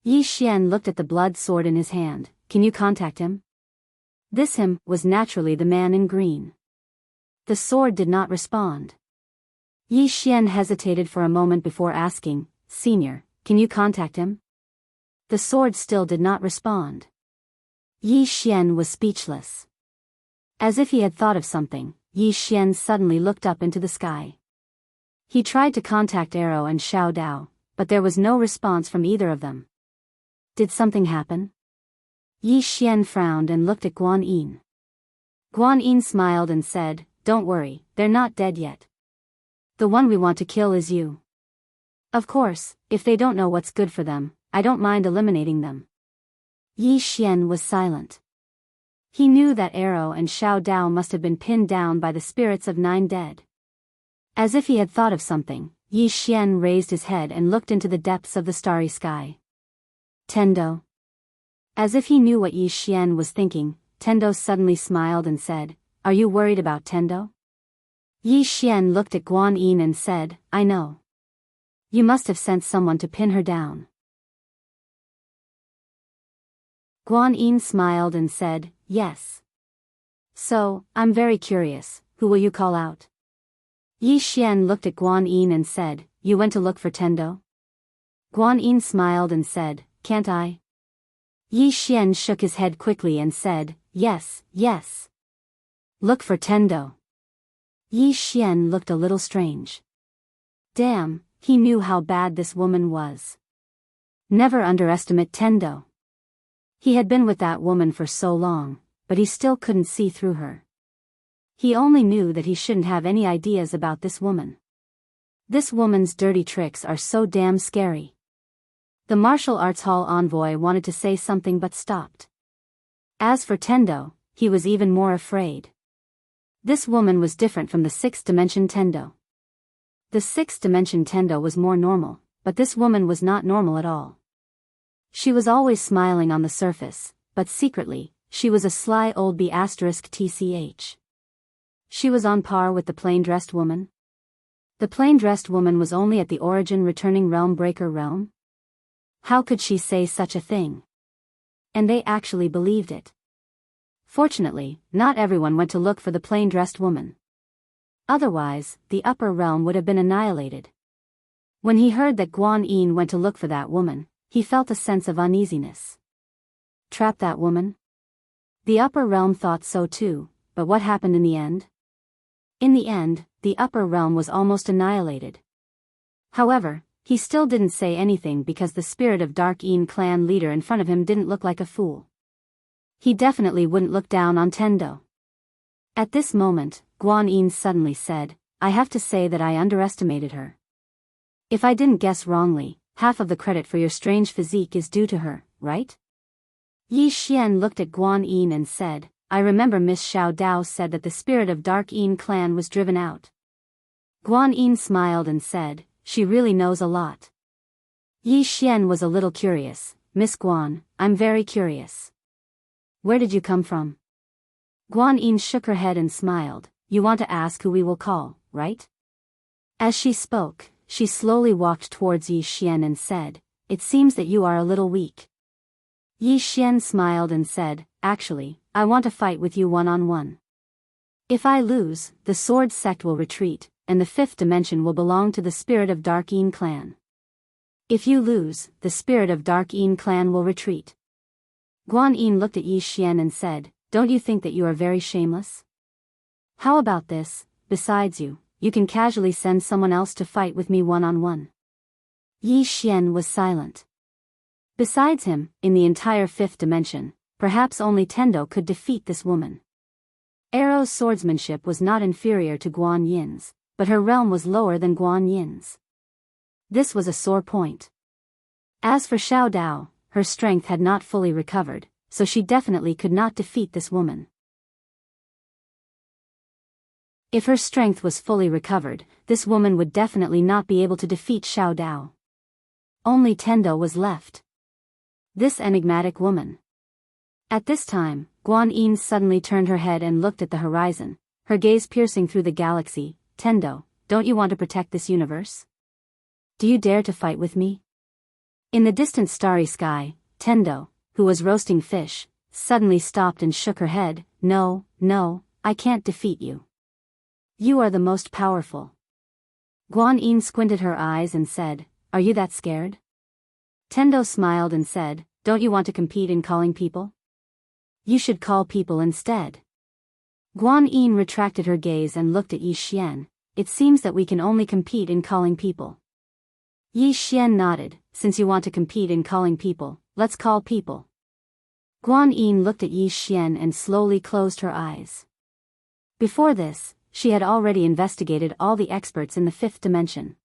S1: Yi Xian looked at the blood sword in his hand, can you contact him? This him was naturally the man in green. The sword did not respond. Yi Xian hesitated for a moment before asking, Senior, can you contact him? The sword still did not respond. Yi Xian was speechless. As if he had thought of something, Yi Xian suddenly looked up into the sky. He tried to contact Arrow and Xiao Dao, but there was no response from either of them. Did something happen? Yi Xian frowned and looked at Guan Yin. Guan Yin smiled and said, don't worry, they're not dead yet. The one we want to kill is you. Of course, if they don't know what's good for them, I don't mind eliminating them. Yi Xian was silent. He knew that Arrow and Xiao Dao must have been pinned down by the spirits of 9 dead. As if he had thought of something, Yi Xian raised his head and looked into the depths of the starry sky. Tendo. As if he knew what Yi Xian was thinking, Tendo suddenly smiled and said, are you worried about Tendo? Yi Xian looked at Guan Yin and said, I know. You must have sent someone to pin her down. Guan Yin smiled and said, yes. So, I'm very curious, who will you call out? Yi Xian looked at Guan Yin and said, you went to look for Tendo? Guan Yin smiled and said, can't I? Yi Xian shook his head quickly and said, yes, yes. Look for Tendo. Yi Xian looked a little strange. Damn, he knew how bad this woman was. Never underestimate Tendo. He had been with that woman for so long, but he still couldn't see through her. He only knew that he shouldn't have any ideas about this woman. This woman's dirty tricks are so damn scary. The martial arts hall envoy wanted to say something but stopped. As for Tendo, he was even more afraid. This woman was different from the 6th dimension Tendo. The 6th dimension Tendo was more normal, but this woman was not normal at all. She was always smiling on the surface, but secretly, she was a sly old B***tch. She was on par with the plain-dressed woman. The plain-dressed woman was only at the origin returning realm breaker realm. How could she say such a thing? And they actually believed it. Fortunately, not everyone went to look for the plain-dressed woman. Otherwise, the upper realm would have been annihilated. When he heard that Guan Yin went to look for that woman, he felt a sense of uneasiness. Trap that woman? The upper realm thought so too, but what happened in the end? In the end, the upper realm was almost annihilated. However, he still didn't say anything because the spirit of Dark Yin clan leader in front of him didn't look like a fool. He definitely wouldn't look down on Tendo. At this moment, Guan Yin suddenly said, I have to say that I underestimated her. If I didn't guess wrongly, half of the credit for your strange physique is due to her, right? Yi Xian looked at Guan Yin and said, I remember Miss Xiao Dao said that the spirit of Dark Yin clan was driven out. Guan Yin smiled and said, she really knows a lot. Yi Xian was a little curious. Miss Guan, I'm very curious. Where did you come from? Guan Yin shook her head and smiled. You want to ask who we will call, right? As she spoke, she slowly walked towards Yi Xian and said, it seems that you are a little weak. Yi Xian smiled and said, actually, I want to fight with you one-on-one. If I lose, the sword sect will retreat, and the fifth dimension will belong to the spirit of Dark Yin clan. If you lose, the spirit of Dark Yin clan will retreat. Guan Yin looked at Yi Xian and said, don't you think that you are very shameless? How about this, besides you can casually send someone else to fight with me one-on-one. Yi Xian was silent. Besides him, in the entire fifth dimension, perhaps only Tendo could defeat this woman. Arrow's swordsmanship was not inferior to Guan Yin's, but her realm was lower than Guan Yin's. This was a sore point. As for Xiao Dao, her strength had not fully recovered, so she definitely could not defeat this woman. If her strength was fully recovered, this woman would definitely not be able to defeat Xiao Dao. Only Tendo was left. This enigmatic woman. At this time, Guan Yin suddenly turned her head and looked at the horizon, her gaze piercing through the galaxy. Tendo, don't you want to protect this universe? Do you dare to fight with me? In the distant starry sky, Tendo, who was roasting fish, suddenly stopped and shook her head. No, I can't defeat you. You are the most powerful. Guan Yin squinted her eyes and said, are you that scared? Tendo smiled and said, don't you want to compete in calling people? You should call people instead. Guan Yin retracted her gaze and looked at Yi Xian. It seems that we can only compete in calling people. Yi Xian nodded. Since you want to compete in calling people, let's call people. Guan Yin looked at Yi Xian and slowly closed her eyes. Before this, she had already investigated all the experts in the fifth dimension.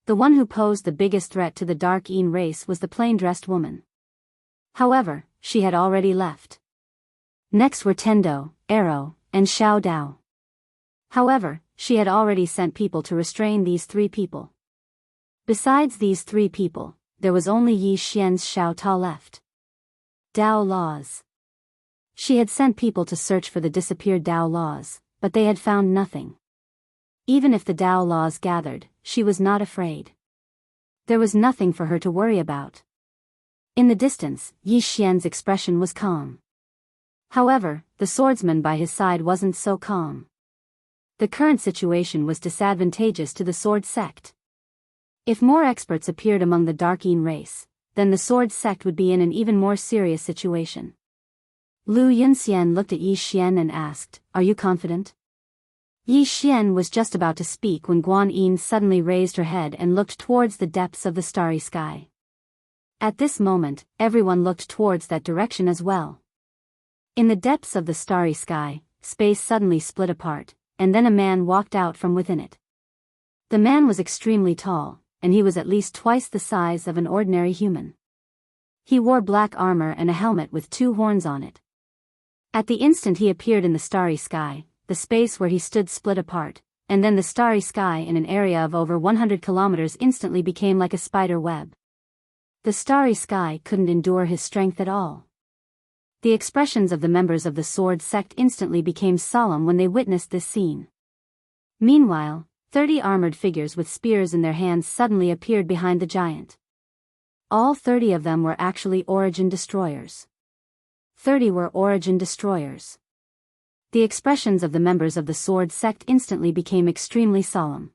S1: The one who posed the biggest threat to the Dark Yin race was the plain-dressed woman. However, she had already left. Next were Tendo, Arrow, and Xiao Dao. However, she had already sent people to restrain these three people. Besides these three people, there was only Yi Xian's Xiao Ta left. Dao laws. She had sent people to search for the disappeared Dao laws, but they had found nothing. Even if the Dao laws gathered, she was not afraid. There was nothing for her to worry about. In the distance, Yi Xian's expression was calm. However, the swordsman by his side wasn't so calm. The current situation was disadvantageous to the sword sect. If more experts appeared among the Dark Yin race, then the sword sect would be in an even more serious situation. Lu Yunxian looked at Yi Xian and asked, are you confident? Yi Xian was just about to speak when Guan Yin suddenly raised her head and looked towards the depths of the starry sky. At this moment, everyone looked towards that direction as well. In the depths of the starry sky, space suddenly split apart, and then a man walked out from within it. The man was extremely tall, and he was at least twice the size of an ordinary human. He wore black armor and a helmet with two horns on it. At the instant he appeared in the starry sky, the space where he stood split apart, and then the starry sky in an area of over 100 kilometers instantly became like a spider web. The starry sky couldn't endure his strength at all. The expressions of the members of the sword sect instantly became solemn when they witnessed this scene. Meanwhile, 30 armored figures with spears in their hands suddenly appeared behind the giant. All 30 of them were actually origin destroyers. 30 were origin destroyers. The expressions of the members of the sword sect instantly became extremely solemn.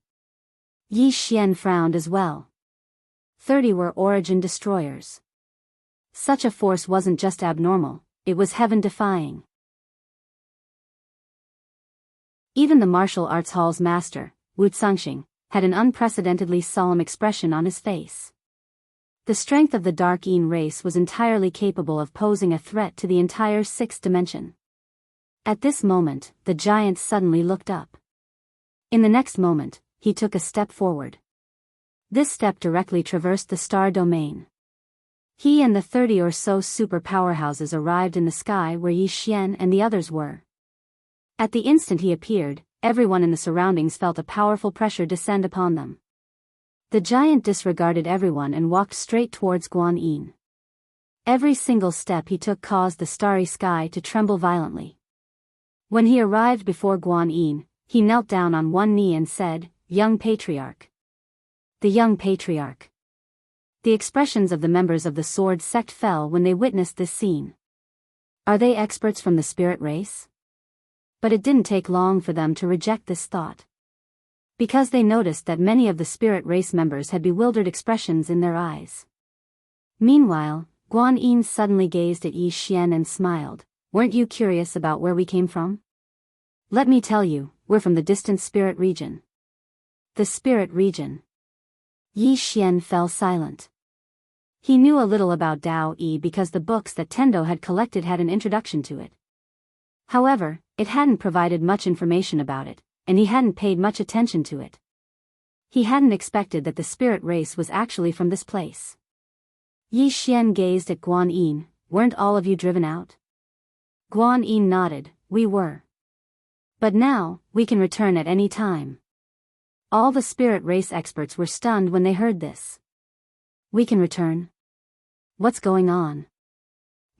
S1: Yi Xian frowned as well. 30 were origin destroyers. Such a force wasn't just abnormal, it was heaven-defying. Even the martial arts hall's master, Wu Zhangxing, had an unprecedentedly solemn expression on his face. The strength of the Dark Yin race was entirely capable of posing a threat to the entire sixth dimension. At this moment, the giant suddenly looked up. In the next moment, he took a step forward. This step directly traversed the star domain. He and the 30 or so super powerhouses arrived in the sky where Yi Xian and the others were. At the instant he appeared, everyone in the surroundings felt a powerful pressure descend upon them. The giant disregarded everyone and walked straight towards Guan Yin. Every single step he took caused the starry sky to tremble violently. When he arrived before Guan Yin, he knelt down on one knee and said, "Young Patriarch." The young patriarch. The expressions of the members of the sword sect fell when they witnessed this scene. Are they experts from the spirit race? But it didn't take long for them to reject this thought. Because they noticed that many of the spirit race members had bewildered expressions in their eyes. Meanwhile, Guan Yin suddenly gazed at Yi Xian and smiled. "Weren't you curious about where we came from? Let me tell you, we're from the distant spirit region." The spirit region. Yi Xian fell silent. He knew a little about Dao Yi because the books that Tendo had collected had an introduction to it. However, it hadn't provided much information about it, and he hadn't paid much attention to it. He hadn't expected that the spirit race was actually from this place. Yi Xian gazed at Guan Yin. "Weren't all of you driven out?" Guan Yin nodded. "We were. But now, we can return at any time." All the spirit race experts were stunned when they heard this. "We can return? What's going on?"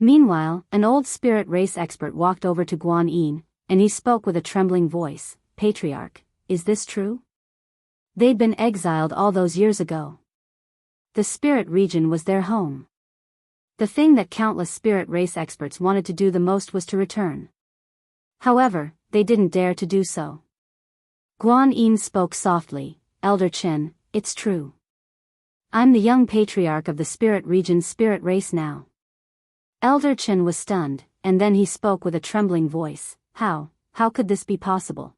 S1: Meanwhile, an old spirit race expert walked over to Guan Yin, and he spoke with a trembling voice. "Patriarch, is this true?" They'd been exiled all those years ago. The spirit region was their home. The thing that countless spirit race experts wanted to do the most was to return. However, they didn't dare to do so. Guan Yin spoke softly. "Elder Chen, it's true. I'm the young patriarch of the spirit region's spirit race now." Elder Chen was stunned, and then he spoke with a trembling voice. How could this be possible?"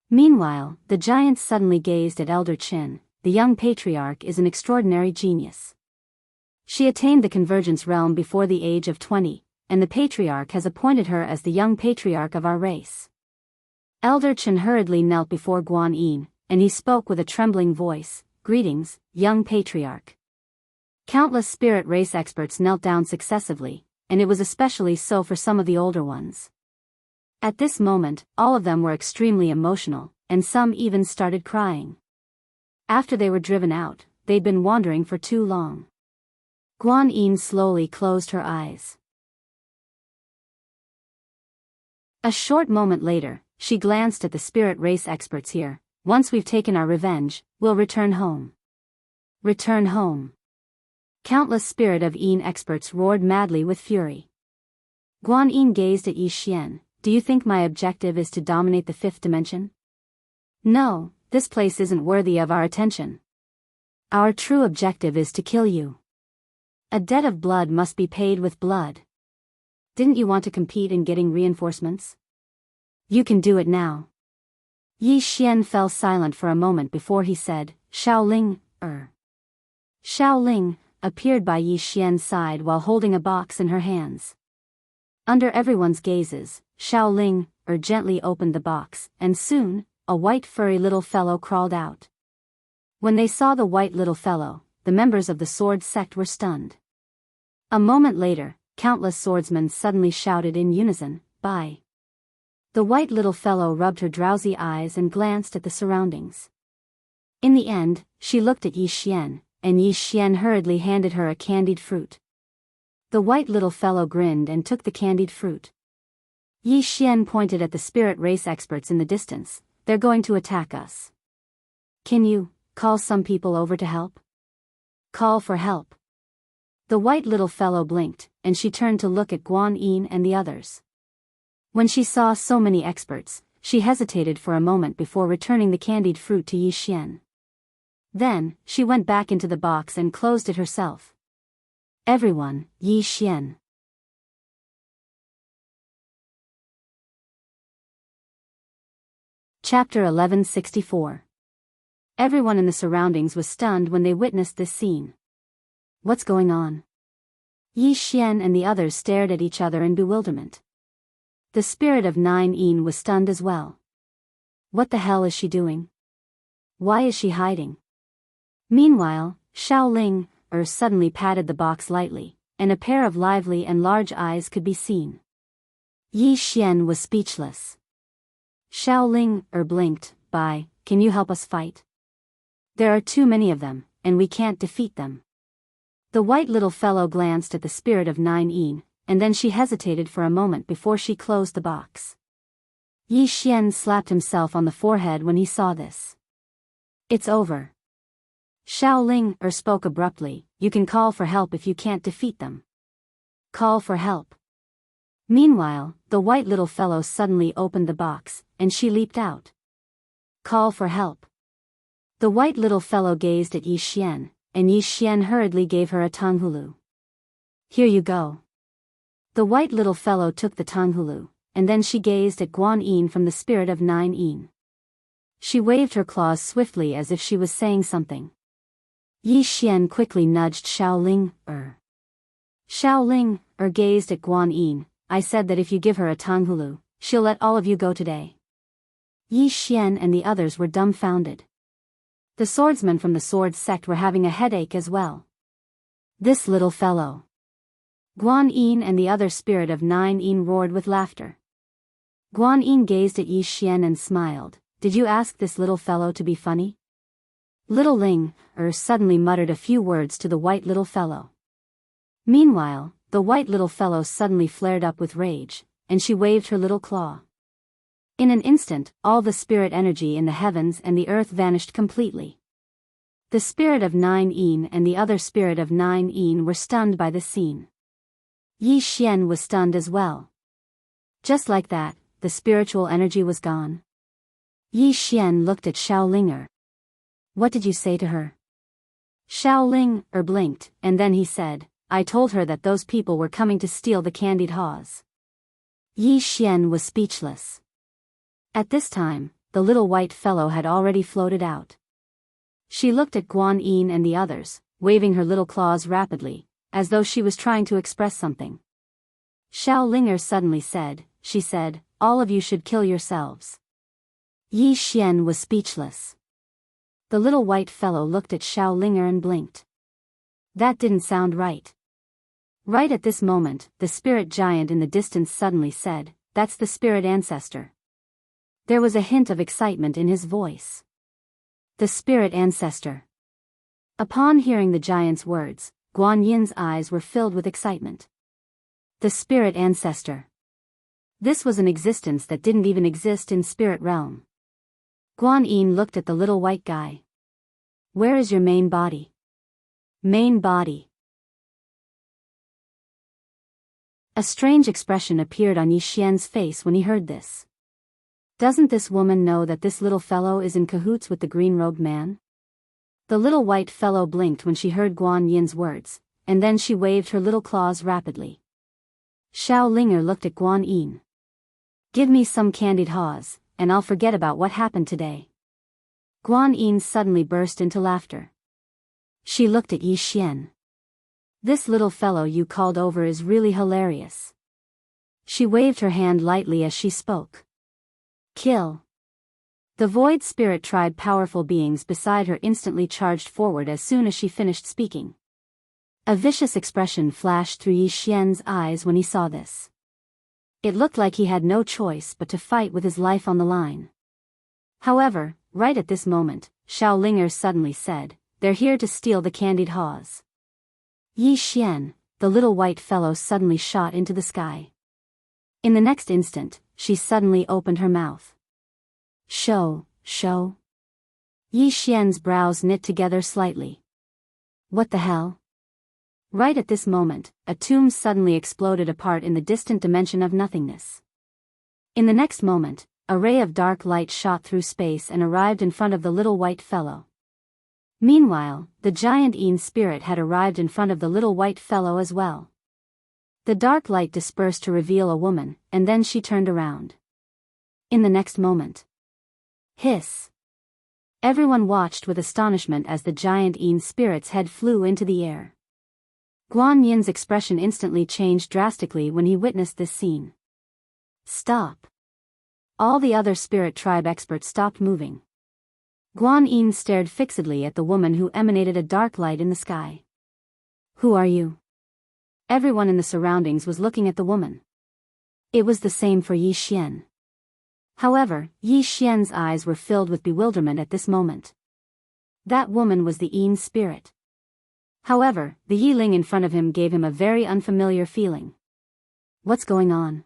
S1: Meanwhile, the giant suddenly gazed at Elder Chen. "The young patriarch is an extraordinary genius. She attained the convergence realm before the age of 20, and the patriarch has appointed her as the young patriarch of our race." Elder Chen hurriedly knelt before Guan Yin, and he spoke with a trembling voice. "Greetings, young patriarch." Countless spirit race experts knelt down successively, and it was especially so for some of the older ones. At this moment, all of them were extremely emotional, and some even started crying. After they were driven out, they'd been wandering for too long. Guan Yin slowly closed her eyes. A short moment later, she glanced at the spirit race experts here. "Once we've taken our revenge, we'll return home." Return home. Countless spirit of Yin experts roared madly with fury. Guan Yin gazed at Yi Xian. "Do you think my objective is to dominate the fifth dimension? No, this place isn't worthy of our attention. Our true objective is to kill you. A debt of blood must be paid with blood. Didn't you want to compete in getting reinforcements? You can do it now." Yi Xian fell silent for a moment before he said, "Shaoling, Shaoling appeared by Yi Xian's side while holding a box in her hands. Under everyone's gazes, Shaoling gently opened the box, and soon, a white furry little fellow crawled out. When they saw the white little fellow, the members of the sword sect were stunned. A moment later, countless swordsmen suddenly shouted in unison, "Bye." The white little fellow rubbed her drowsy eyes and glanced at the surroundings. In the end, she looked at Yi Xian, and Yi Xian hurriedly handed her a candied fruit. The white little fellow grinned and took the candied fruit. Yi Xian pointed at the spirit race experts in the distance. They're going to attack us. Can you call some people over to help? Call for help. The white little fellow blinked, and she turned to look at Guan Yin and the others. When she saw so many experts, she hesitated for a moment before returning the candied fruit to Yi Xian. Then, she went back into the box and closed it herself. Everyone, Yi Xian. Chapter 1164. Everyone in the surroundings was stunned when they witnessed this scene. What's going on? Yi Xian and the others stared at each other in bewilderment. The spirit of 9 Yin was stunned as well. What the hell is she doing? Why is she hiding? Meanwhile, Xiaoling suddenly patted the box lightly, and a pair of lively and large eyes could be seen. Yi Xian was speechless. Xiaoling blinked. Can you help us fight? There are too many of them, and we can't defeat them. The white little fellow glanced at the spirit of 9 Yin, and then she hesitated for a moment before she closed the box. Yi Xian slapped himself on the forehead when he saw this. It's over. Xiaoling spoke abruptly. You can call for help if you can't defeat them. Call for help. Meanwhile, the white little fellow suddenly opened the box, and she leaped out. Call for help. The white little fellow gazed at Yi Xian, and Yi Xian hurriedly gave her a tanghulu. Here you go. The white little fellow took the tanghulu, and then she gazed at Guan Yin from the spirit of 9 Yin. She waved her claws swiftly as if she was saying something. Yi Xian quickly nudged Xiaoling. Xiaoling gazed at Guan Yin. I said that if you give her a tanghulu, she'll let all of you go today. Yi Xian and the others were dumbfounded. The swordsmen from the sword sect were having a headache as well. This little fellow. Guan Yin and the other spirit of 9 Yin roared with laughter. Guan Yin gazed at Yi Xian and smiled. Did you ask this little fellow to be funny? Little Ling suddenly muttered a few words to the white little fellow. Meanwhile, the white little fellow suddenly flared up with rage, and she waved her little claw. In an instant, all the spirit energy in the heavens and the earth vanished completely. The spirit of 9 Yin and the other spirit of 9 Yin were stunned by this scene. Yi Xian was stunned as well. Just like that, the spiritual energy was gone. Yi Xian looked at Xiaoling. What did you say to her? Xiaoling blinked, and then he said, I told her that those people were coming to steal the candied haws. Yi Xian was speechless. At this time, the little white fellow had already floated out. She looked at Guan Yin and the others, waving her little claws rapidly, as though she was trying to express something. Xiaoling suddenly said, she said, all of you should kill yourselves. Yi Xian was speechless. The little white fellow looked at Xiaoling and blinked. That didn't sound right. Right at this moment, the spirit giant in the distance suddenly said, that's the spirit ancestor. There was a hint of excitement in his voice. The spirit ancestor. Upon hearing the giant's words, Guan Yin's eyes were filled with excitement. The spirit ancestor. This was an existence that didn't even exist in spirit realm. Guan Yin looked at the little white guy. Where is your main body? Main body. A strange expression appeared on Yi Xian's face when he heard this. Doesn't this woman know that this little fellow is in cahoots with the green-robed man? The little white fellow blinked when she heard Guan Yin's words, and then she waved her little claws rapidly. Xiaoling looked at Guan Yin. Give me some candied haws, and I'll forget about what happened today. Guan Yin suddenly burst into laughter. She looked at Yi Xian. This little fellow you called over is really hilarious. She waved her hand lightly as she spoke. Kill. The void spirit tribe powerful beings beside her instantly charged forward as soon as she finished speaking. A vicious expression flashed through Yi Xian's eyes when he saw this. It looked like he had no choice but to fight with his life on the line. However, right at this moment, Xiaoling suddenly said, they're here to steal the candied haws. Yi Xian, the little white fellow suddenly shot into the sky. In the next instant, she suddenly opened her mouth. Show. Yi Xian's brows knit together slightly. What the hell? Right at this moment, a tomb suddenly exploded apart in the distant dimension of nothingness. In the next moment, a ray of dark light shot through space and arrived in front of the little white fellow. Meanwhile, the giant Yin spirit had arrived in front of the little white fellow as well. The dark light dispersed to reveal a woman, and then she turned around. In the next moment. Hiss. Everyone watched with astonishment as the giant Yin spirit's head flew into the air. Guan Yin's expression instantly changed drastically when he witnessed this scene. Stop. All the other spirit tribe experts stopped moving. Guan Yin stared fixedly at the woman who emanated a dark light in the sky. Who are you? Everyone in the surroundings was looking at the woman. It was the same for Yi Xian. However, Yi Xian's eyes were filled with bewilderment at this moment. That woman was the Yin spirit. However, the Yiling in front of him gave him a very unfamiliar feeling. What's going on?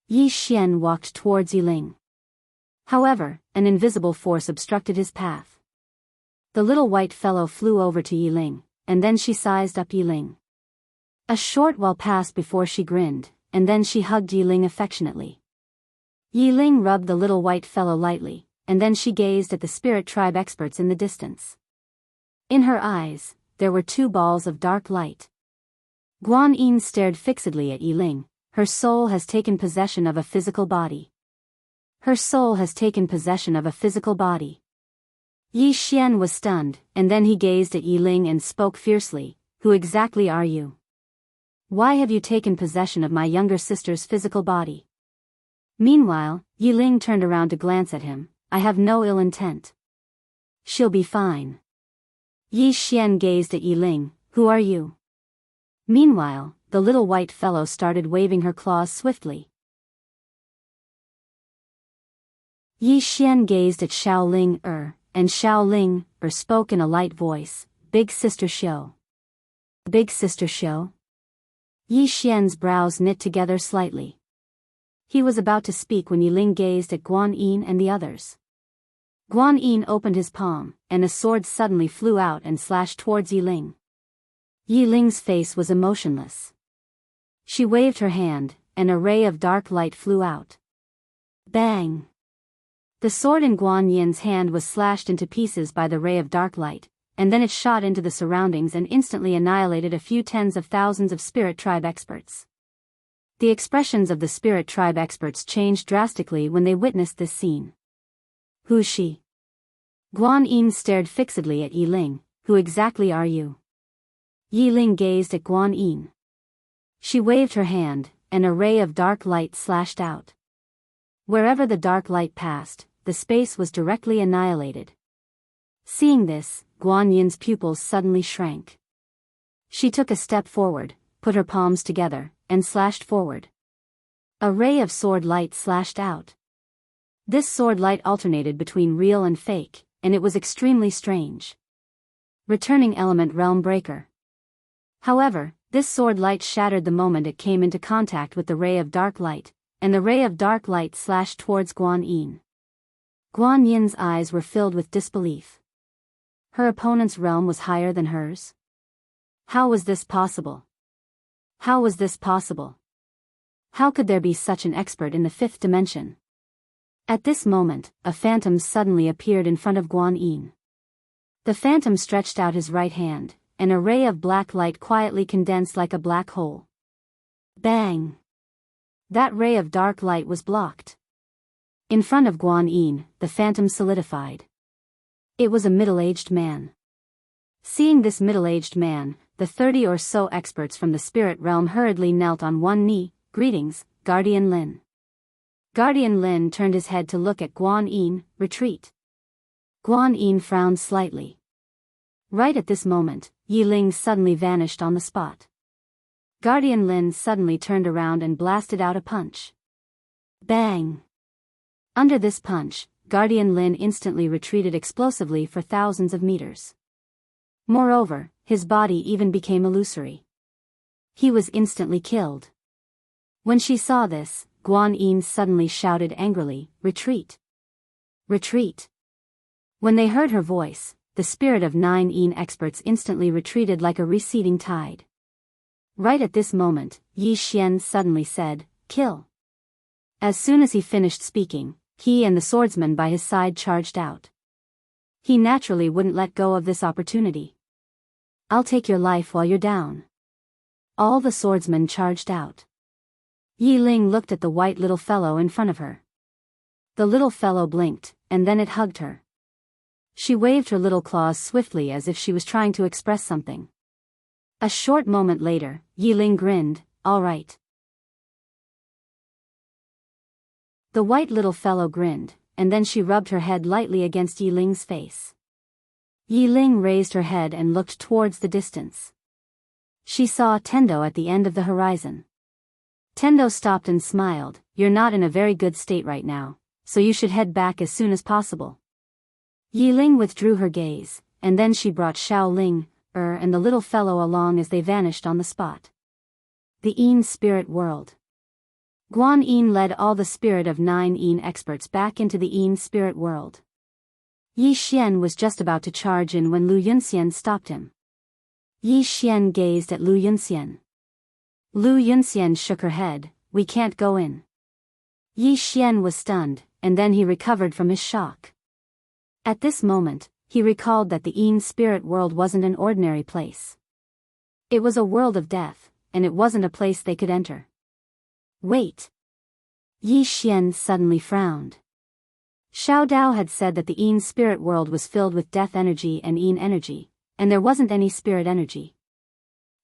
S1: Yi Xian walked towards Yiling. However, an invisible force obstructed his path. The little white fellow flew over to Yiling, and then she sized up Yiling. A short while passed before she grinned, and then she hugged Yiling affectionately. Yiling rubbed the little white fellow lightly, and then she gazed at the spirit tribe experts in the distance. In her eyes, there were two balls of dark light. Guan Yin stared fixedly at Yiling. Her soul has taken possession of a physical body. Her soul has taken possession of a physical body. Yi Xian was stunned, and then he gazed at Yiling and spoke fiercely, Who exactly are you? Why have you taken possession of my younger sister's physical body? Meanwhile, Yiling turned around to glance at him. I have no ill intent. She'll be fine. Yi Xian gazed at Yiling. Who are you? Meanwhile, the little white fellow started waving her claws swiftly. Yi Xian gazed at Xiaoling and Xiaoling spoke in a light voice, Big Sister Show. Big Sister Show? Yi Xian's brows knit together slightly. He was about to speak when Yiling gazed at Guan Yin and the others. Guan Yin opened his palm, and a sword suddenly flew out and slashed towards Yiling. Yiling's face was emotionless. She waved her hand, and a ray of dark light flew out. Bang! The sword in Guan Yin's hand was slashed into pieces by the ray of dark light, and then it shot into the surroundings and instantly annihilated a few tens of thousands of spirit tribe experts. The expressions of the spirit tribe experts changed drastically when they witnessed this scene. Who's she? Guan Yin stared fixedly at Yiling. Who exactly are you? Yiling gazed at Guan Yin. She waved her hand, and a ray of dark light slashed out. Wherever the dark light passed, the space was directly annihilated. Seeing this, Guan Yin's pupils suddenly shrank. She took a step forward, put her palms together, and slashed forward. A ray of sword light slashed out. This sword light alternated between real and fake, and it was extremely strange. Returning element realm breaker. However, this sword light shattered the moment it came into contact with the ray of dark light, and the ray of dark light slashed towards Guan Yin. Guan Yin's eyes were filled with disbelief. Her opponent's realm was higher than hers? How was this possible? How was this possible? How could there be such an expert in the fifth dimension? At this moment, a phantom suddenly appeared in front of Guan Yin. The phantom stretched out his right hand, and a ray of black light quietly condensed like a black hole. Bang! That ray of dark light was blocked. In front of Guan Yin, the phantom solidified. It was a middle-aged man. Seeing this middle-aged man, the 30 or so experts from the spirit realm hurriedly knelt on one knee. Greetings, Guardian Lin. Guardian Lin turned his head to look at Guan Yin. Retreat. Guan Yin frowned slightly. Right at this moment, Yiling suddenly vanished on the spot. Guardian Lin suddenly turned around and blasted out a punch. Bang! Under this punch, Guardian Lin instantly retreated explosively for thousands of meters. Moreover, his body even became illusory. he was instantly killed. When she saw this, Guan Yin suddenly shouted angrily, "Retreat! Retreat!" When they heard her voice, the spirit of 9 Yin experts instantly retreated like a receding tide. Right at this moment, Yi Xian suddenly said, "Kill." As soon as he finished speaking, he and the swordsman by his side charged out. He naturally wouldn't let go of this opportunity. "I'll take your life while you're down." All the swordsmen charged out. Yi Ling looked at the white little fellow in front of her. The little fellow blinked, and then it hugged her. She waved her little claws swiftly as if she was trying to express something. A short moment later, Yi Ling grinned, "All right." The white little fellow grinned, and then she rubbed her head lightly against Yi Ling's face. Yi Ling raised her head and looked towards the distance. She saw Tendo at the end of the horizon. Tendo stopped and smiled. "You're not in a very good state right now, so you should head back as soon as possible." Yi Ling withdrew her gaze, and then she brought Xiao Ling, and the little fellow along as they vanished on the spot. The Yin spirit world. Guan Yin led all the spirit of 9 Yin experts back into the Yin spirit world. Yi Xian was just about to charge in when Lu Yunxian stopped him. Yi Xian gazed at Lu Yunxian. Lu Yunxian shook her head, "We can't go in." Yi Xian was stunned, and then he recovered from his shock. At this moment, he recalled that the Yin spirit world wasn't an ordinary place. It was a world of death, and it wasn't a place they could enter. "Wait." Yi Xian suddenly frowned. Xiao Dao had said that the Yin spirit world was filled with death energy and Yin energy, and there wasn't any spirit energy.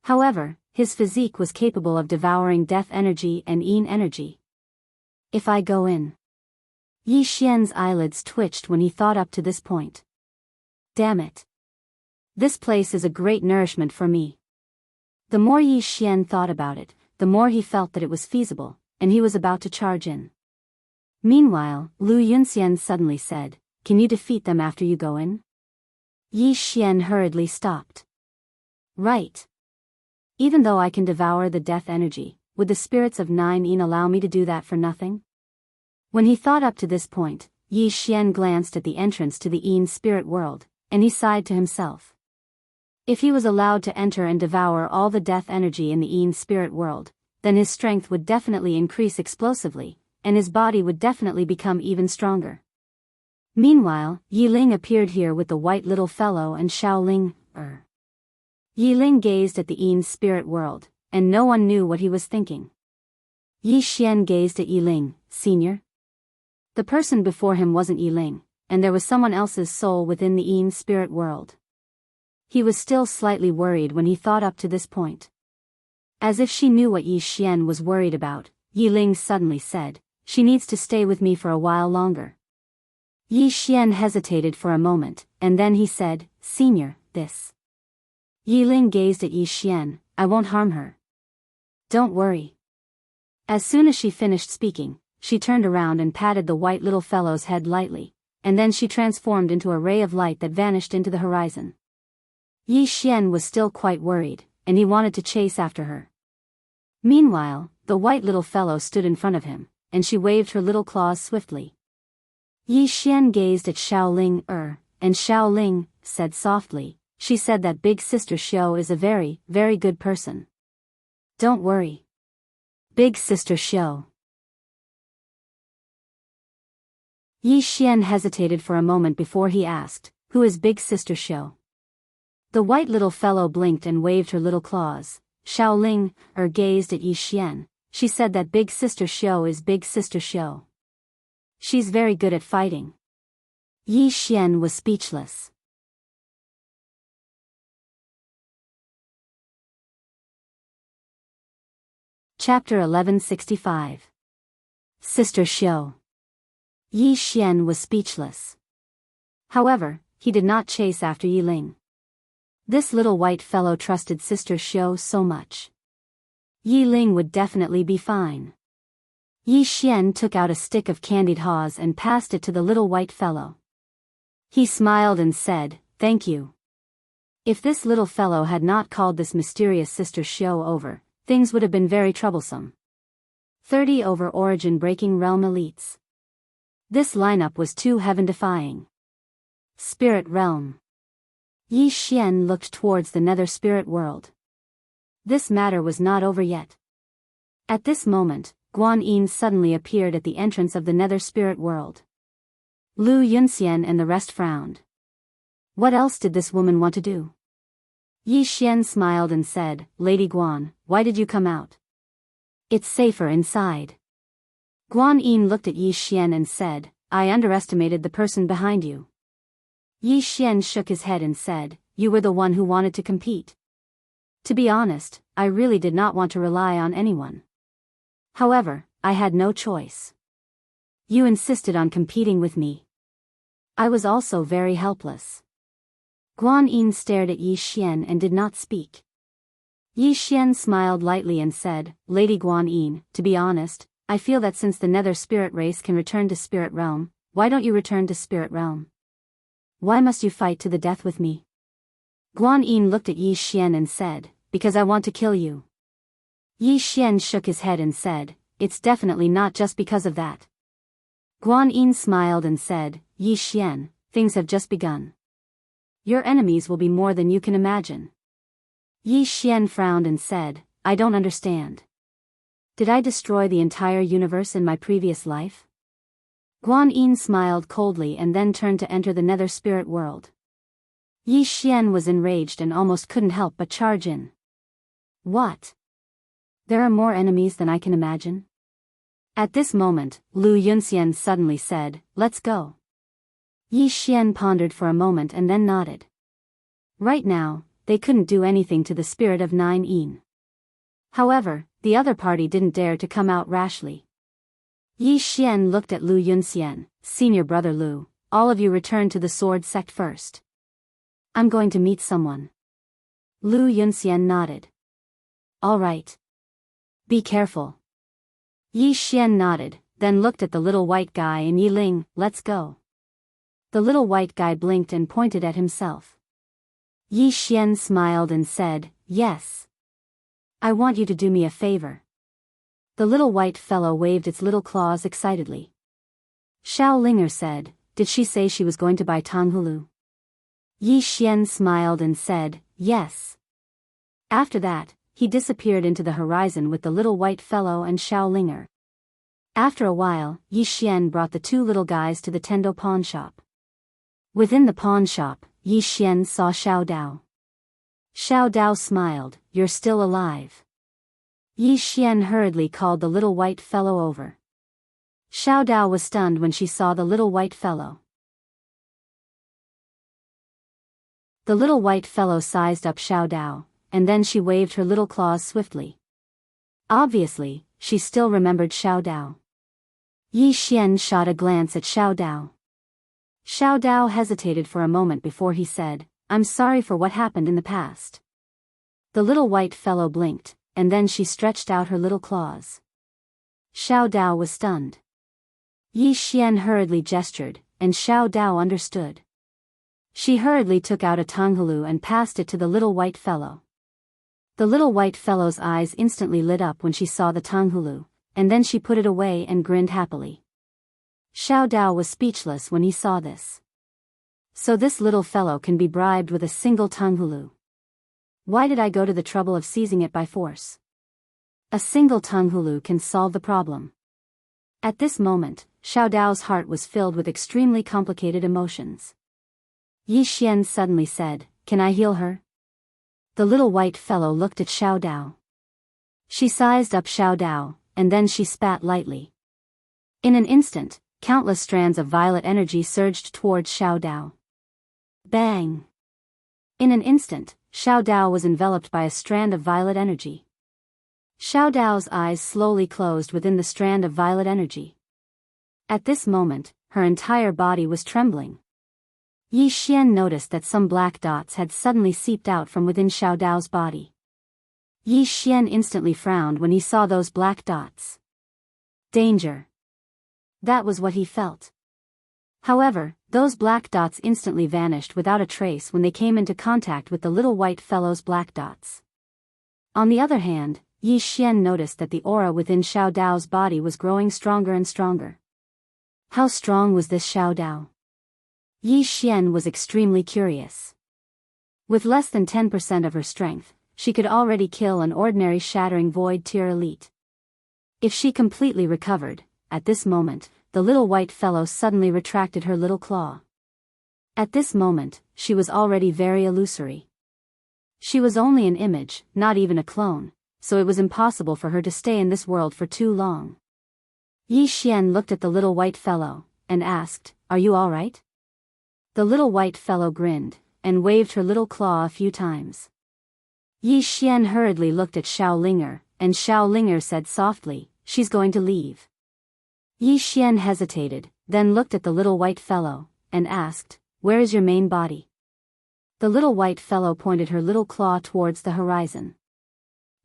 S1: However, his physique was capable of devouring death energy and Yin energy. "If I go in..." Yi Xian's eyelids twitched when he thought up to this point. "Damn it. This place is a great nourishment for me." The more Yi Xian thought about it, the more he felt that it was feasible, and he was about to charge in. Meanwhile, Lu Yunxian suddenly said, "Can you defeat them after you go in?" Yi Xian hurriedly stopped. "Right. Even though I can devour the death energy, would the spirits of 9 Yin allow me to do that for nothing?" When he thought up to this point, Yi Xian glanced at the entrance to the Yin spirit world, and he sighed to himself. If he was allowed to enter and devour all the death energy in the Yin spirit world, then his strength would definitely increase explosively, and his body would definitely become even stronger. Meanwhile, Yi Ling appeared here with the white little fellow and Xiao Ling. Yi Ling gazed at the Yin spirit world, and no one knew what he was thinking. Yi Xian gazed at Yi Ling, "Senior?" The person before him wasn't Yi Ling, and there was someone else's soul within the Yin spirit world. He was still slightly worried when he thought up to this point. As if she knew what Yi Xian was worried about, Yi Ling suddenly said, "She needs to stay with me for a while longer." Yi Xian hesitated for a moment, and then he said, "Senior, this..." Yi Ling gazed at Yi Xian, "I won't harm her. Don't worry." As soon as she finished speaking, she turned around and patted the white little fellow's head lightly, and then she transformed into a ray of light that vanished into the horizon. Yi Xian was still quite worried, and he wanted to chase after her. Meanwhile, the white little fellow stood in front of him, and she waved her little claws swiftly. Yi Xian gazed at Xiao Ling, and Xiao Ling said softly, "She said that Big Sister Xiao is a very, very good person. Don't worry." Big Sister Xiao. Yi Xian hesitated for a moment before he asked, "Who is Big Sister Xiao?" The white little fellow blinked and waved her little claws. Xiao Ling, gazed at Yi Xian. "She said that Big Sister Xiao is Big Sister Xiao. She's very good at fighting." Yi Xian was speechless. Chapter 1165. Sister Xiao. Yi Xian was speechless. However, he did not chase after Yi Ling. This little white fellow trusted Sister Xiao so much. Yi Ling would definitely be fine. Yi Xian took out a stick of candied haws and passed it to the little white fellow. He smiled and said, "Thank you." If this little fellow had not called this mysterious Sister Xiao over, things would have been very troublesome. 30 over Origin Breaking Realm Elites. This lineup was too heaven-defying. Spirit Realm. Yi Xian looked towards the nether spirit world. This matter was not over yet. At this moment, Guan Yin suddenly appeared at the entrance of the nether spirit world. Lu Yunxian and the rest frowned. What else did this woman want to do? Yi Xian smiled and said, Lady Guan, why did you come out? It's safer inside. Guan Yin looked at Yi Xian and said, I underestimated the person behind you. Yi Xian shook his head and said, you were the one who wanted to compete. To be honest, I really did not want to rely on anyone. However, I had no choice. You insisted on competing with me. I was also very helpless. Guan Yin stared at Yi Xian and did not speak. Yi Xian smiled lightly and said, Lady Guan Yin, to be honest, I feel that since the nether spirit race can return to spirit realm, why don't you return to spirit realm? Why must you fight to the death with me? Guan Yin looked at Yi Xian and said, because I want to kill you. Yi Xian shook his head and said, it's definitely not just because of that. Guan Yin smiled and said, Yi Xian, things have just begun. Your enemies will be more than you can imagine. Yi Xian frowned and said, I don't understand. Did I destroy the entire universe in my previous life? Guan Yin smiled coldly and then turned to enter the nether spirit world. Yi Xian was enraged and almost couldn't help but charge in. What? There are more enemies than I can imagine? At this moment, Lu Yunxian suddenly said, let's go. Yi Xian pondered for a moment and then nodded. Right now, they couldn't do anything to the spirit of 9 Yin. However, the other party didn't dare to come out rashly. Yi Xian looked at Lu Yunxian, senior brother Lu, all of you return to the sword sect first. I'm going to meet someone. Lu Yunxian nodded. All right. Be careful. Yi Xian nodded, then looked at the little white guy and Yi Ling, let's go. The little white guy blinked and pointed at himself. Yi Xian smiled and said, yes. I want you to do me a favor. The little white fellow waved its little claws excitedly. Xiao Linger said, did she say she was going to buy Tanghulu? Yi Xian smiled and said, yes. After that, he disappeared into the horizon with the little white fellow and Xiao Linger. After a while, Yi Xian brought the two little guys to the Tendo pawn shop. Within the pawn shop, Yi Xian saw Xiao Dao. Xiao Dao smiled, you're still alive. Yi Xian hurriedly called the little white fellow over. Xiao Dao was stunned when she saw the little white fellow. The little white fellow sized up Xiao Dao, and then she waved her little claws swiftly. Obviously, she still remembered Xiao Dao. Yi Xian shot a glance at Xiao Dao. Xiao Dao hesitated for a moment before he said, I'm sorry for what happened in the past. The little white fellow blinked, and then she stretched out her little claws. Xiao Dao was stunned. Yi Xian hurriedly gestured, and Xiao Dao understood. She hurriedly took out a Tanghulu and passed it to the little white fellow. The little white fellow's eyes instantly lit up when she saw the Tanghulu, and then she put it away and grinned happily. Xiao Dao was speechless when he saw this. So this little fellow can be bribed with a single Tanghulu. Why did I go to the trouble of seizing it by force? A single Tanghulu can solve the problem. At this moment, Xiao Dao's heart was filled with extremely complicated emotions. Yi Xian suddenly said, can I heal her? The little white fellow looked at Xiao Dao. She sized up Xiao Dao, and then she spat lightly. In an instant, countless strands of violet energy surged towards Xiao Dao. Bang! In an instant, Xiao Dao was enveloped by a strand of violet energy. Xiao Dao's eyes slowly closed within the strand of violet energy. At this moment, her entire body was trembling. Yi Xian noticed that some black dots had suddenly seeped out from within Xiao Dao's body. Yi Xian instantly frowned when he saw those black dots. Danger. That was what he felt. However, those black dots instantly vanished without a trace when they came into contact with the little white fellow's black dots. On the other hand, Yi Xian noticed that the aura within Xiao Dao's body was growing stronger and stronger. How strong was this Xiao Dao? Yi Xian was extremely curious. With less than 10% of her strength, she could already kill an ordinary shattering void tier elite. If she completely recovered, at this moment, the little white fellow suddenly retracted her little claw. At this moment, she was already very illusory. She was only an image, not even a clone, so it was impossible for her to stay in this world for too long. Yi Xian looked at the little white fellow, and asked, "Are you all right?" The little white fellow grinned, and waved her little claw a few times. Yi Xian hurriedly looked at Xiao Linger, and Xiao Linger said softly, "She's going to leave." Yi Xian hesitated, then looked at the little white fellow, and asked, "Where is your main body?" The little white fellow pointed her little claw towards the horizon.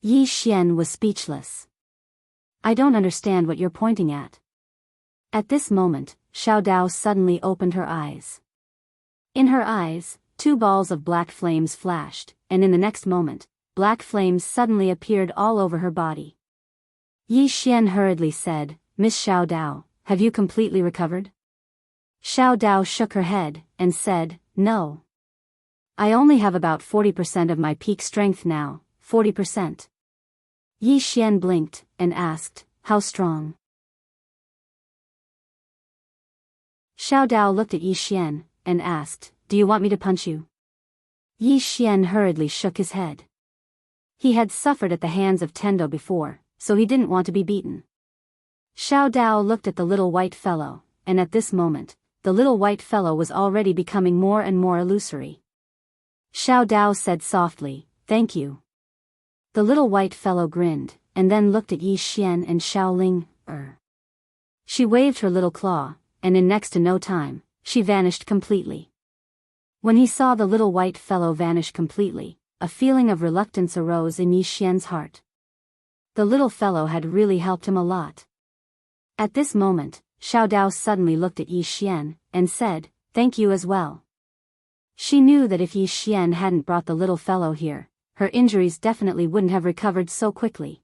S1: Yi Xian was speechless. "I don't understand what you're pointing at." At this moment, Xiao Dao suddenly opened her eyes. In her eyes, 2 balls of black flames flashed, and in the next moment, black flames suddenly appeared all over her body. Yi Xian hurriedly said, "Miss Xiao Dao, have you completely recovered?" Xiao Dao shook her head, and said, "No. I only have about 40% of my peak strength now, 40%. Yi Xian blinked, and asked, "How strong?" Xiao Dao looked at Yi Xian, and asked, "Do you want me to punch you?" Yi Xian hurriedly shook his head. He had suffered at the hands of Tendo before, so he didn't want to be beaten. Xiao Dao looked at the little white fellow, and at this moment, the little white fellow was already becoming more and more illusory. Xiao Dao said softly, "Thank you." The little white fellow grinned, and then looked at Yi Xian and Xiao Ling. She waved her little claw, and in next to no time, she vanished completely. When he saw the little white fellow vanish completely, a feeling of reluctance arose in Yi Xian's heart. The little fellow had really helped him a lot. At this moment, Xiao Dao suddenly looked at Yi Xian, and said, "Thank you as well." She knew that if Yi Xian hadn't brought the little fellow here, her injuries definitely wouldn't have recovered so quickly.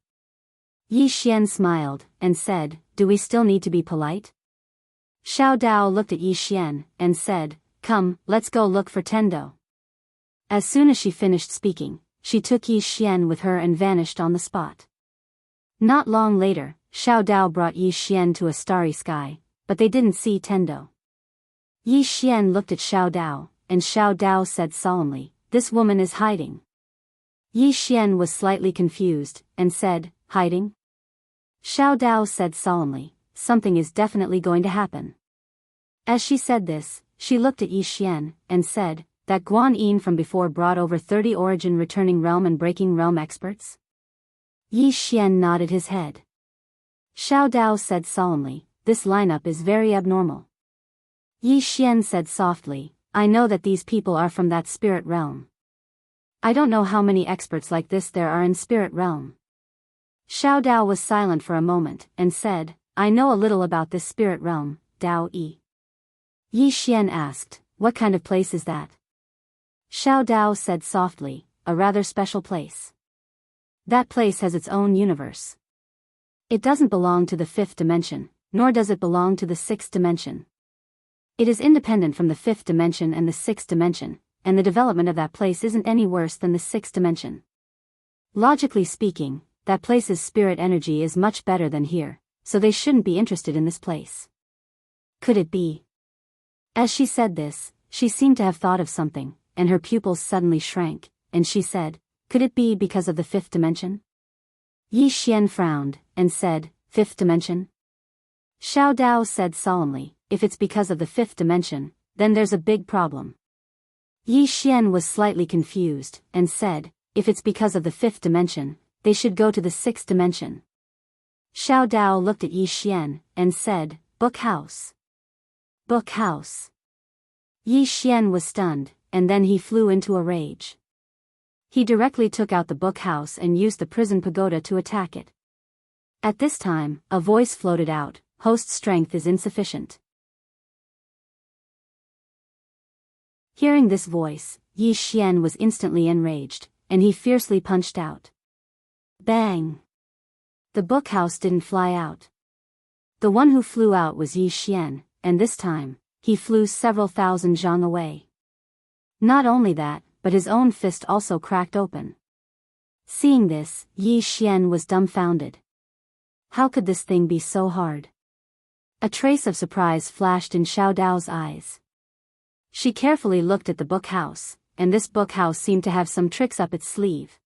S1: Yi Xian smiled, and said, "Do we still need to be polite?" Xiao Dao looked at Yi Xian, and said, "Come, let's go look for Tendo." As soon as she finished speaking, she took Yi Xian with her and vanished on the spot. Not long later, Xiao Dao brought Yi Xian to a starry sky, but they didn't see Tendo. Yi Xian looked at Xiao Dao, and Xiao Dao said solemnly, "This woman is hiding." Yi Xian was slightly confused, and said, "Hiding?" Xiao Dao said solemnly, "Something is definitely going to happen." As she said this, she looked at Yi Xian, and said, "That Guan Yin from before brought over 30 origin returning realm and breaking realm experts?" Yi Xian nodded his head. Xiao Dao said solemnly, "This lineup is very abnormal." Yi Xian said softly, "I know that these people are from that spirit realm. I don't know how many experts like this there are in spirit realm." Xiao Dao was silent for a moment, and said, "I know a little about this spirit realm, Dao Yi." Yi Xian asked, "What kind of place is that?" Xiao Dao said softly, "A rather special place. That place has its own universe. It doesn't belong to the 5th dimension, nor does it belong to the 6th dimension. It is independent from the 5th dimension and the 6th dimension, and the development of that place isn't any worse than the 6th dimension. Logically speaking, that place's spirit energy is much better than here, so they shouldn't be interested in this place. Could it be?" As she said this, she seemed to have thought of something, and her pupils suddenly shrank, and she said, "Could it be because of the 5th dimension?" Yi Xian frowned, and said, "5th dimension?" Xiao Dao said solemnly, "If it's because of the 5th dimension, then there's a big problem." Yi Xian was slightly confused, and said, "If it's because of the 5th dimension, they should go to the 6th dimension." Xiao Dao looked at Yi Xian, and said, "Book house." Book house. Yi Xian was stunned, and then he flew into a rage. He directly took out the book house and used the prison pagoda to attack it. At this time, a voice floated out, "Host strength is insufficient." Hearing this voice, Yi Xian was instantly enraged, and he fiercely punched out. Bang! The book house didn't fly out. The one who flew out was Yi Xian, and this time, he flew several thousand zhang away. Not only that, but his own fist also cracked open. Seeing this, Yi Xian was dumbfounded. How could this thing be so hard? A trace of surprise flashed in Xiao Dao's eyes. She carefully looked at the book house, and this book house seemed to have some tricks up its sleeve.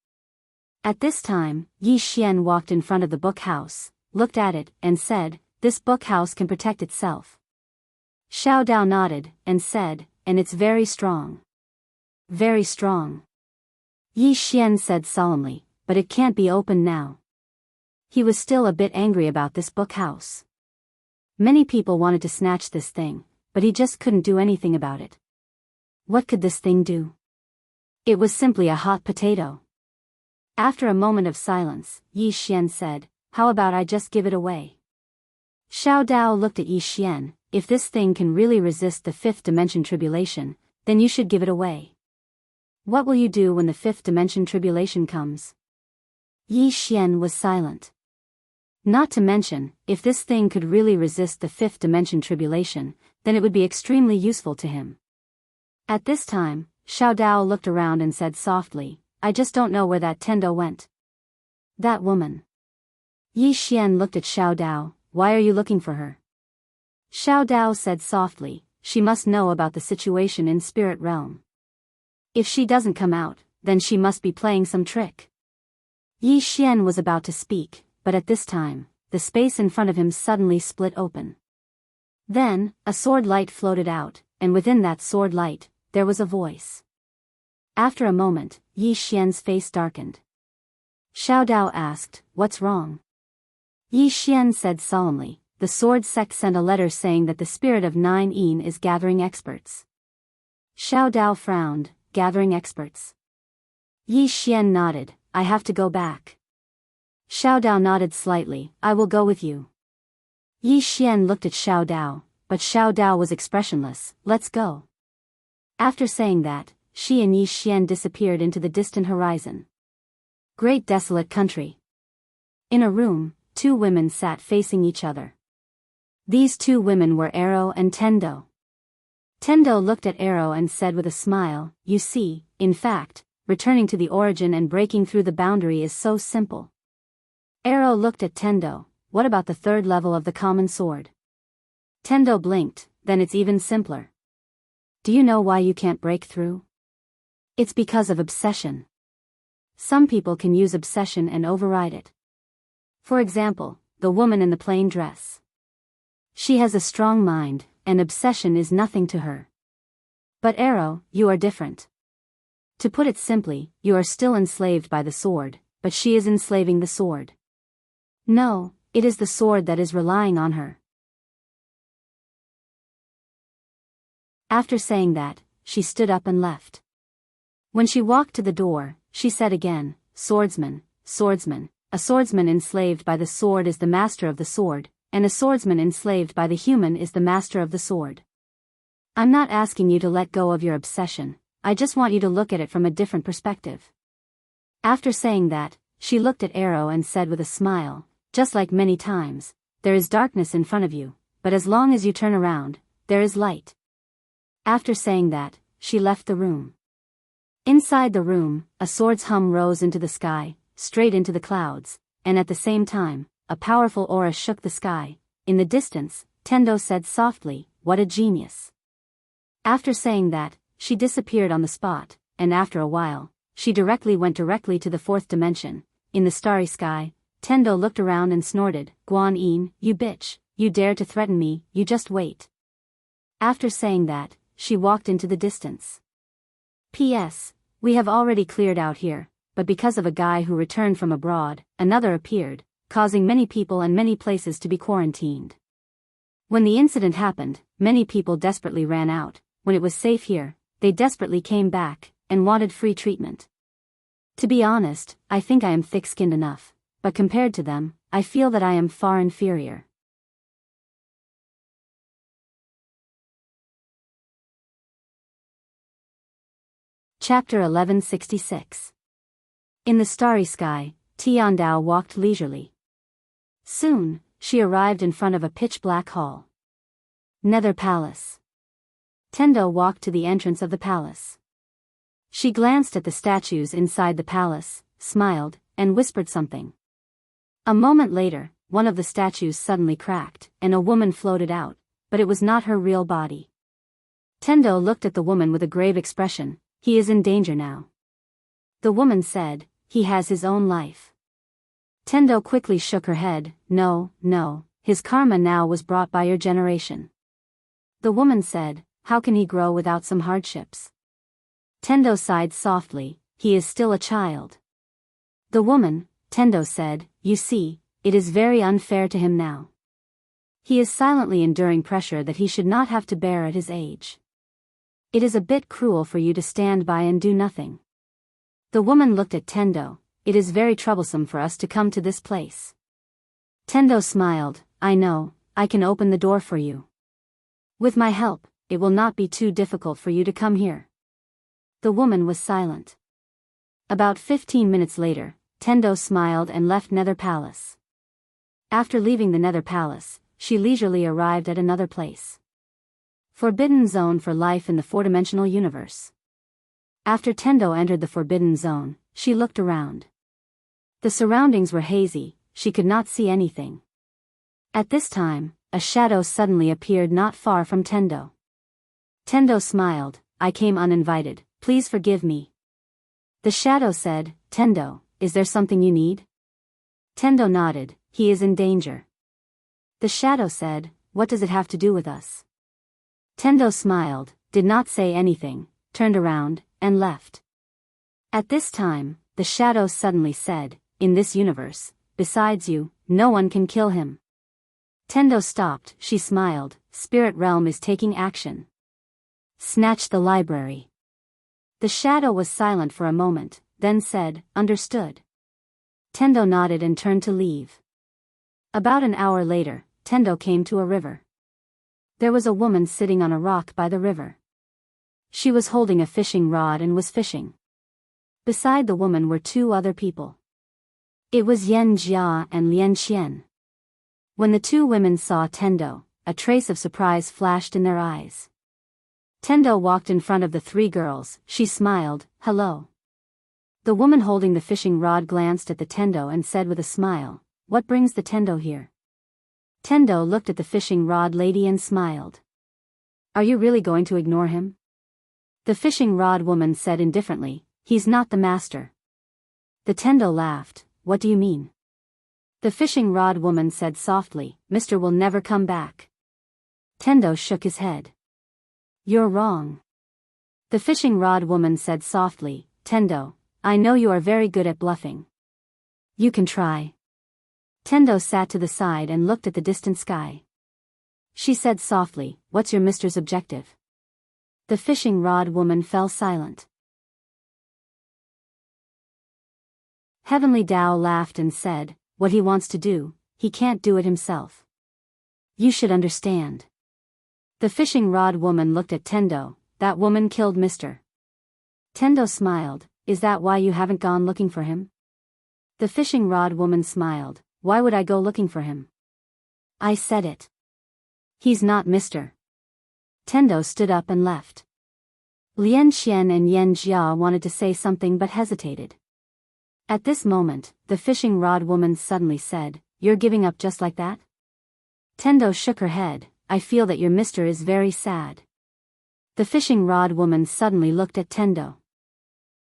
S1: At this time, Yi Xian walked in front of the book house, looked at it, and said, "This book house can protect itself." Xiao Dao nodded, and said, "And it's very strong." "Very strong." Yi Xian said solemnly, "But it can't be opened now." He was still a bit angry about this book house. Many people wanted to snatch this thing, but he just couldn't do anything about it. What could this thing do? It was simply a hot potato. After a moment of silence, Yi Xian said, "How about I just give it away?" Xiao Dao looked at Yi Xian. "If this thing can really resist the fifth dimension tribulation, then you should give it away." "What will you do when the fifth dimension tribulation comes?" Yi Xian was silent. Not to mention, if this thing could really resist the fifth dimension tribulation, then it would be extremely useful to him. At this time, Xiao Dao looked around and said softly, "I just don't know where that Tendo went." "That woman." Yi Xian looked at Xiao Dao. "Why are you looking for her?" Xiao Dao said softly, "She must know about the situation in spirit realm. If she doesn't come out, then she must be playing some trick." Yi Xian was about to speak, but at this time, the space in front of him suddenly split open. Then, a sword light floated out, and within that sword light, there was a voice. After a moment, Yi Xian's face darkened. Xiao Dao asked, "What's wrong?" Yi Xian said solemnly, "The sword sect sent a letter saying that the spirit of 9 Yin is gathering experts." Xiao Dao frowned. "Gathering experts?" Yi Xian nodded. "I have to go back." Xiao Dao nodded slightly. "I will go with you." Yi Xian looked at Xiao Dao, but Xiao Dao was expressionless. "Let's go." After saying that, she and Yi Xian disappeared into the distant horizon. Great desolate country. In a room, 2 women sat facing each other. These 2 women were Arrow and Tendo. Tendo looked at Arrow and said with a smile, "You see, in fact, returning to the origin and breaking through the boundary is so simple." Arrow looked at Tendo. "What about the 3rd level of the common sword?" Tendo blinked. "Then it's even simpler." "Do you know why you can't break through?" "It's because of obsession. Some people can use obsession and override it. For example, the woman in the plain dress. She has a strong mind, and obsession is nothing to her. But Arrow, you are different. To put it simply, you are still enslaved by the sword, but she is enslaving the sword. No, it is the sword that is relying on her." After saying that, she stood up and left. When she walked to the door, she said again, "Swordsman, swordsman, a swordsman enslaved by the sword is the master of the sword, and a swordsman enslaved by the human is the master of the sword. I'm not asking you to let go of your obsession, I just want you to look at it from a different perspective." After saying that, she looked at Arrow and said with a smile, "Just like many times, there is darkness in front of you, but as long as you turn around, there is light." After saying that, she left the room. Inside the room, a sword's hum rose into the sky, straight into the clouds, and at the same time, a powerful aura shook the sky. In the distance, Tendo said softly, "What a genius." After saying that, she disappeared on the spot, and after a while, she went directly to the 4th dimension. In the starry sky, Tendo looked around and snorted, "Guan Yin, you bitch, you dare to threaten me, you just wait." After saying that, she walked into the distance. P.S. We have already cleared out here, but because of a guy who returned from abroad, another appeared, causing many people and many places to be quarantined. When the incident happened, many people desperately ran out. When it was safe here, they desperately came back, and wanted free treatment. To be honest, I think I am thick-skinned enough, but compared to them, I feel that I am far inferior. Chapter 1166. In the starry sky, Tiandao walked leisurely. Soon, she arrived in front of a pitch-black hall. Nether Palace. Tendo walked to the entrance of the palace. She glanced at the statues inside the palace, smiled, and whispered something. A moment later, one of the statues suddenly cracked, and a woman floated out, but it was not her real body. Tendo looked at the woman with a grave expression. He is in danger now. The woman said, he has his own life. Tendo quickly shook her head. No, his karma now was brought by your generation. The woman said, how can he grow without some hardships? Tendo sighed softly, he is still a child. The woman, Tendo said, you see, it is very unfair to him now. He is silently enduring pressure that he should not have to bear at his age. It is a bit cruel for you to stand by and do nothing. The woman looked at Tendo. It is very troublesome for us to come to this place. Tendo smiled. I know, I can open the door for you. With my help, it will not be too difficult for you to come here. The woman was silent. About 15 minutes later, Tendo smiled and left Nether Palace. After leaving the Nether Palace, she leisurely arrived at another place. Forbidden Zone for life in the four-dimensional universe. After Tendo entered the Forbidden Zone, she looked around. The surroundings were hazy, she could not see anything. At this time, a shadow suddenly appeared not far from Tendo. Tendo smiled, I came uninvited, please forgive me. The shadow said, Tendo, is there something you need? Tendo nodded, he is in danger. The shadow said, what does it have to do with us? Tendo smiled, did not say anything, turned around, and left. At this time, the shadow suddenly said, in this universe, besides you, no one can kill him. Tendo stopped, she smiled, Spirit Realm is taking action. Snatch the library. The shadow was silent for a moment, then said, understood. Tendo nodded and turned to leave. About an hour later, Tendo came to a river. There was a woman sitting on a rock by the river. She was holding a fishing rod and was fishing. Beside the woman were two other people. It was Yan Jia and Lian Qian. When the two women saw Tendo, a trace of surprise flashed in their eyes. Tendo walked in front of the three girls, she smiled, hello. The woman holding the fishing rod glanced at the Tendo and said with a smile, what brings the Tendo here? Tendo looked at the fishing rod lady and smiled. Are you really going to ignore him? The fishing rod woman said indifferently, he's not the master. The Tendo laughed, what do you mean? The fishing rod woman said softly, Mister will never come back. Tendo shook his head. You're wrong. The fishing rod woman said softly, Tendo, I know you are very good at bluffing. You can try. Tendo sat to the side and looked at the distant sky. She said softly, what's your mister's objective? The fishing rod woman fell silent. Heavenly Tao laughed and said, what he wants to do, he can't do it himself. You should understand. The fishing rod woman looked at Tendo, that woman killed Mr. Tendo smiled, is that why you haven't gone looking for him? The fishing rod woman smiled, why would I go looking for him? I said it. He's not Mr. Tendo stood up and left. Lian Qian and Yan Jia wanted to say something but hesitated. At this moment, the fishing rod woman suddenly said, you're giving up just like that? Tendo shook her head, I feel that your mister is very sad. The fishing rod woman suddenly looked at Tendo.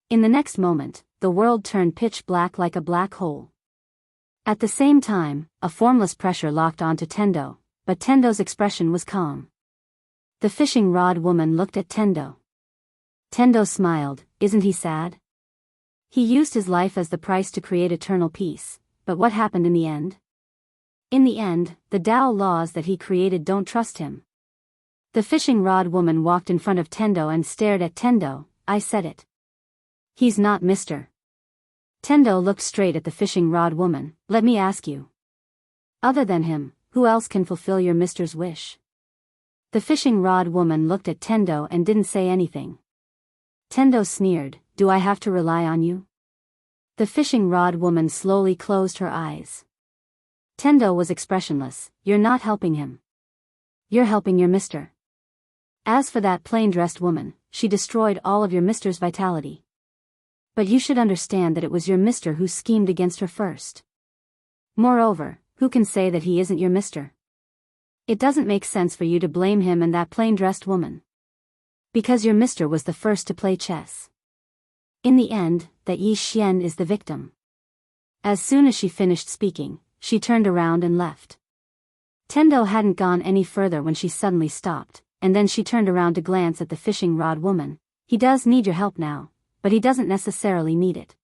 S1: In the next moment, the world turned pitch black like a black hole. At the same time, a formless pressure locked onto Tendo, but Tendo's expression was calm. The fishing rod woman looked at Tendo. Tendo smiled, isn't he sad? He used his life as the price to create eternal peace, but what happened in the end? In the end, the Tao laws that he created don't trust him. The fishing rod woman walked in front of Tendo and stared at Tendo, I said it. He's not Mr. Tendo looked straight at the fishing rod woman, let me ask you. Other than him, who else can fulfill your mister's wish? The fishing rod woman looked at Tendo and didn't say anything. Tendo sneered, do I have to rely on you? The fishing rod woman slowly closed her eyes. Tendo was expressionless. You're not helping him. You're helping your mister. As for that plain-dressed woman, she destroyed all of your mister's vitality. But you should understand that it was your mister who schemed against her first. Moreover, who can say that he isn't your mister? It doesn't make sense for you to blame him and that plain-dressed woman. Because your mister was the first to play chess. In the end, that Yi Xian is the victim. As soon as she finished speaking, she turned around and left. Tendo hadn't gone any further when she suddenly stopped, and then she turned around to glance at the fishing rod woman. He does need your help now, but he doesn't necessarily need it.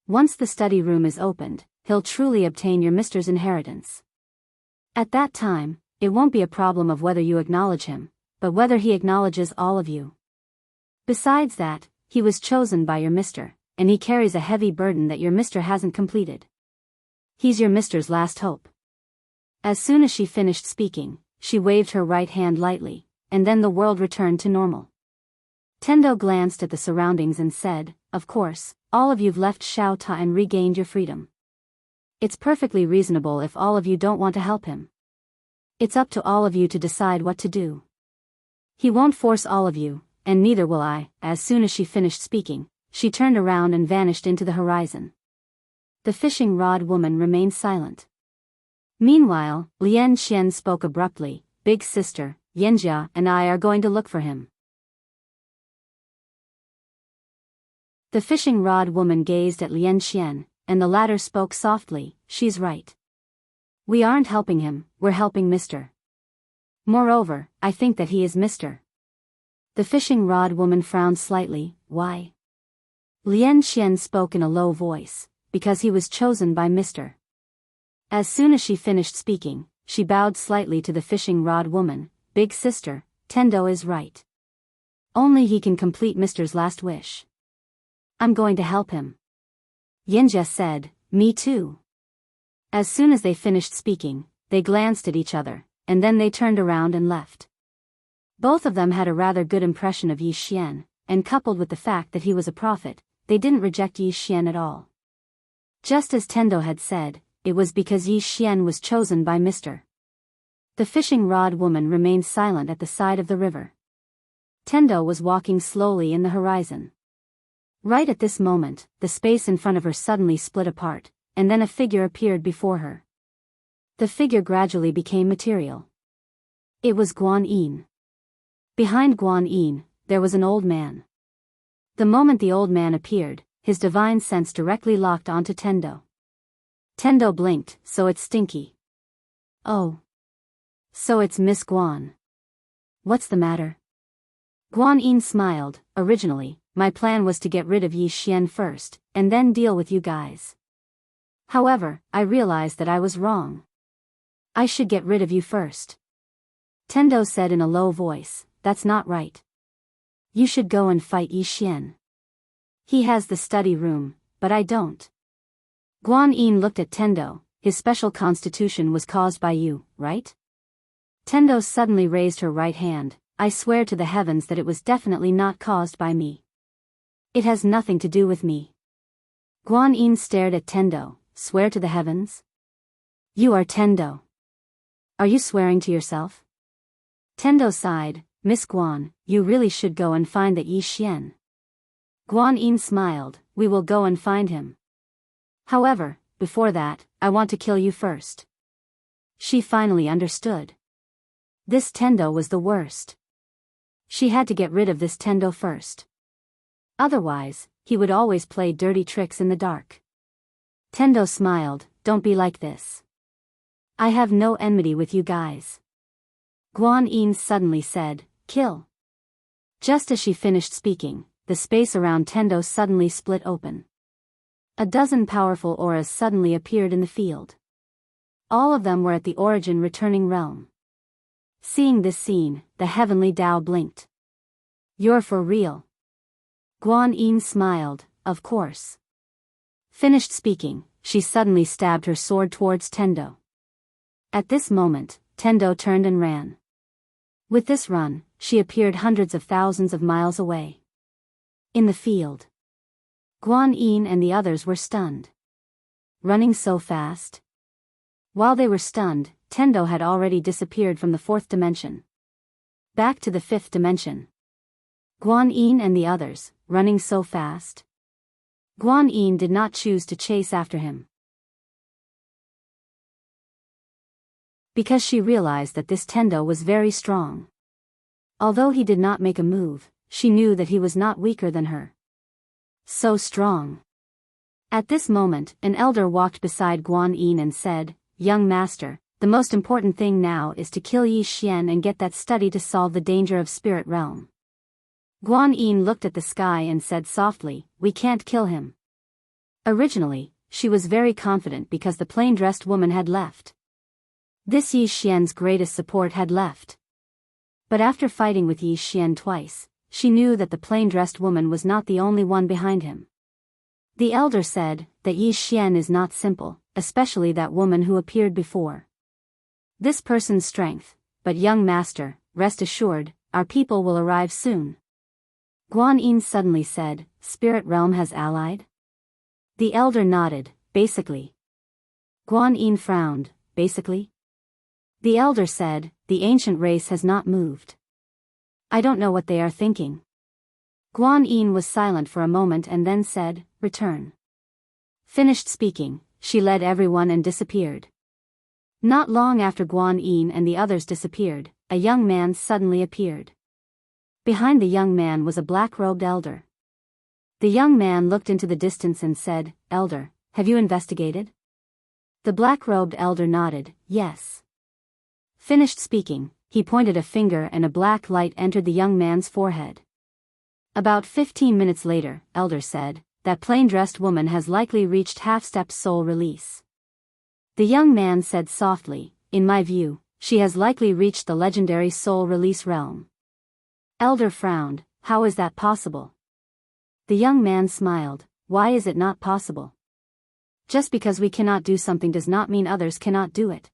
S1: Once the study room is opened, he'll truly obtain your mister's inheritance. At that time, it won't be a problem of whether you acknowledge him, but whether he acknowledges all of you. Besides that, he was chosen by your mister, and he carries a heavy burden that your mister hasn't completed. He's your mister's last hope. As soon as she finished speaking, she waved her right hand lightly, and then the world returned to normal. Tendo glanced at the surroundings and said, "Of course, all of you've left Xiao Ta and regained your freedom. It's perfectly reasonable if all of you don't want to help him. It's up to all of you to decide what to do. He won't force all of you, and neither will I." As soon as she finished speaking, she turned around and vanished into the horizon. The fishing rod woman remained silent. Meanwhile, Lian Xian spoke abruptly, "Big sister, Yanjia and I are going to look for him." The fishing rod woman gazed at Lian Xian, and the latter spoke softly, "She's right. We aren't helping him, we're helping Mr. Moreover, I think that he is Mr." The fishing rod woman frowned slightly. "Why?" Lian Xian spoke in a low voice, "Because he was chosen by Mr." As soon as she finished speaking, she bowed slightly to the fishing rod woman. "Big sister, Tendo is right. Only he can complete Mr's last wish. I'm going to help him." Yanjia said, "Me too." As soon as they finished speaking, they glanced at each other, and then they turned around and left. Both of them had a rather good impression of Yi Xian, and coupled with the fact that he was a prophet, they didn't reject Yi Xian at all. Just as Tendo had said, it was because Yi Xian was chosen by Mr. The fishing rod woman remained silent at the side of the river. Tendo was walking slowly in the horizon. Right at this moment, the space in front of her suddenly split apart, and then a figure appeared before her. The figure gradually became material. It was Guan Yin. Behind Guan Yin, there was an old man. The moment the old man appeared, his divine sense directly locked onto Tendo. Tendo blinked. "So it's Stinky." "Oh. So it's Miss Guan. What's the matter?" Guan Yin smiled. "Originally, my plan was to get rid of Yi Xian first, and then deal with you guys. However, I realized that I was wrong. I should get rid of you first." Tendo said in a low voice, "That's not right. You should go and fight Yi Xian. He has the study room, but I don't." Guan Yin looked at Tendo. "His special constitution was caused by you, right?" Tendo suddenly raised her right hand. "I swear to the heavens that it was definitely not caused by me. It has nothing to do with me." Guan Yin stared at Tendo. "Swear to the heavens? You are Tendo. Are you swearing to yourself?" Tendo sighed. "Miss Guan, you really should go and find that Yi Xian." Guan Yin smiled. "We will go and find him. However, before that, I want to kill you first." She finally understood. This Tendo was the worst. She had to get rid of this Tendo first. Otherwise, he would always play dirty tricks in the dark. Tendo smiled. "Don't be like this. I have no enmity with you guys." Guan Yin suddenly said, "Kill." Just as she finished speaking, the space around Tendo suddenly split open. A dozen powerful auras suddenly appeared in the field. All of them were at the origin returning realm. Seeing this scene, the heavenly Tao blinked. "You're for real?" Guan Yin smiled. "Of course." Finished speaking, she suddenly stabbed her sword towards Tendo. At this moment, Tendo turned and ran. With this run, she appeared hundreds of thousands of miles away. In the field, Guan Yin and the others were stunned. Running so fast? While they were stunned, Tendo had already disappeared from the fourth dimension. Back to the fifth dimension. Guan Yin and the others, running so fast. Guan Yin did not choose to chase after him, because she realized that this Tendo was very strong. Although he did not make a move, she knew that he was not weaker than her. So strong. At this moment, an elder walked beside Guan Yin and said, "Young master, the most important thing now is to kill Yi Xian and get that study to solve the danger of spirit realm." Guan Yin looked at the sky and said softly, "We can't kill him." Originally, she was very confident because the plain-dressed woman had left. This Yi Xian's greatest support had left. But after fighting with Yi Xian twice, she knew that the plain-dressed woman was not the only one behind him. The elder said that Yi Xian is not simple, especially that woman who appeared before. This person's strength, but young master, rest assured, our people will arrive soon. Guan Yin suddenly said, "Spirit realm has allied?" The elder nodded, "Basically." Guan Yin frowned, "Basically?" The elder said, "The ancient race has not moved. I don't know what they are thinking." Guan Yin was silent for a moment and then said, "Return." Finished speaking, she led everyone and disappeared. Not long after Guan Yin and the others disappeared, a young man suddenly appeared. Behind the young man was a black-robed elder. The young man looked into the distance and said, "Elder, have you investigated?" The black-robed elder nodded, "Yes." Finished speaking, he pointed a finger and a black light entered the young man's forehead. About 15 minutes later, elder said, "That plain-dressed woman has likely reached half-step soul release." The young man said softly, "In my view, she has likely reached the legendary soul release realm." Elder frowned, "How is that possible?" The young man smiled, "Why is it not possible? Just because we cannot do something does not mean others cannot do it."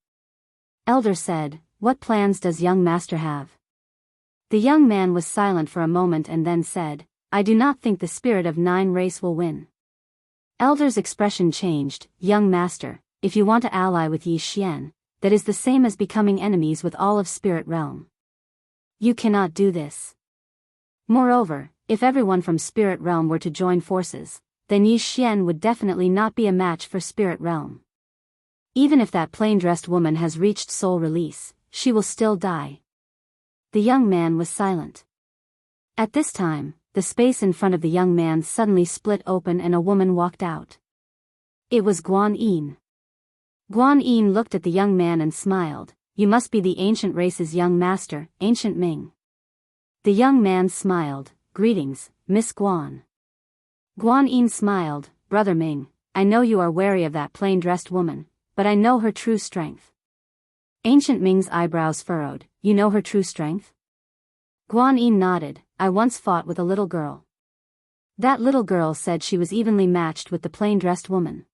S1: Elder said, "What plans does young master have?" The young man was silent for a moment and then said, "I do not think the spirit of 9 race will win." Elder's expression changed, "Young master, if you want to ally with Yi Xian, that is the same as becoming enemies with all of spirit realm. You cannot do this. Moreover, if everyone from spirit realm were to join forces, then Yi Xian would definitely not be a match for spirit realm. Even if that plain-dressed woman has reached soul release, she will still die." The young man was silent. At this time, the space in front of the young man suddenly split open and a woman walked out. It was Guan Yin. Guan Yin looked at the young man and smiled, "You must be the ancient race's young master, Ancient Ming." The young man smiled, "Greetings, Miss Guan." Guan Yin smiled, "Brother Ming, I know you are wary of that plain-dressed woman, but I know her true strength." Ancient Ming's eyebrows furrowed, "You know her true strength?" Guan Yin nodded, "I once fought with a little girl. That little girl said she was evenly matched with the plain-dressed woman.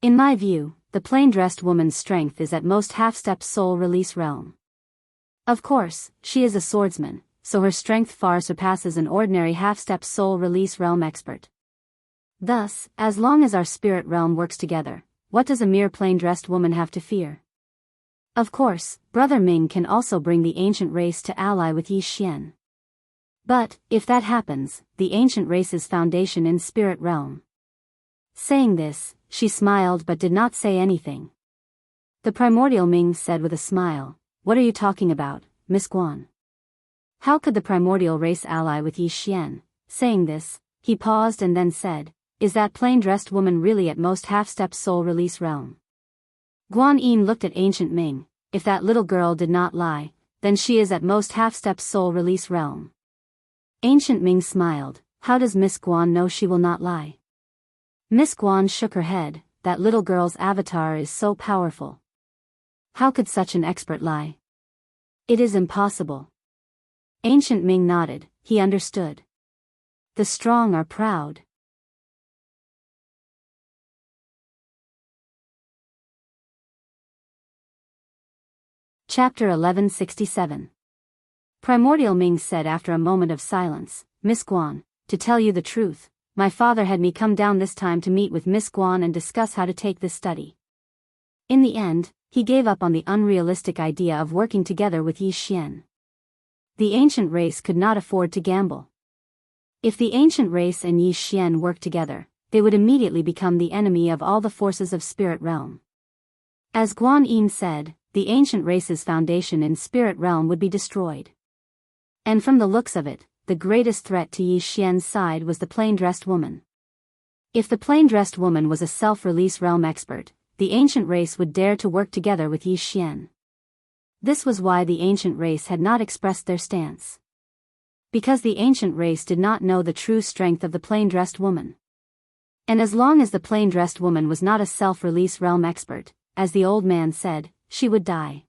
S1: In my view, the plain-dressed woman's strength is at most half-step soul release realm. Of course, she is a swordsman, so her strength far surpasses an ordinary half-step soul release realm expert. Thus, as long as our spirit realm works together, what does a mere plain-dressed woman have to fear? Of course, Brother Ming can also bring the ancient race to ally with Yi Xian. But, if that happens, the ancient race's foundation in spirit realm." Saying this, she smiled but did not say anything. The primordial Ming said with a smile, "What are you talking about, Miss Guan? How could the primordial race ally with Yi Xian?" Saying this, he paused and then said, "Is that plain-dressed woman really at most half-step soul release realm?" Guan Yin looked at Ancient Ming, "If that little girl did not lie, then she is at most half-step soul release realm." Ancient Ming smiled, "How does Miss Guan know she will not lie?" Miss Guan shook her head, "That little girl's avatar is so powerful. How could such an expert lie? It is impossible." Ancient Ming nodded, he understood. The strong are proud. Chapter 1167. Primordial Ming said after a moment of silence, "Miss Guan, to tell you the truth, my father had me come down this time to meet with Miss Guan and discuss how to take this study. In the end, he gave up on the unrealistic idea of working together with Yi Xian. The ancient race could not afford to gamble. If the ancient race and Yi Xian worked together, they would immediately become the enemy of all the forces of spirit realm. As Guan Yin said, the ancient race's foundation in spirit realm would be destroyed. And from the looks of it, the greatest threat to Yi Xian's side was the plain-dressed woman. If the plain-dressed woman was a self-release realm expert, the ancient race would dare to work together with Yi Xian. This was why the ancient race had not expressed their stance. Because the ancient race did not know the true strength of the plain-dressed woman. And as long as the plain-dressed woman was not a self-release realm expert, as the old man said, she would die.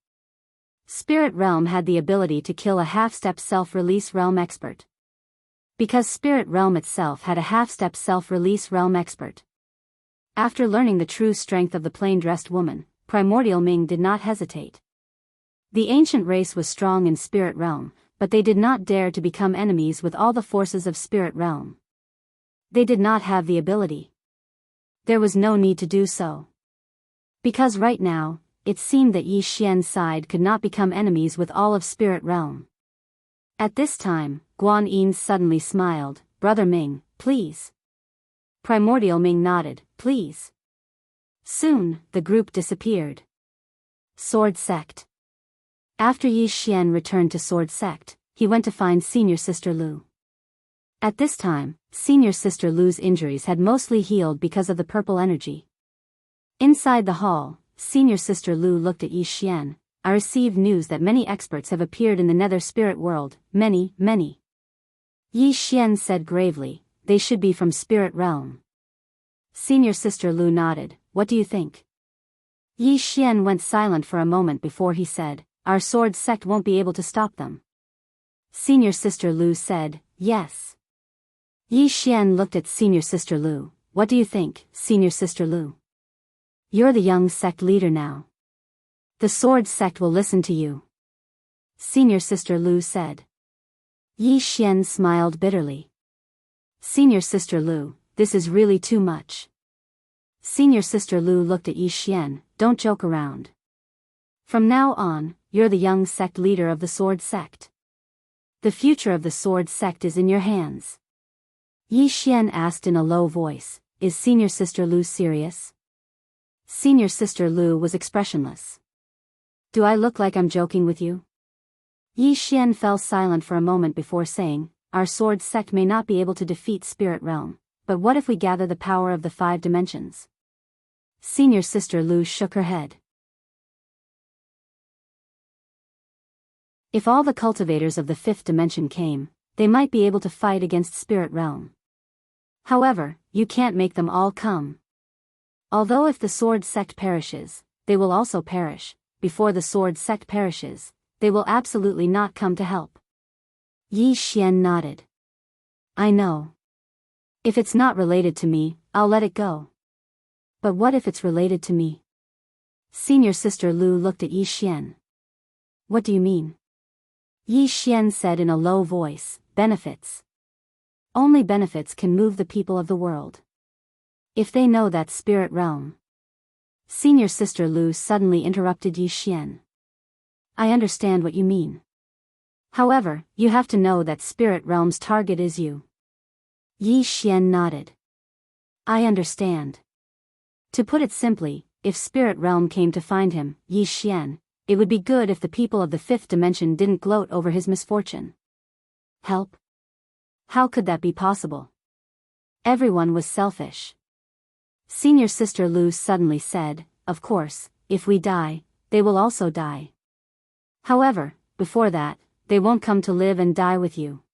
S1: Spirit realm had the ability to kill a half-step self-release realm expert. Because spirit realm itself had a half-step self-release realm expert. After learning the true strength of the plain-dressed woman, Primordial Ming did not hesitate. The ancient race was strong in spirit realm, but they did not dare to become enemies with all the forces of spirit realm. They did not have the ability. There was no need to do so. Because right now, it seemed that Yi Xian's side could not become enemies with all of spirit realm. At this time, Guan Yin suddenly smiled. Brother Ming, please. Primordial Ming nodded, please. Soon, the group disappeared. Sword Sect. After Yi Xian returned to Sword Sect, he went to find Senior Sister Lu. At this time, Senior Sister Lu's injuries had mostly healed because of the purple energy. Inside the hall, Senior Sister Lu looked at Yi Xian. I received news that many experts have appeared in the nether spirit world, many. Yi Xian said gravely, they should be from spirit realm. Senior Sister Lu nodded, what do you think? Yi Xian went silent for a moment before he said, our sword sect won't be able to stop them. Senior Sister Lu said, yes. Yi Xian looked at Senior Sister Lu, what do you think, Senior Sister Lu? You're the young sect leader now. The sword sect will listen to you. Senior Sister Lu said. Yi Xian smiled bitterly. Senior Sister Lu, this is really too much. Senior Sister Lu looked at Yi Xian, don't joke around. From now on, you're the young sect leader of the sword sect. The future of the sword sect is in your hands. Yi Xian asked in a low voice, is Senior Sister Lu serious? Senior Sister Lu was expressionless. Do I look like I'm joking with you? Yi Xian fell silent for a moment before saying, our sword sect may not be able to defeat spirit realm, but what if we gather the power of the 5 dimensions? Senior Sister Lu shook her head. If all the cultivators of the 5th dimension came, they might be able to fight against spirit realm. However, you can't make them all come. Although if the sword sect perishes, they will also perish. Before the sword sect perishes, they will absolutely not come to help. Yi Xian nodded. I know. If it's not related to me, I'll let it go. But what if it's related to me? Senior Sister Lu looked at Yi Xian. What do you mean? Yi Xian said in a low voice, benefits. Only benefits can move the people of the world. If they know that spirit realm. Senior Sister Lu suddenly interrupted Yi Xian. I understand what you mean. However, you have to know that spirit realm's target is you. Yi Xian nodded. I understand. To put it simply, if spirit realm came to find him, Yi Xian, it would be good if the people of the 5th dimension didn't gloat over his misfortune. Help? How could that be possible? Everyone was selfish. Senior Sister Lu suddenly said, of course, if we die, they will also die. However, before that, they won't come to live and die with you.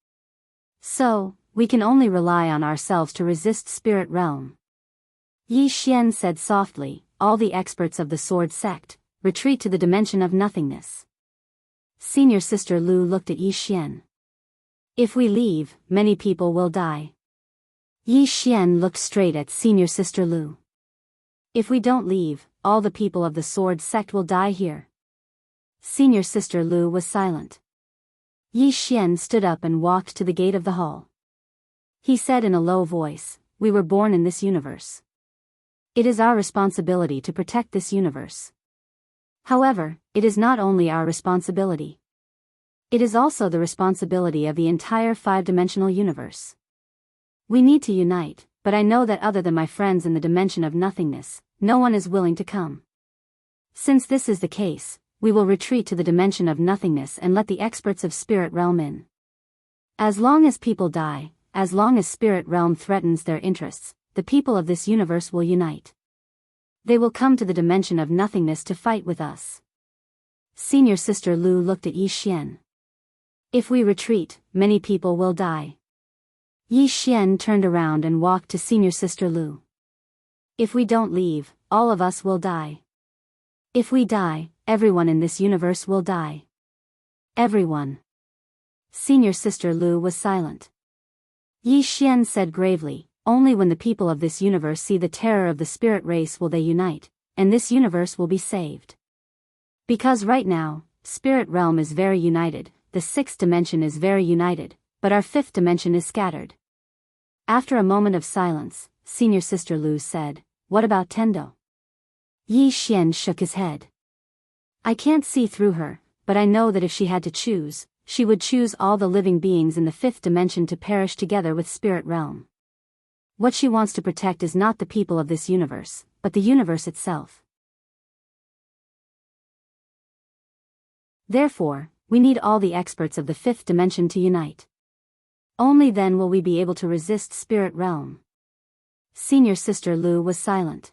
S1: So, we can only rely on ourselves to resist spirit realm. Yi Xian said softly, all the experts of the sword sect, retreat to the dimension of nothingness. Senior Sister Lu looked at Yi Xian. If we leave, many people will die. Yi Xian looked straight at Senior Sister Lu. If we don't leave, all the people of the sword sect will die here. Senior Sister Lu was silent. Yi Xian stood up and walked to the gate of the hall. He said in a low voice, we were born in this universe. It is our responsibility to protect this universe. However, it is not only our responsibility. It is also the responsibility of the entire five-dimensional universe. We need to unite, but I know that other than my friends in the dimension of nothingness, no one is willing to come. Since this is the case, we will retreat to the dimension of nothingness and let the experts of spirit realm in. As long as people die, as long as spirit realm threatens their interests, the people of this universe will unite. They will come to the dimension of nothingness to fight with us. Senior Sister Lu looked at Yi Xian. If we retreat, many people will die. Yi Xian turned around and walked to Senior Sister Lu. If we don't leave, all of us will die. If we die, everyone in this universe will die. Everyone. Senior Sister Lu was silent. Yi Xian said gravely, only when the people of this universe see the terror of the spirit race will they unite, and this universe will be saved. Because right now, spirit realm is very united, the sixth dimension is very united, but our fifth dimension is scattered. After a moment of silence, Senior Sister Lu said, what about Tendo? Yi Xian shook his head. I can't see through her, but I know that if she had to choose, she would choose all the living beings in the fifth dimension to perish together with spirit realm. What she wants to protect is not the people of this universe, but the universe itself. Therefore, we need all the experts of the fifth dimension to unite. Only then will we be able to resist spirit realm. Senior Sister Lu was silent.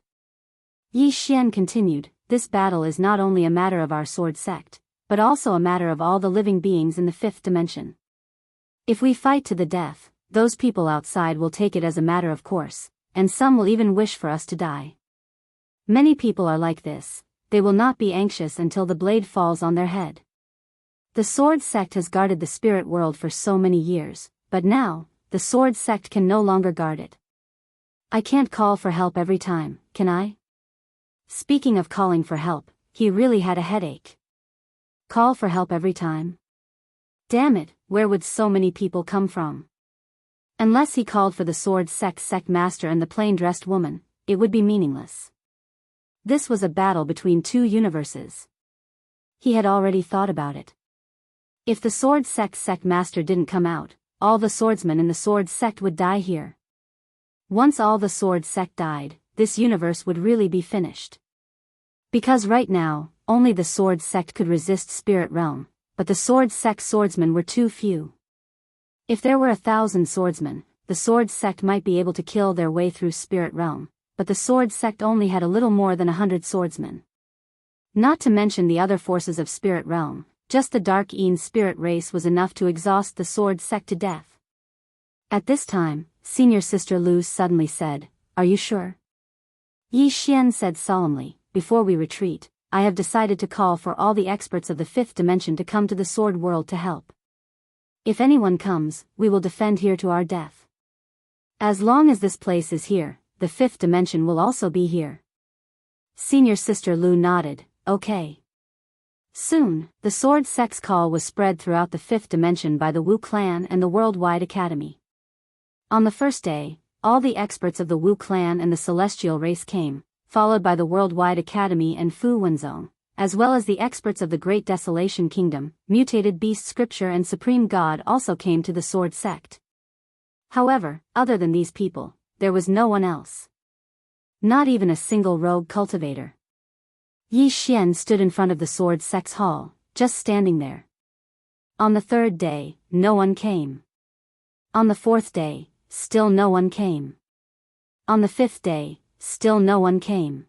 S1: Yi Xian continued, this battle is not only a matter of our sword sect, but also a matter of all the living beings in the fifth dimension. If we fight to the death, those people outside will take it as a matter of course, and some will even wish for us to die. Many people are like this, they will not be anxious until the blade falls on their head. The sword sect has guarded the spirit world for so many years, but now, the sword sect can no longer guard it. I can't call for help every time, can I? Speaking of calling for help, he really had a headache. Call for help every time? Damn it, where would so many people come from? Unless he called for the sword sect master and the plain-dressed woman, it would be meaningless. This was a battle between two universes. He had already thought about it. If the sword sect master didn't come out, all the swordsmen in the sword sect would die here. Once all the sword sect died, this universe would really be finished. Because right now, only the sword sect could resist spirit realm, but the sword sect swordsmen were too few. If there were 1,000 swordsmen, the sword sect might be able to kill their way through spirit realm, but the sword sect only had a little more than 100 swordsmen. Not to mention the other forces of spirit realm, just the Dark Een spirit race was enough to exhaust the sword sect to death. At this time, Senior Sister Lu suddenly said, are you sure? Yi Xian said solemnly, before we retreat, I have decided to call for all the experts of the fifth dimension to come to the sword world to help. If anyone comes, we will defend here to our death. As long as this place is here, the fifth dimension will also be here. Senior Sister Lu nodded, okay. Soon, the sword sect's call was spread throughout the fifth dimension by the Wu clan and the Worldwide Academy. On the first day, all the experts of the Wu clan and the celestial race came, followed by the Worldwide Academy and Fu Wenzong, as well as the experts of the Great Desolation Kingdom, Mutated Beast Scripture and Supreme God also came to the sword sect. However, other than these people, there was no one else. Not even a single rogue cultivator. Yi Xian stood in front of the sword sect's hall, just standing there. On the third day, no one came. On the fourth day, still no one came. On the fifth day, still no one came.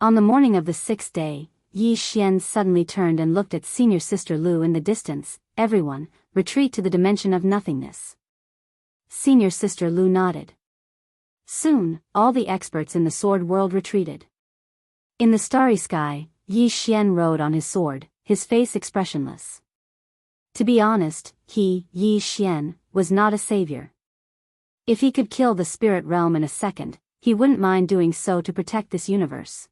S1: On the morning of the sixth day, Yi Xian suddenly turned and looked at Senior Sister Lu in the distance. Everyone, retreat to the dimension of nothingness. Senior Sister Lu nodded. Soon, all the experts in the sword world retreated. In the starry sky, Yi Xian rode on his sword, his face expressionless. To be honest, he, Yi Xian, was not a savior. If he could kill the spirit realm in a second, he wouldn't mind doing so to protect this universe.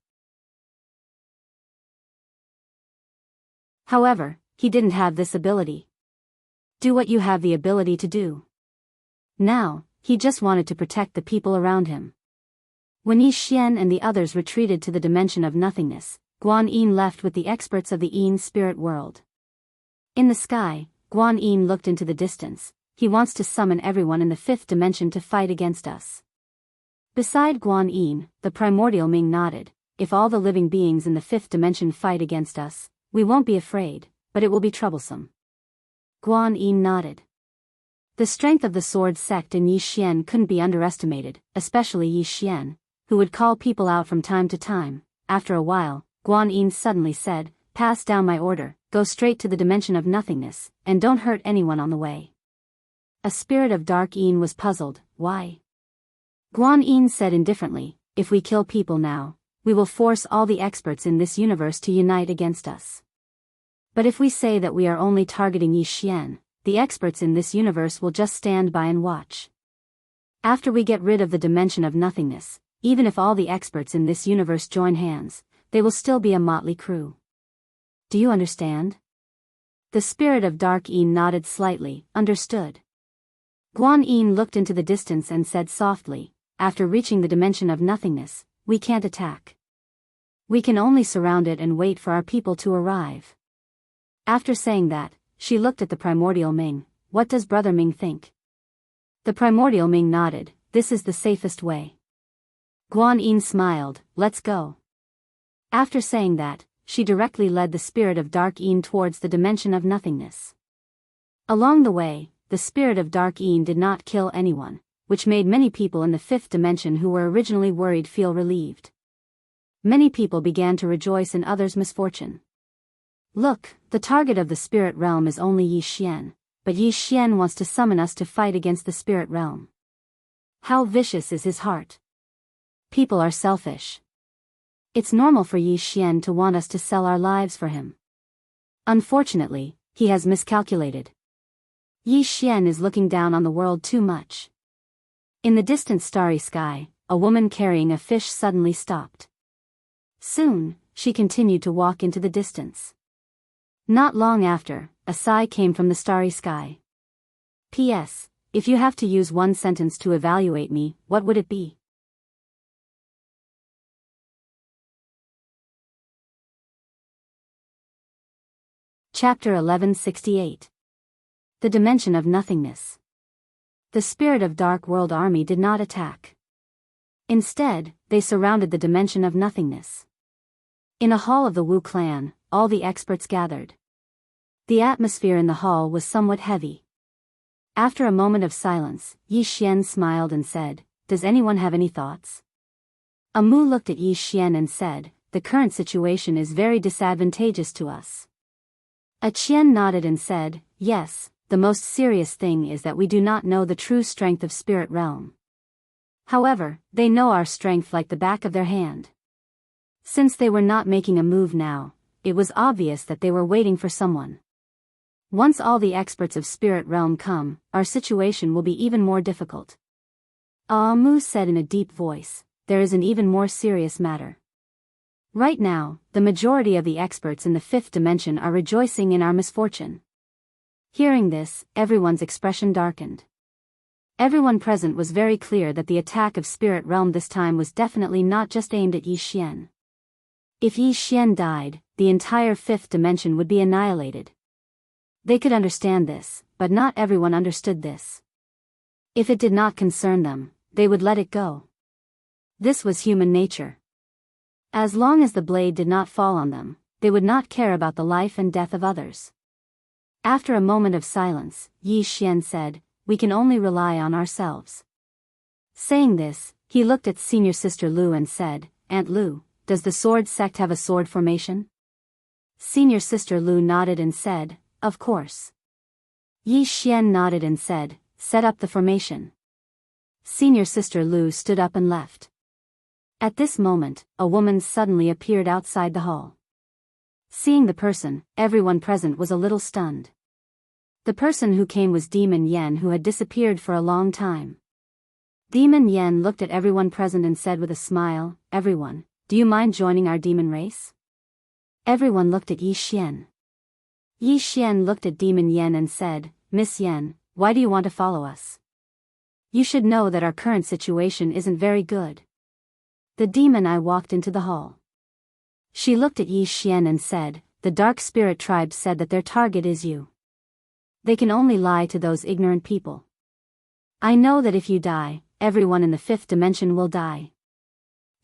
S1: However, he didn't have this ability. Do what you have the ability to do. Now, he just wanted to protect the people around him. When Yi Xian and the others retreated to the dimension of nothingness, Guan Yin left with the experts of the Yin spirit world. In the sky, Guan Yin looked into the distance. He wants to summon everyone in the fifth dimension to fight against us. Beside Guan Yin, the primordial Ming nodded. If all the living beings in the fifth dimension fight against us, we won't be afraid, but it will be troublesome. Guan Yin nodded. The strength of the sword sect in Yi Xian couldn't be underestimated, especially Yi Xian, who would call people out from time to time. After a while, Guan Yin suddenly said, "Pass down my order, go straight to the dimension of nothingness, and don't hurt anyone on the way." A spirit of dark Yin was puzzled. Why? Guan Yin said indifferently, "If we kill people now, we will force all the experts in this universe to unite against us. But if we say that we are only targeting Yi Xian, the experts in this universe will just stand by and watch. After we get rid of the dimension of nothingness, even if all the experts in this universe join hands, they will still be a motley crew. Do you understand?" The spirit of dark Yin nodded slightly, understood. Guan Yin looked into the distance and said softly, "After reaching the dimension of nothingness, we can't attack. We can only surround it and wait for our people to arrive." After saying that, she looked at the primordial Ming. "What does Brother Ming think?" The primordial Ming nodded. "This is the safest way." Guan Yin smiled. "Let's go." After saying that, she directly led the spirit of dark Yin towards the dimension of nothingness. Along the way, the spirit of dark Yin did not kill anyone, which made many people in the fifth dimension who were originally worried feel relieved. Many people began to rejoice in others' misfortune. "Look, the target of the spirit realm is only Yi Xian, but Yi Xian wants to summon us to fight against the spirit realm. How vicious is his heart. People are selfish. It's normal for Yi Xian to want us to sell our lives for him. Unfortunately, he has miscalculated. Yi Xian is looking down on the world too much." In the distant starry sky, a woman carrying a fish suddenly stopped. Soon, she continued to walk into the distance. Not long after, a sigh came from the starry sky. "P.S. If you have to use one sentence to evaluate me, what would it be?" Chapter 1168. The Dimension of Nothingness. The Spirit of Dark World Army did not attack. Instead, they surrounded the dimension of nothingness. In a hall of the Wu clan, all the experts gathered. The atmosphere in the hall was somewhat heavy. After a moment of silence, Yi Xian smiled and said, "Does anyone have any thoughts?" Amu looked at Yi Xian and said, "The current situation is very disadvantageous to us." A Qian nodded and said, "Yes, the most serious thing is that we do not know the true strength of spirit realm. However, they know our strength like the back of their hand." Since they were not making a move now, it was obvious that they were waiting for someone. Once all the experts of spirit realm come, our situation will be even more difficult. Amu said in a deep voice, "There is an even more serious matter. Right now, the majority of the experts in the fifth dimension are rejoicing in our misfortune." Hearing this, everyone's expression darkened. Everyone present was very clear that the attack of spirit realm this time was definitely not just aimed at Yi Xian. If Yi Xian died, the entire fifth dimension would be annihilated. They could understand this, but not everyone understood this. If it did not concern them, they would let it go. This was human nature. As long as the blade did not fall on them, they would not care about the life and death of others. After a moment of silence, Yi Xian said, "We can only rely on ourselves." Saying this, he looked at senior sister Lu and said, "Aunt Lu, does the sword sect have a sword formation?" Senior sister Lu nodded and said, "Of course." Yi Xian nodded and said, "Set up the formation." Senior sister Lu stood up and left. At this moment, a woman suddenly appeared outside the hall. Seeing the person, everyone present was a little stunned. The person who came was Demon Yen, who had disappeared for a long time. Demon Yen looked at everyone present and said with a smile, "Everyone, do you mind joining our demon race?" Everyone looked at Yi Xian. Yi Xian looked at Demon Yen and said, "Miss Yen, why do you want to follow us?" You should know that our current situation isn't very good. The demon eye walked into the hall. She looked at Yi Xian and said, the dark spirit tribe said that their target is you. They can only lie to those ignorant people. I know that if you die, everyone in the fifth dimension will die.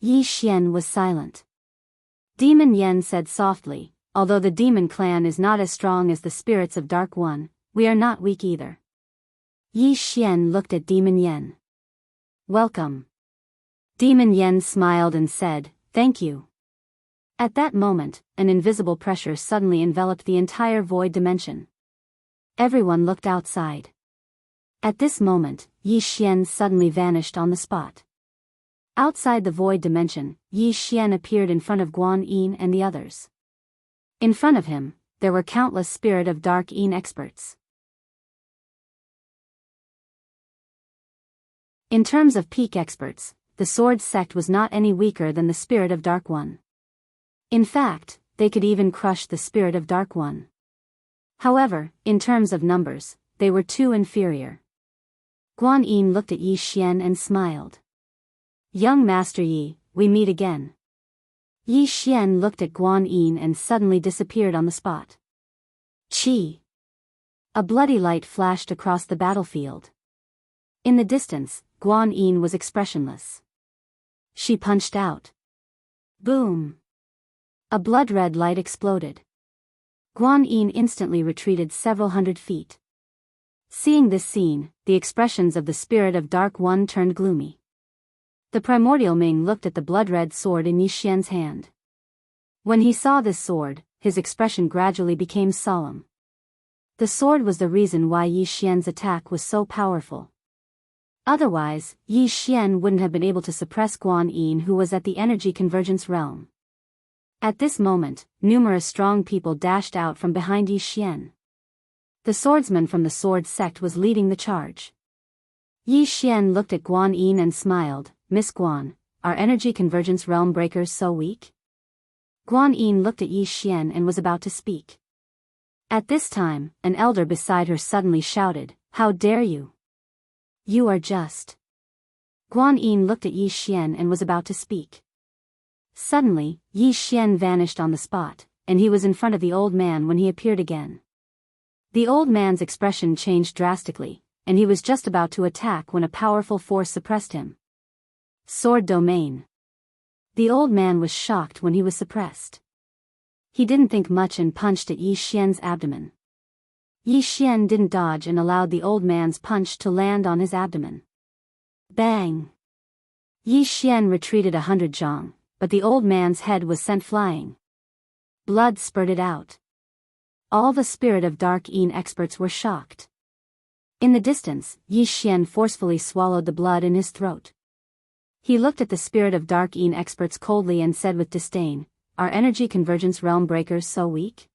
S1: Yi Xian was silent. Demon Yen said softly, although the demon clan is not as strong as the spirits of Dark One, we are not weak either. Yi Xian looked at Demon Yen. Welcome. Demon Yen smiled and said, thank you. At that moment, an invisible pressure suddenly enveloped the entire void dimension. Everyone looked outside. At this moment, Yi Xian suddenly vanished on the spot. Outside the void dimension, Yi Xian appeared in front of Guan Yin and the others. In front of him, there were countless Spirit of Dark Yin experts. In terms of peak experts, the Sword Sect was not any weaker than the Spirit of Dark One. In fact, they could even crush the Spirit of Dark One. However, in terms of numbers, they were too inferior. Guan Yin looked at Yi Xian and smiled. Young Master Yi, we meet again. Yi Xian looked at Guan Yin and suddenly disappeared on the spot. Chi! A bloody light flashed across the battlefield. In the distance, Guan Yin was expressionless. She punched out. Boom! A blood-red light exploded. Guan Yin instantly retreated several hundred feet. Seeing this scene, the expressions of the Spirit of Dark One turned gloomy. The primordial Ming looked at the blood-red sword in Yi Xian's hand. When he saw this sword, his expression gradually became solemn. The sword was the reason why Yi Xian's attack was so powerful. Otherwise, Yi Xian wouldn't have been able to suppress Guan Yin, who was at the energy convergence realm. At this moment, numerous strong people dashed out from behind Yi Xian. The swordsman from the Sword Sect was leading the charge. Yi Xian looked at Guan Yin and smiled, Miss Guan, are energy convergence realm breakers so weak? Guan Yin looked at Yi Xian and was about to speak. At this time, an elder beside her suddenly shouted, how dare you? You are just. Guan Yin looked at Yi Xian and was about to speak. Suddenly, Yi Xian vanished on the spot, and he was in front of the old man when he appeared again. The old man's expression changed drastically, and he was just about to attack when a powerful force suppressed him. Sword domain. The old man was shocked when he was suppressed. He didn't think much and punched at Yi Xian's abdomen. Yi Xian didn't dodge and allowed the old man's punch to land on his abdomen. Bang! Yi Xian retreated 100 zhang, but the old man's head was sent flying. Blood spurted out. All the Spirit of Dark Yin experts were shocked. In the distance, Yi Xian forcefully swallowed the blood in his throat. He looked at the Spirit of Dark Yin experts coldly and said with disdain, are energy convergence realm breakers so weak?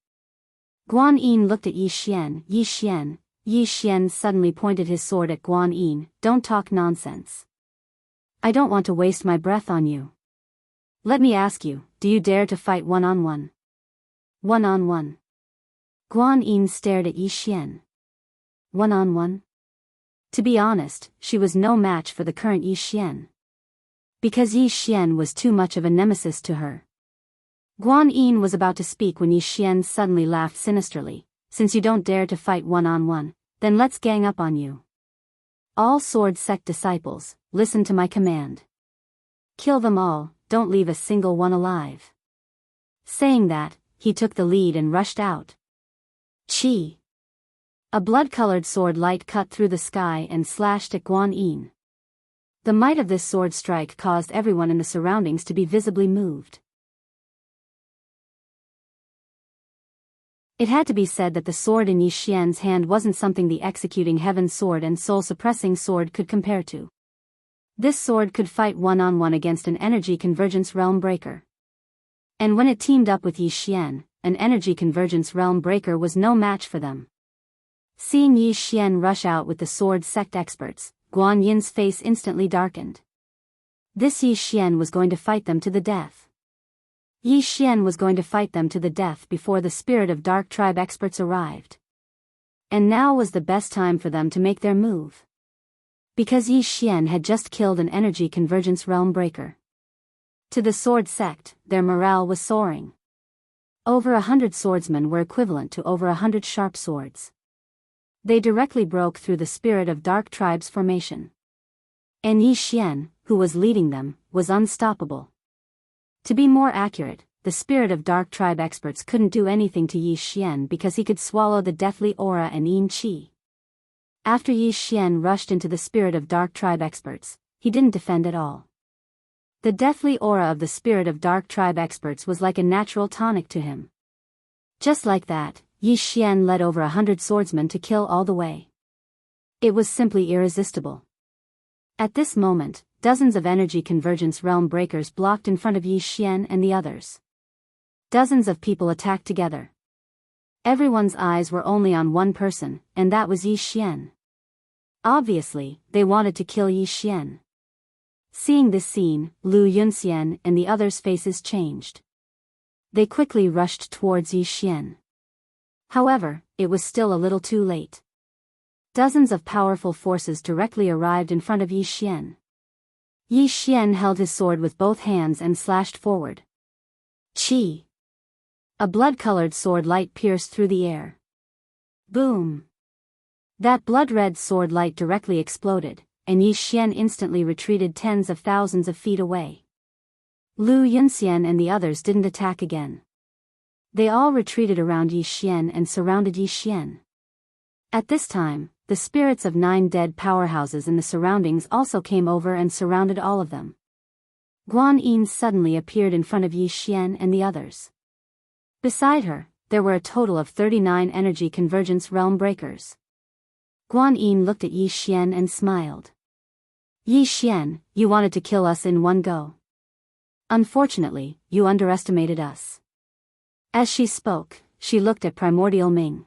S1: Guan Yin looked at Yi Xian. Yi Xian suddenly pointed his sword at Guan Yin, don't talk nonsense. I don't want to waste my breath on you. Let me ask you, do you dare to fight one-on-one? One-on-one. Guan Yin stared at Yi Xian. One-on-one? To be honest, she was no match for the current Yi Xian. Because Yi Xian was too much of a nemesis to her. Guan Yin was about to speak when Yi Xian suddenly laughed sinisterly, since you don't dare to fight one-on-one, then let's gang up on you. All Sword Sect disciples, listen to my command. Kill them all, don't leave a single one alive. Saying that, he took the lead and rushed out. Chi! A blood-colored sword light cut through the sky and slashed at Guan Yin. The might of this sword strike caused everyone in the surroundings to be visibly moved. It had to be said that the sword in Yi Xian's hand wasn't something the executing heaven sword and soul-suppressing sword could compare to. This sword could fight one-on-one against an energy convergence realm breaker. And when it teamed up with Yi Xian, an energy convergence realm breaker was no match for them. Seeing Yi Xian rush out with the Sword Sect experts, Guan Yin's face instantly darkened. This Yi Xian was going to fight them to the death. Yi Xian was going to fight them to the death before the Spirit of Dark Tribe experts arrived. And now was the best time for them to make their move. Because Yi Xian had just killed an energy convergence realm breaker. To the sword sect, their morale was soaring. Over 100 swordsmen were equivalent to over 100 sharp swords. They directly broke through the spirit of Dark Tribe's formation. And Yi Xian, who was leading them, was unstoppable. To be more accurate, the spirit of Dark Tribe experts couldn't do anything to Yi Xian because he could swallow the deathly aura and Yin Qi. After Yi Xian rushed into the spirit of Dark Tribe experts, he didn't defend at all. The deathly aura of the spirit of Dark Tribe experts was like a natural tonic to him. Just like that, Yi Xian led over 100 swordsmen to kill all the way. It was simply irresistible. At this moment, dozens of energy convergence realm breakers blocked in front of Yi Xian and the others. Dozens of people attacked together. Everyone's eyes were only on one person, and that was Yi Xian. Obviously, they wanted to kill Yi Xian. Seeing this scene, Lu Yunxian and the others' faces changed. They quickly rushed towards Yi Xian. However, it was still a little too late. Dozens of powerful forces directly arrived in front of Yi Xian. Yi Xian held his sword with both hands and slashed forward. Qi! A blood-colored sword light pierced through the air. Boom! That blood-red sword light directly exploded, and Yi Xian instantly retreated tens of thousands of feet away. Lu Yunxian and the others didn't attack again. They all retreated around Yi Xian and surrounded Yi Xian. At this time, the spirits of 9 dead powerhouses in the surroundings also came over and surrounded all of them. Guan Yin suddenly appeared in front of Yi Xian and the others. Beside her, there were a total of 39 energy convergence realm breakers. Guan Yin looked at Yi Xian and smiled. Yi Xian, you wanted to kill us in one go. Unfortunately, you underestimated us. As she spoke, she looked at Primordial Ming.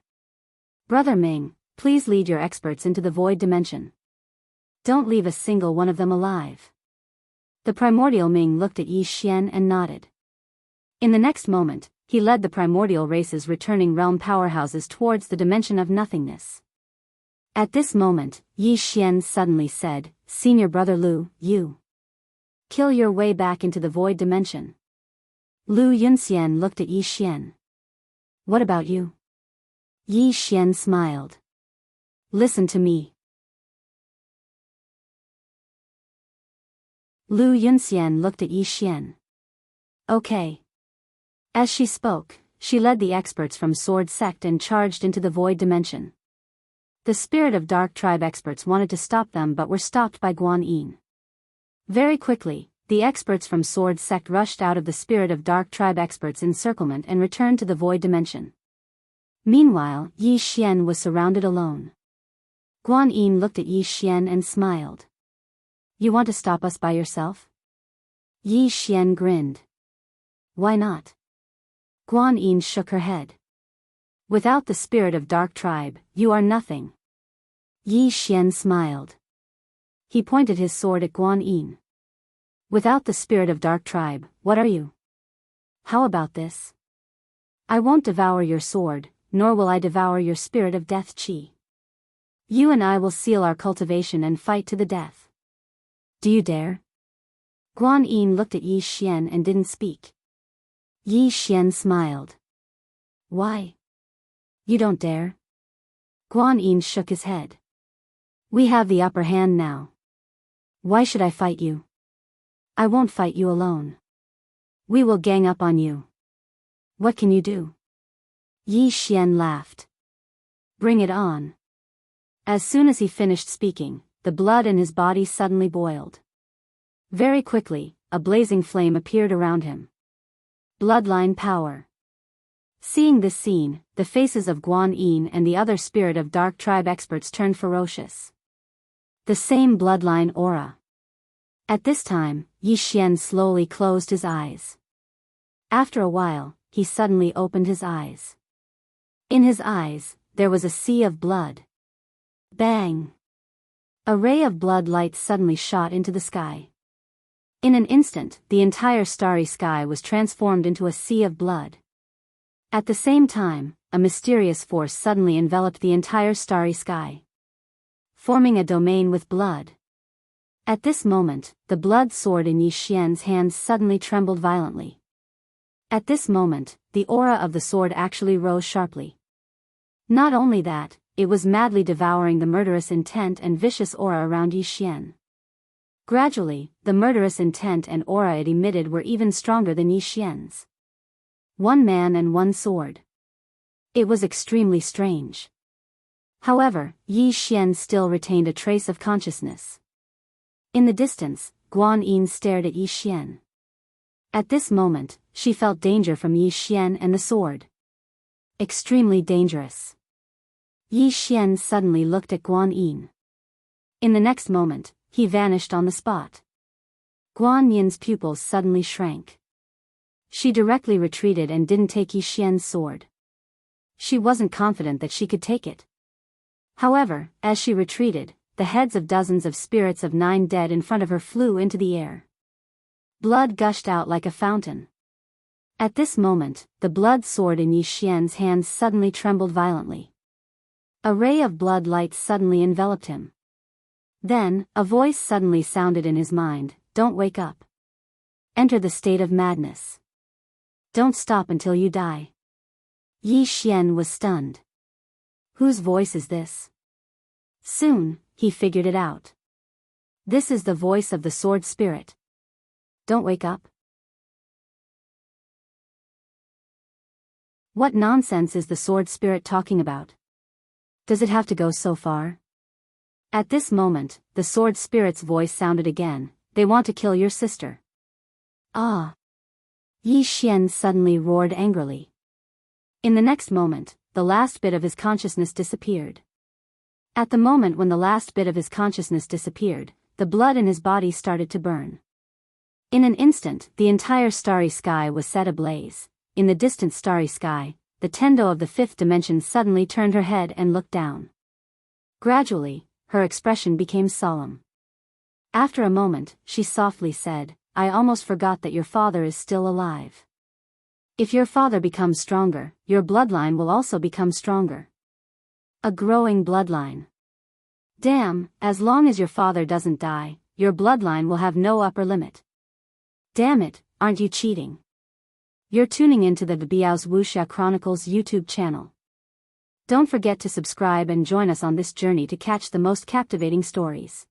S1: Brother Ming, please lead your experts into the void dimension. Don't leave a single one of them alive. The Primordial Ming looked at Yi Xian and nodded. In the next moment, he led the primordial race's returning realm powerhouses towards the dimension of nothingness. At this moment, Yi Xian suddenly said, Senior Brother Lu, you kill your way back into the void dimension. Lu Yunxian looked at Yi Xian. What about you? Yi Xian smiled. Listen to me. Lu Yunxian looked at Yi Xian. Okay. As she spoke, she led the experts from Sword Sect and charged into the void dimension. The spirit of Dark Tribe experts wanted to stop them but were stopped by Guan Yin. Very quickly, the experts from Sword Sect rushed out of the spirit of Dark Tribe experts' encirclement and returned to the void dimension. Meanwhile, Yi Xian was surrounded alone. Guan Yin looked at Yi Xian and smiled. You want to stop us by yourself? Yi Xian grinned. Why not? Guan Yin shook her head. Without the spirit of Dark Tribe, you are nothing. Yi Xian smiled. He pointed his sword at Guan Yin. Without the spirit of Dark Tribe, what are you? How about this? I won't devour your sword, nor will I devour your spirit of death Qi. You and I will seal our cultivation and fight to the death. Do you dare? Guan Yin looked at Yi Xian and didn't speak. Yi Xian smiled. Why? You don't dare? Guan Yin shook his head. We have the upper hand now. Why should I fight you? I won't fight you alone. We will gang up on you. What can you do? Yi Xian laughed. Bring it on. As soon as he finished speaking, the blood in his body suddenly boiled. Very quickly, a blazing flame appeared around him. Bloodline power. Seeing this scene, the faces of Guan Yin and the other spirit of Dark Tribe experts turned ferocious. The same bloodline aura. At this time, Yi Xian slowly closed his eyes. After a while, he suddenly opened his eyes. In his eyes, there was a sea of blood. Bang! A ray of blood light suddenly shot into the sky. In an instant, the entire starry sky was transformed into a sea of blood. At the same time, a mysterious force suddenly enveloped the entire starry sky. Forming a domain with blood. At this moment, the blood sword in Yi Xian's hands suddenly trembled violently. At this moment, the aura of the sword actually rose sharply. Not only that, it was madly devouring the murderous intent and vicious aura around Yi Xian. Gradually, the murderous intent and aura it emitted were even stronger than Yi Xian's. One man and one sword. It was extremely strange. However, Yi Xian still retained a trace of consciousness. In the distance, Guan Yin stared at Yi Xian. At this moment, she felt danger from Yi Xian and the sword. Extremely dangerous. Yi Xian suddenly looked at Guan Yin. In the next moment, he vanished on the spot. Guan Yin's pupils suddenly shrank. She directly retreated and didn't take Yi Xian's sword. She wasn't confident that she could take it. However, as she retreated, the heads of dozens of spirits of 9 dead in front of her flew into the air. Blood gushed out like a fountain. At this moment, the blood sword in Yi Xian's hands suddenly trembled violently. A ray of blood light suddenly enveloped him. Then, a voice suddenly sounded in his mind, "Don't wake up. Enter the state of madness. Don't stop until you die." Yi Xian was stunned. Whose voice is this? Soon, he figured it out. This is the voice of the sword spirit. Don't wake up. What nonsense is the sword spirit talking about? Does it have to go so far? At this moment, the sword spirit's voice sounded again, "They want to kill your sister." Ah! Yi Xian suddenly roared angrily. In the next moment, the last bit of his consciousness disappeared. At the moment when the last bit of his consciousness disappeared, the blood in his body started to burn. In an instant, the entire starry sky was set ablaze. In the distant starry sky, the Tendo of the 5th dimension suddenly turned her head and looked down. Gradually, her expression became solemn. After a moment, she softly said, "I almost forgot that your father is still alive. If your father becomes stronger, your bloodline will also become stronger. A growing bloodline. Damn, as long as your father doesn't die, your bloodline will have no upper limit. Damn it, aren't you cheating?" You're tuning into the Biyao's Wuxia Chronicles YouTube channel. Don't forget to subscribe and join us on this journey to catch the most captivating stories.